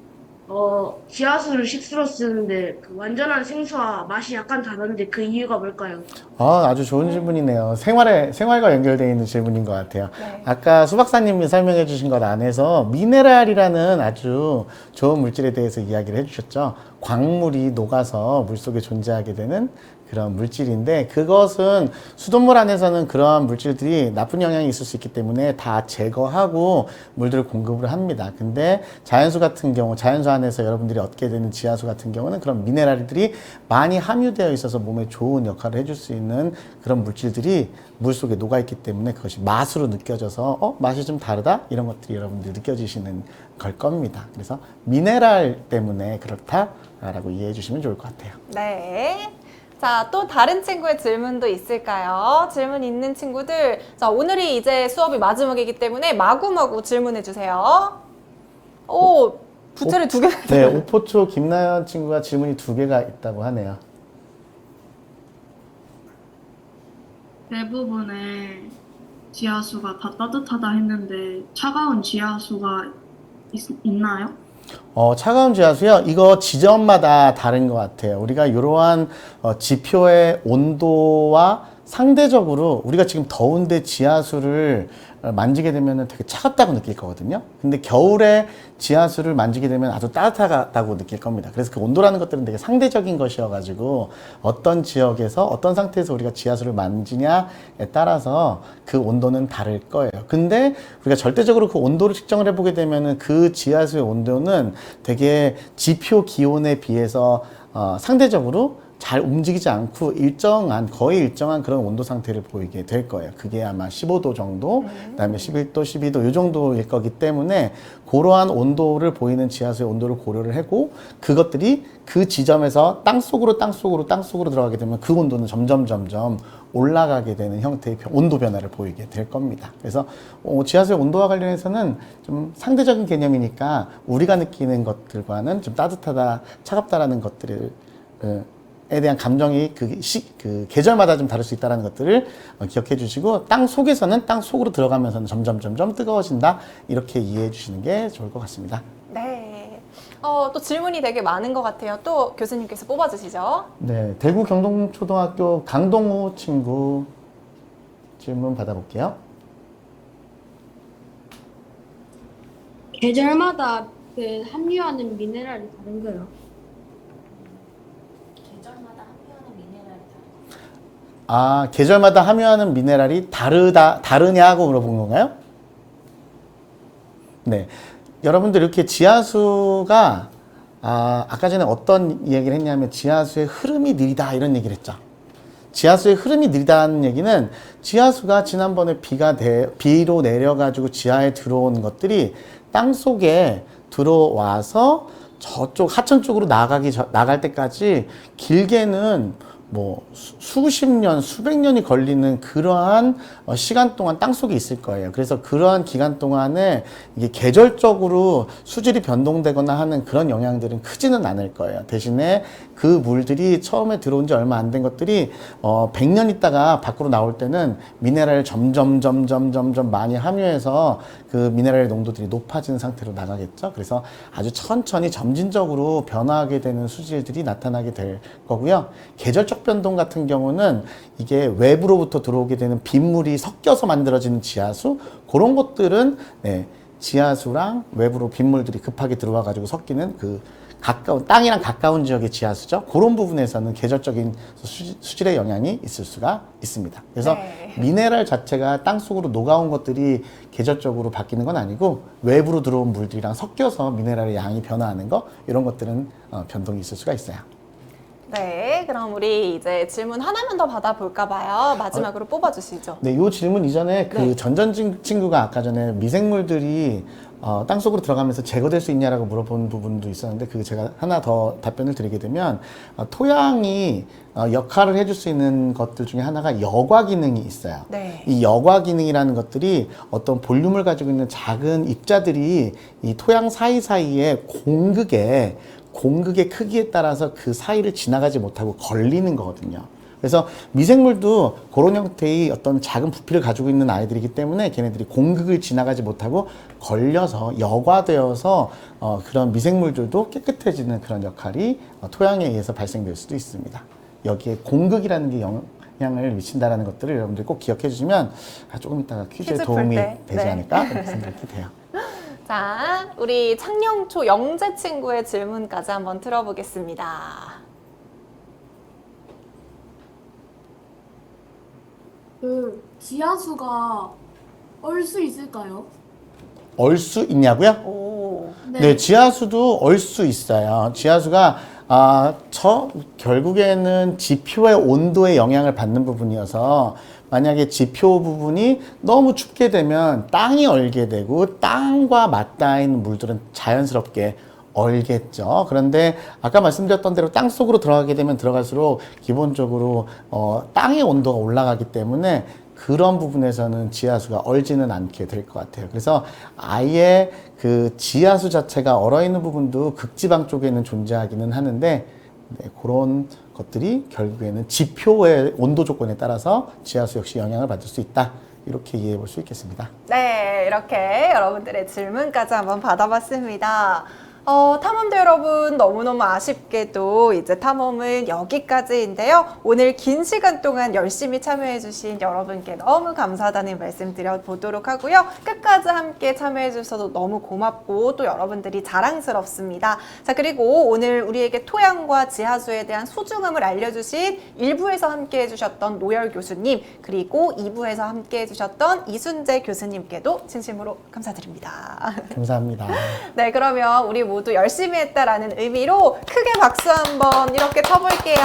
지하수를 식수로 쓰는데 그 완전한 생수와 맛이 약간 다른데 그 이유가 뭘까요? 아주 좋은 질문이네요. 생활과 연결되어 있는 질문인 것 같아요. 네. 아까 수 박사님이 설명해 주신 것 안에서 미네랄이라는 아주 좋은 물질에 대해서 이야기를 해주셨죠. 광물이 녹아서 물속에 존재하게 되는 그런 물질인데, 그것은 수돗물 안에서는 그러한 물질들이 나쁜 영향이 있을 수 있기 때문에 다 제거하고 물들을 공급을 합니다. 근데 자연수 같은 경우, 자연수 안에서 여러분들이 얻게 되는 지하수 같은 경우는 그런 미네랄들이 많이 함유되어 있어서 몸에 좋은 역할을 해줄 수 있는 그런 물질들이 물속에 녹아있기 때문에 그것이 맛으로 느껴져서 맛이 좀 다르다? 이런 것들이 여러분들이 느껴지시는 걸 겁니다. 그래서 미네랄 때문에 그렇다라고 이해해 주시면 좋을 것 같아요. 네. 자, 또 다른 친구의 질문도 있을까요? 질문 있는 친구들. 자, 오늘이 이제 수업이 마지막이기 때문에 마구마구 질문해 주세요. 오, 부채를 두 개. 네, 오포초 김나연 친구가 질문이 2개가 있다고 하네요. 대부분의 지하수가 다 따뜻하다 했는데 차가운 지하수가 있나요? 차가운 지하수요? 이거 지점마다 다른 것 같아요. 우리가 이러한 지표의 온도와 상대적으로 우리가 지금 더운데 지하수를 만지게 되면 되게 차갑다고 느낄 거거든요. 근데 겨울에 지하수를 만지게 되면 아주 따뜻하다고 느낄 겁니다. 그래서 그 온도라는 것들은 되게 상대적인 것이어가지고 어떤 지역에서 어떤 상태에서 우리가 지하수를 만지냐에 따라서 그 온도는 다를 거예요. 근데 우리가 절대적으로 그 온도를 측정을 해보게 되면은 그 지하수의 온도는 되게 지표 기온에 비해서 상대적으로 잘 움직이지 않고 거의 일정한 그런 온도 상태를 보이게 될 거예요. 그게 아마 15도 정도, 그다음에 11도, 12도 이 정도일 거기 때문에 그러한 온도를 보이는 지하수의 온도를 고려를 하고 그것들이 그 지점에서 땅속으로 들어가게 되면 그 온도는 점점 올라가게 되는 형태의 온도 변화를 보이게 될 겁니다. 그래서 지하수의 온도와 관련해서는 좀 상대적인 개념이니까 우리가 느끼는 것들과는 좀 따뜻하다, 차갑다라는 것들을 에 대한 감정이 그 계절마다 좀 다를 수 있다는 것들을 기억해 주시고, 땅 속에서는 땅 속으로 들어가면서는 점점 뜨거워진다, 이렇게 이해해 주시는 게 좋을 것 같습니다. 네. 또 질문이 되게 많은 것 같아요. 또 교수님께서 뽑아주시죠. 네, 대구 경동초등학교 강동우 친구 질문 받아볼게요. 계절마다 그 함유하는 미네랄이 다른가요? 계절마다 함유하는 미네랄이 다르냐고 물어본 건가요? 네. 여러분들 이렇게 지하수가, 아까 전에 어떤 이야기를 했냐면 지하수의 흐름이 느리다 이런 얘기를 했죠. 지하수의 흐름이 느리다는 얘기는 지하수가 지난번에 비로 내려가지고 지하에 들어온 것들이 땅 속에 들어와서 저쪽 하천 쪽으로 나갈 때까지 길게는 수십 년, 수백 년이 걸리는 그러한 시간 동안 땅속에 있을 거예요. 그래서 그러한 기간 동안에 이게 계절적으로 수질이 변동되거나 하는 그런 영향들은 크지는 않을 거예요. 대신에 그 물들이 처음에 들어온 지 얼마 안 된 것들이 100년 있다가 밖으로 나올 때는 미네랄을 점점 많이 함유해서 그 미네랄의 농도들이 높아지는 상태로 나가겠죠. 그래서 아주 천천히 점진적으로 변화하게 되는 수질들이 나타나게 될 거고요. 계절적 변동 같은 경우는 이게 외부로부터 들어오게 되는 빗물이 섞여서 만들어지는 지하수, 그런 것들은 지하수랑 외부로 빗물들이 급하게 들어와 가지고 섞이는 그 땅이랑 가까운 지역의 지하수죠. 그런 부분에서는 계절적인 수질의 영향이 있을 수가 있습니다. 그래서 미네랄 자체가 땅속으로 녹아온 것들이 계절적으로 바뀌는 건 아니고 외부로 들어온 물들이랑 섞여서 미네랄의 양이 변화하는 거, 이런 것들은 변동이 있을 수가 있어요. 네, 그럼 우리 이제 질문 하나만 더 받아볼까 봐요. 마지막으로 뽑아주시죠. 네, 이 질문 이전에 그 전전 친구가 아까 전에 미생물들이 땅속으로 들어가면서 제거될 수 있냐라고 물어본 부분도 있었는데, 그 제가 하나 더 답변을 드리게 되면 토양이 역할을 해줄 수 있는 것들 중에 하나가 여과 기능이 있어요. 네. 이 여과 기능이라는 것들이 어떤 볼륨을 가지고 있는 작은 입자들이 이 토양 사이사이에 공극에 공극의 크기에 따라서 그 사이를 지나가지 못하고 걸리는 거거든요. 그래서 미생물도 그런 형태의 어떤 작은 부피를 가지고 있는 아이들이기 때문에 걔네들이 공극을 지나가지 못하고 걸려서 여과되어서 그런 미생물들도 깨끗해지는 그런 역할이 토양에 의해서 발생될 수도 있습니다. 여기에 공극이라는 게 영향을 미친다는 것들을 여러분들이 꼭 기억해 주시면 조금 이따가 퀴즈에 퀴즈 풀 도움이 때. 되지 네. 않을까 그렇게 생각이 돼요. 자, 우리 창녕초 영재 친구의 질문까지 한번 들어보겠습니다. 그 지하수가 얼 수 있을까요? 얼 수 있냐고요? 오. 네, 지하수도 얼 수 있어요. 지하수가 결국에는 지표의 온도에 영향을 받는 부분이어서 만약에 지표 부분이 너무 춥게 되면 땅이 얼게 되고 땅과 맞닿아 있는 물들은 자연스럽게 얼겠죠. 그런데 아까 말씀드렸던 대로 땅 속으로 들어가게 되면 들어갈수록 기본적으로 땅의 온도가 올라가기 때문에 그런 부분에서는 지하수가 얼지는 않게 될 것 같아요. 그래서 아예 그 지하수 자체가 얼어있는 부분도 극지방 쪽에는 존재하기는 하는데 네, 그런 것들이 결국에는 지표의 온도 조건에 따라서 지하수 역시 영향을 받을 수 있다. 이렇게 이해해 볼 수 있겠습니다. 네, 이렇게 여러분들의 질문까지 한번 받아봤습니다. 탐험대 여러분, 너무너무 아쉽게도 이제 탐험은 여기까지인데요. 오늘 긴 시간 동안 열심히 참여해주신 여러분께 너무 감사하다는 말씀 드려보도록 하고요. 끝까지 함께 참여해주셔서 너무 고맙고 또 여러분들이 자랑스럽습니다. 자, 그리고 오늘 우리에게 토양과 지하수에 대한 소중함을 알려주신 1부에서 함께 해주셨던 노열 교수님, 그리고 2부에서 함께 해주셨던 이순재 교수님께도 진심으로 감사드립니다. 감사합니다. 네, 그러면 우리 모두 열심히 했다라는 의미로 크게 박수 한번 이렇게 쳐볼게요.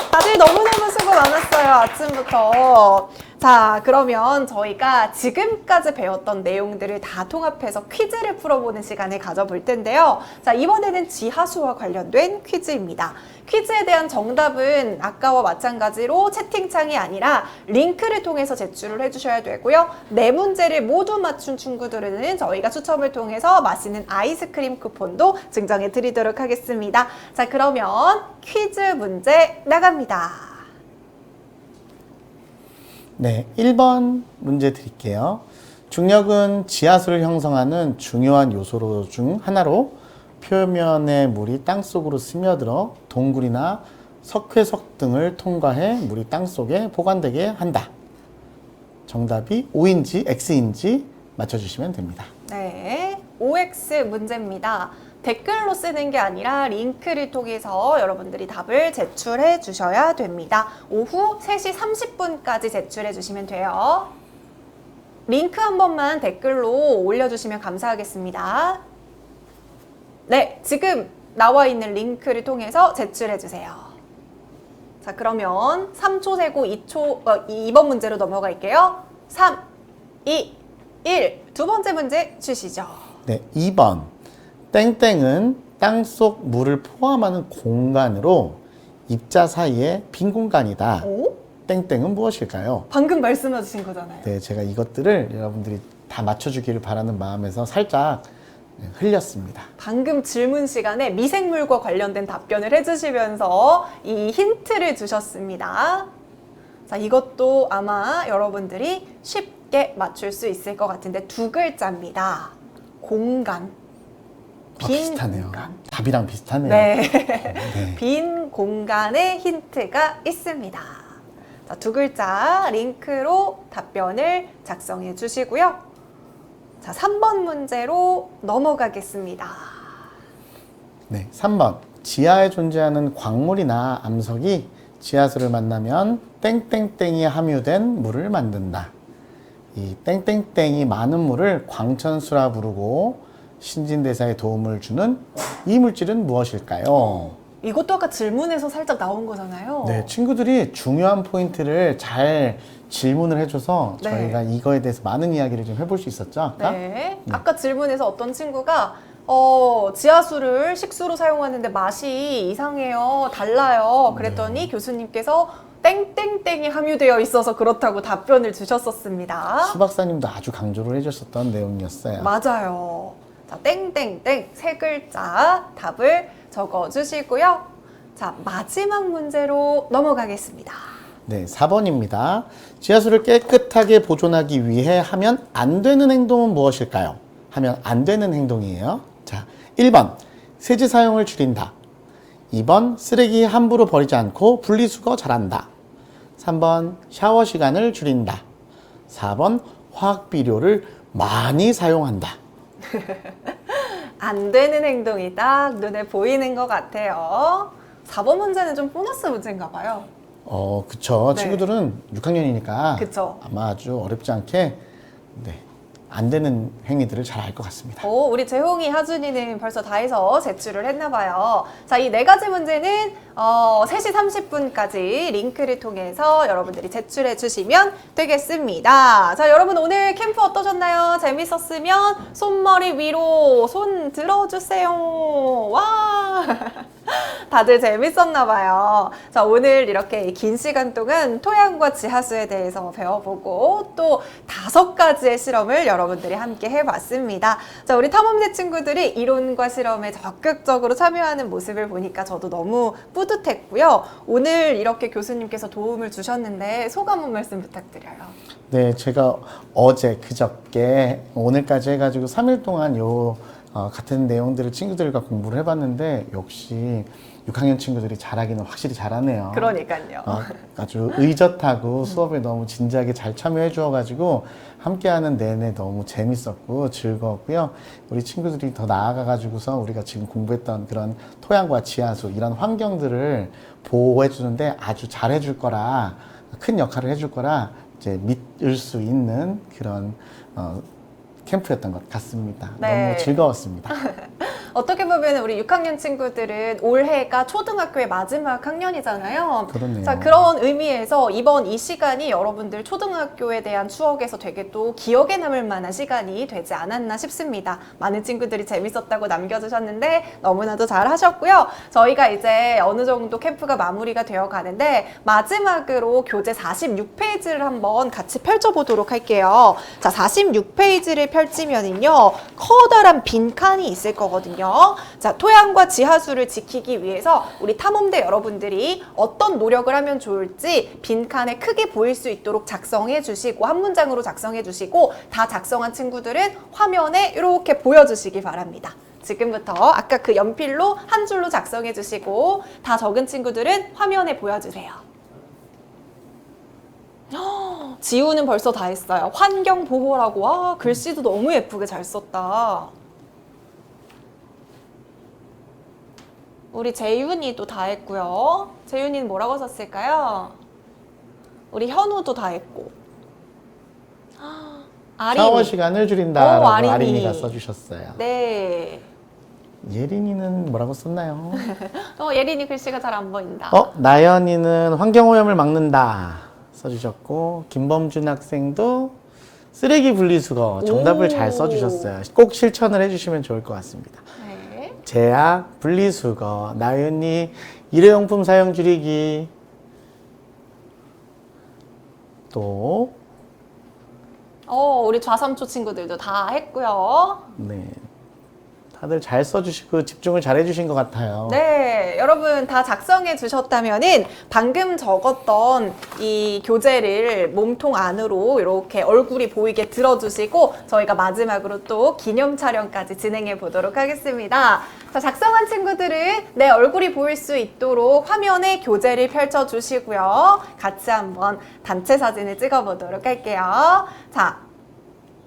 다들 너무너무 수고 많았어요, 아침부터. 자, 그러면 저희가 지금까지 배웠던 내용들을 다 통합해서 퀴즈를 풀어보는 시간을 가져볼 텐데요. 자, 이번에는 지하수와 관련된 퀴즈입니다. 퀴즈에 대한 정답은 아까와 마찬가지로 채팅창이 아니라 링크를 통해서 제출을 해주셔야 되고요. 4문제를 모두 맞춘 친구들은 저희가 추첨을 통해서 맛있는 아이스크림 쿠폰도 증정해 드리도록 하겠습니다. 자, 그러면 퀴즈 문제 나갑니다. 네, 1번 문제 드릴게요. 중력은 지하수를 형성하는 중요한 요소 중 하나로 표면의 물이 땅속으로 스며들어 동굴이나 석회석 등을 통과해 물이 땅속에 보관되게 한다. 정답이 O인지 X인지 맞춰주시면 됩니다. 네, OX 문제입니다. 댓글로 쓰는 게 아니라 링크를 통해서 여러분들이 답을 제출해 주셔야 됩니다. 오후 3시 30분까지 제출해 주시면 돼요. 링크 한 번만 댓글로 올려주시면 감사하겠습니다. 네, 지금 나와 있는 링크를 통해서 제출해 주세요. 자, 그러면 3초 세고 2번 문제로 넘어갈게요. 3, 2, 1. 두 번째 문제 주시죠. 네, 2번. 땡땡은 땅속 물을 포함하는 공간으로 입자 사이에 빈 공간이다. 오? 땡땡은 무엇일까요? 방금 말씀해 주신 거잖아요. 네, 제가 이것들을 여러분들이 다 맞춰주기를 바라는 마음에서 살짝 흘렸습니다. 방금 질문 시간에 미생물과 관련된 답변을 해주시면서 이 힌트를 주셨습니다. 자, 이것도 아마 여러분들이 쉽게 맞출 수 있을 것 같은데 두 글자입니다. 공간. 빈 비슷하네요. 공간. 답이랑 비슷하네요. 네. 네. 빈 공간에 힌트가 있습니다. 자, 두 글자 링크로 답변을 작성해 주시고요. 자, 3번 문제로 넘어가겠습니다. 네, 3번. 지하에 존재하는 광물이나 암석이 지하수를 만나면 땡땡땡이 함유된 물을 만든다. 이 땡땡땡이 많은 물을 광천수라 부르고 신진대사에 도움을 주는 이 물질은 무엇일까요? 이것도 아까 질문에서 살짝 나온 거잖아요. 네, 친구들이 중요한 포인트를 잘 질문을 해줘서 네. 저희가 이거에 대해서 많은 이야기를 좀 해볼 수 있었죠, 아까? 네. 아까 질문에서 어떤 친구가 지하수를 식수로 사용하는데 맛이 이상해요, 달라요. 그랬더니 교수님께서 땡땡땡이 함유되어 있어서 그렇다고 답변을 주셨었습니다. 수 박사님도 아주 강조를 해주셨던 내용이었어요. 맞아요. 자, 땡땡땡 세 글자 답을 적어주시고요. 자, 마지막 문제로 넘어가겠습니다. 네, 4번입니다. 지하수를 깨끗하게 보존하기 위해 하면 안 되는 행동은 무엇일까요? 하면 안 되는 행동이에요. 자, 1번 세제 사용을 줄인다. 2번 쓰레기 함부로 버리지 않고 분리수거 잘한다. 3번 샤워 시간을 줄인다. 4번 화학비료를 많이 사용한다. 안 되는 행동이 딱 눈에 보이는 것 같아요. 4번 문제는 좀 보너스 문제인가 봐요. 그쵸. 네. 친구들은 6학년이니까 그쵸. 아마 아주 어렵지 않게 안 되는 행위들을 잘 알 것 같습니다. 우리 재홍이, 하준이는 벌써 다 해서 제출을 했나 봐요. 자, 이 네 가지 문제는 3시 30분까지 링크를 통해서 여러분들이 제출해 주시면 되겠습니다. 자, 여러분 오늘 캠프 어떠셨나요? 재밌었으면 손머리 위로 손 들어주세요. 와! 다들 재밌었나 봐요. 자, 오늘 이렇게 긴 시간 동안 토양과 지하수에 대해서 배워보고 또 5가지의 실험을 여러분들이 함께 해봤습니다. 자, 우리 탐험대 친구들이 이론과 실험에 적극적으로 참여하는 모습을 보니까 저도 너무 뿌듯했고요. 오늘 이렇게 교수님께서 도움을 주셨는데 소감 한 말씀 부탁드려요. 네, 제가 어제 그저께 오늘까지 해가지고 3일 동안 같은 내용들을 친구들과 공부를 해봤는데 역시 6학년 친구들이 잘하기는 확실히 잘하네요. 그러니까요. 아주 의젓하고 수업에 너무 진지하게 잘 참여해 주어가지고 함께하는 내내 너무 재밌었고 즐거웠고요. 우리 친구들이 더 나아가가지고서 우리가 지금 공부했던 그런 토양과 지하수 이런 환경들을 보호해 주는데 아주 잘해 줄 거라, 큰 역할을 해줄 거라 이제 믿을 수 있는 그런 캠프였던 것 같습니다. 네. 너무 즐거웠습니다. 어떻게 보면 우리 6학년 친구들은 올해가 초등학교의 마지막 학년이잖아요. 그렇네요. 자, 그런 의미에서 이번 이 시간이 여러분들 초등학교에 대한 추억에서 되게 또 기억에 남을 만한 시간이 되지 않았나 싶습니다. 많은 친구들이 재밌었다고 남겨주셨는데 너무나도 잘 하셨고요. 저희가 이제 어느 정도 캠프가 마무리가 되어 가는데 마지막으로 교재 46페이지를 한번 같이 펼쳐보도록 할게요. 자, 46페이지를 펼치면은요, 커다란 빈칸이 있을 거거든요. 자, 토양과 지하수를 지키기 위해서 우리 탐험대 여러분들이 어떤 노력을 하면 좋을지 빈칸에 크게 보일 수 있도록 작성해 주시고, 한 문장으로 작성해 주시고, 다 작성한 친구들은 화면에 이렇게 보여주시기 바랍니다. 지금부터 아까 그 연필로 한 줄로 작성해 주시고, 다 적은 친구들은 화면에 보여주세요. 지우는 벌써 다 했어요. 환경보호라고. 와, 글씨도 너무 예쁘게 잘 썼다. 우리 재윤이도 다 했고요. 재윤이는 뭐라고 썼을까요? 우리 현우도 다 했고. 샤워 시간을 줄인다라고 아린이. 아린이가 써주셨어요. 네. 예린이는 뭐라고 썼나요? 예린이 글씨가 잘 안 보인다. 나연이는 환경오염을 막는다 써주셨고, 김범준 학생도 쓰레기 분리수거 정답을 잘 써주셨어요. 꼭 실천을 해주시면 좋을 것 같습니다. 네. 제약, 분리수거, 나연이 일회용품 사용 줄이기, 또 우리 좌삼초 친구들도 다 했고요. 네, 다들 잘 써주시고 집중을 잘 해주신 것 같아요. 네, 여러분 다 작성해 주셨다면은 방금 적었던 이 교재를 몸통 안으로 이렇게 얼굴이 보이게 들어주시고 저희가 마지막으로 또 기념 촬영까지 진행해 보도록 하겠습니다. 자, 작성한 친구들은 내 얼굴이 보일 수 있도록 화면에 교재를 펼쳐 주시고요. 같이 한번 단체 사진을 찍어 보도록 할게요. 자,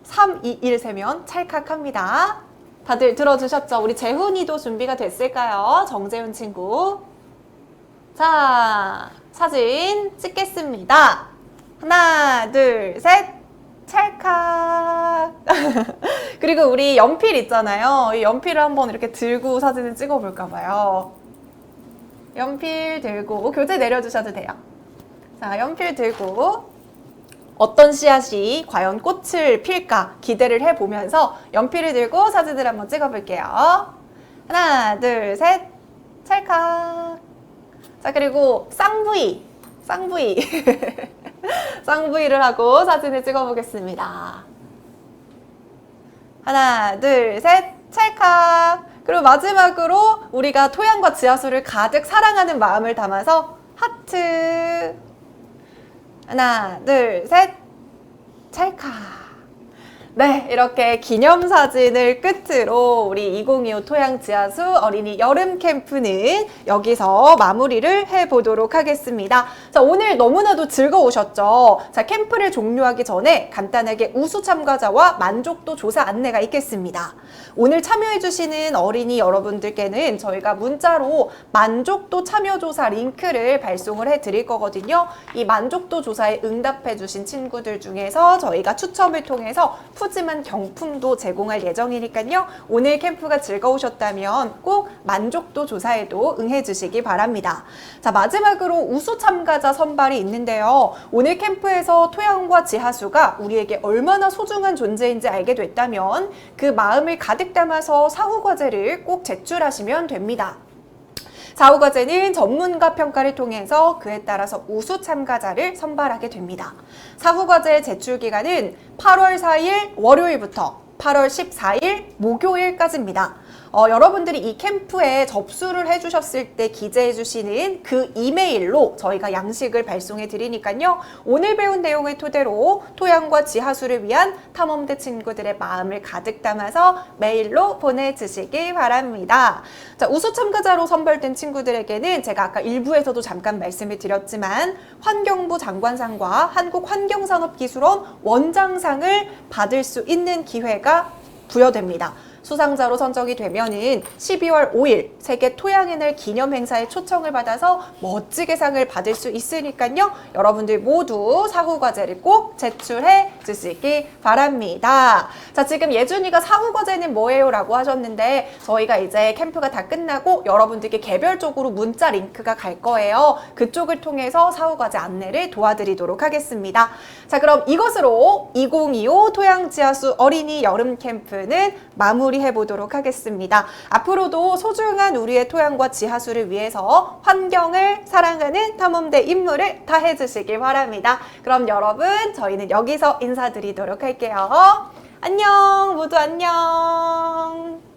3, 2, 1 세면 찰칵합니다. 다들 들어주셨죠? 우리 재훈이도 준비가 됐을까요? 정재훈 친구. 자, 사진 찍겠습니다. 하나, 둘, 셋. 찰칵. 그리고 우리 연필 있잖아요. 이 연필을 한번 이렇게 들고 사진을 찍어볼까 봐요. 연필 들고 교재 내려주셔도 돼요. 자, 연필 들고 어떤 씨앗이 과연 꽃을 필까 기대를 해보면서 연필을 들고 사진을 한번 찍어볼게요. 하나, 둘, 셋. 찰칵. 자, 그리고 쌍부이. 쌍부이를 하고 사진을 찍어보겠습니다. 하나, 둘, 셋. 찰칵. 그리고 마지막으로 우리가 토양과 지하수를 가득 사랑하는 마음을 담아서 하트. 하나, 둘, 셋. 찰칵. 네, 이렇게 기념사진을 끝으로 우리 2025 토양지하수 어린이 여름 캠프는 여기서 마무리를 해보도록 하겠습니다. 자, 오늘 너무나도 즐거우셨죠? 자, 캠프를 종료하기 전에 간단하게 우수 참가자와 만족도 조사 안내가 있겠습니다. 오늘 참여해주시는 어린이 여러분들께는 저희가 문자로 만족도 참여조사 링크를 발송을 해드릴 거거든요. 이 만족도 조사에 응답해주신 친구들 중에서 저희가 추첨을 통해서 푸짐한 경품도 제공할 예정이니까요. 오늘 캠프가 즐거우셨다면 꼭 만족도 조사에도 응해주시기 바랍니다. 자, 마지막으로 우수 참가자 선발이 있는데요. 오늘 캠프에서 토양과 지하수가 우리에게 얼마나 소중한 존재인지 알게 됐다면 그 마음을 가득 담아서 사후과제를 꼭 제출하시면 됩니다. 사후과제는 전문가 평가를 통해서 그에 따라서 우수 참가자를 선발하게 됩니다. 사후과제 제출 기간은 8월 4일 월요일부터 8월 14일 목요일까지입니다. 여러분들이 이 캠프에 접수를 해주셨을 때 기재해주시는 그 이메일로 저희가 양식을 발송해 드리니까요. 오늘 배운 내용을 토대로 토양과 지하수를 위한 탐험대 친구들의 마음을 가득 담아서 메일로 보내주시기 바랍니다. 자, 우수 참가자로 선발된 친구들에게는 제가 아까 일부에서도 잠깐 말씀을 드렸지만 환경부 장관상과 한국환경산업기술원 원장상을 받을 수 있는 기회가 부여됩니다. 수상자로 선정이 되면은 12월 5일 세계 토양의 날 기념 행사에 초청을 받아서 멋지게 상을 받을 수 있으니까요. 여러분들 모두 사후과제를 꼭 제출해 주시기 바랍니다. 자, 지금 예준이가 사후과제는 뭐예요? 라고 하셨는데 저희가 이제 캠프가 다 끝나고 여러분들께 개별적으로 문자 링크가 갈 거예요. 그쪽을 통해서 사후과제 안내를 도와드리도록 하겠습니다. 자, 그럼 이것으로 2025 토양지하수 어린이 여름 캠프는 마무리해 보도록 하겠습니다. 앞으로도 소중한 우리의 토양과 지하수를 위해서 환경을 사랑하는 탐험대 임무를 다해 주시길 바랍니다. 그럼 여러분, 저희는 여기서 인사드리도록 할게요. 안녕, 모두 안녕.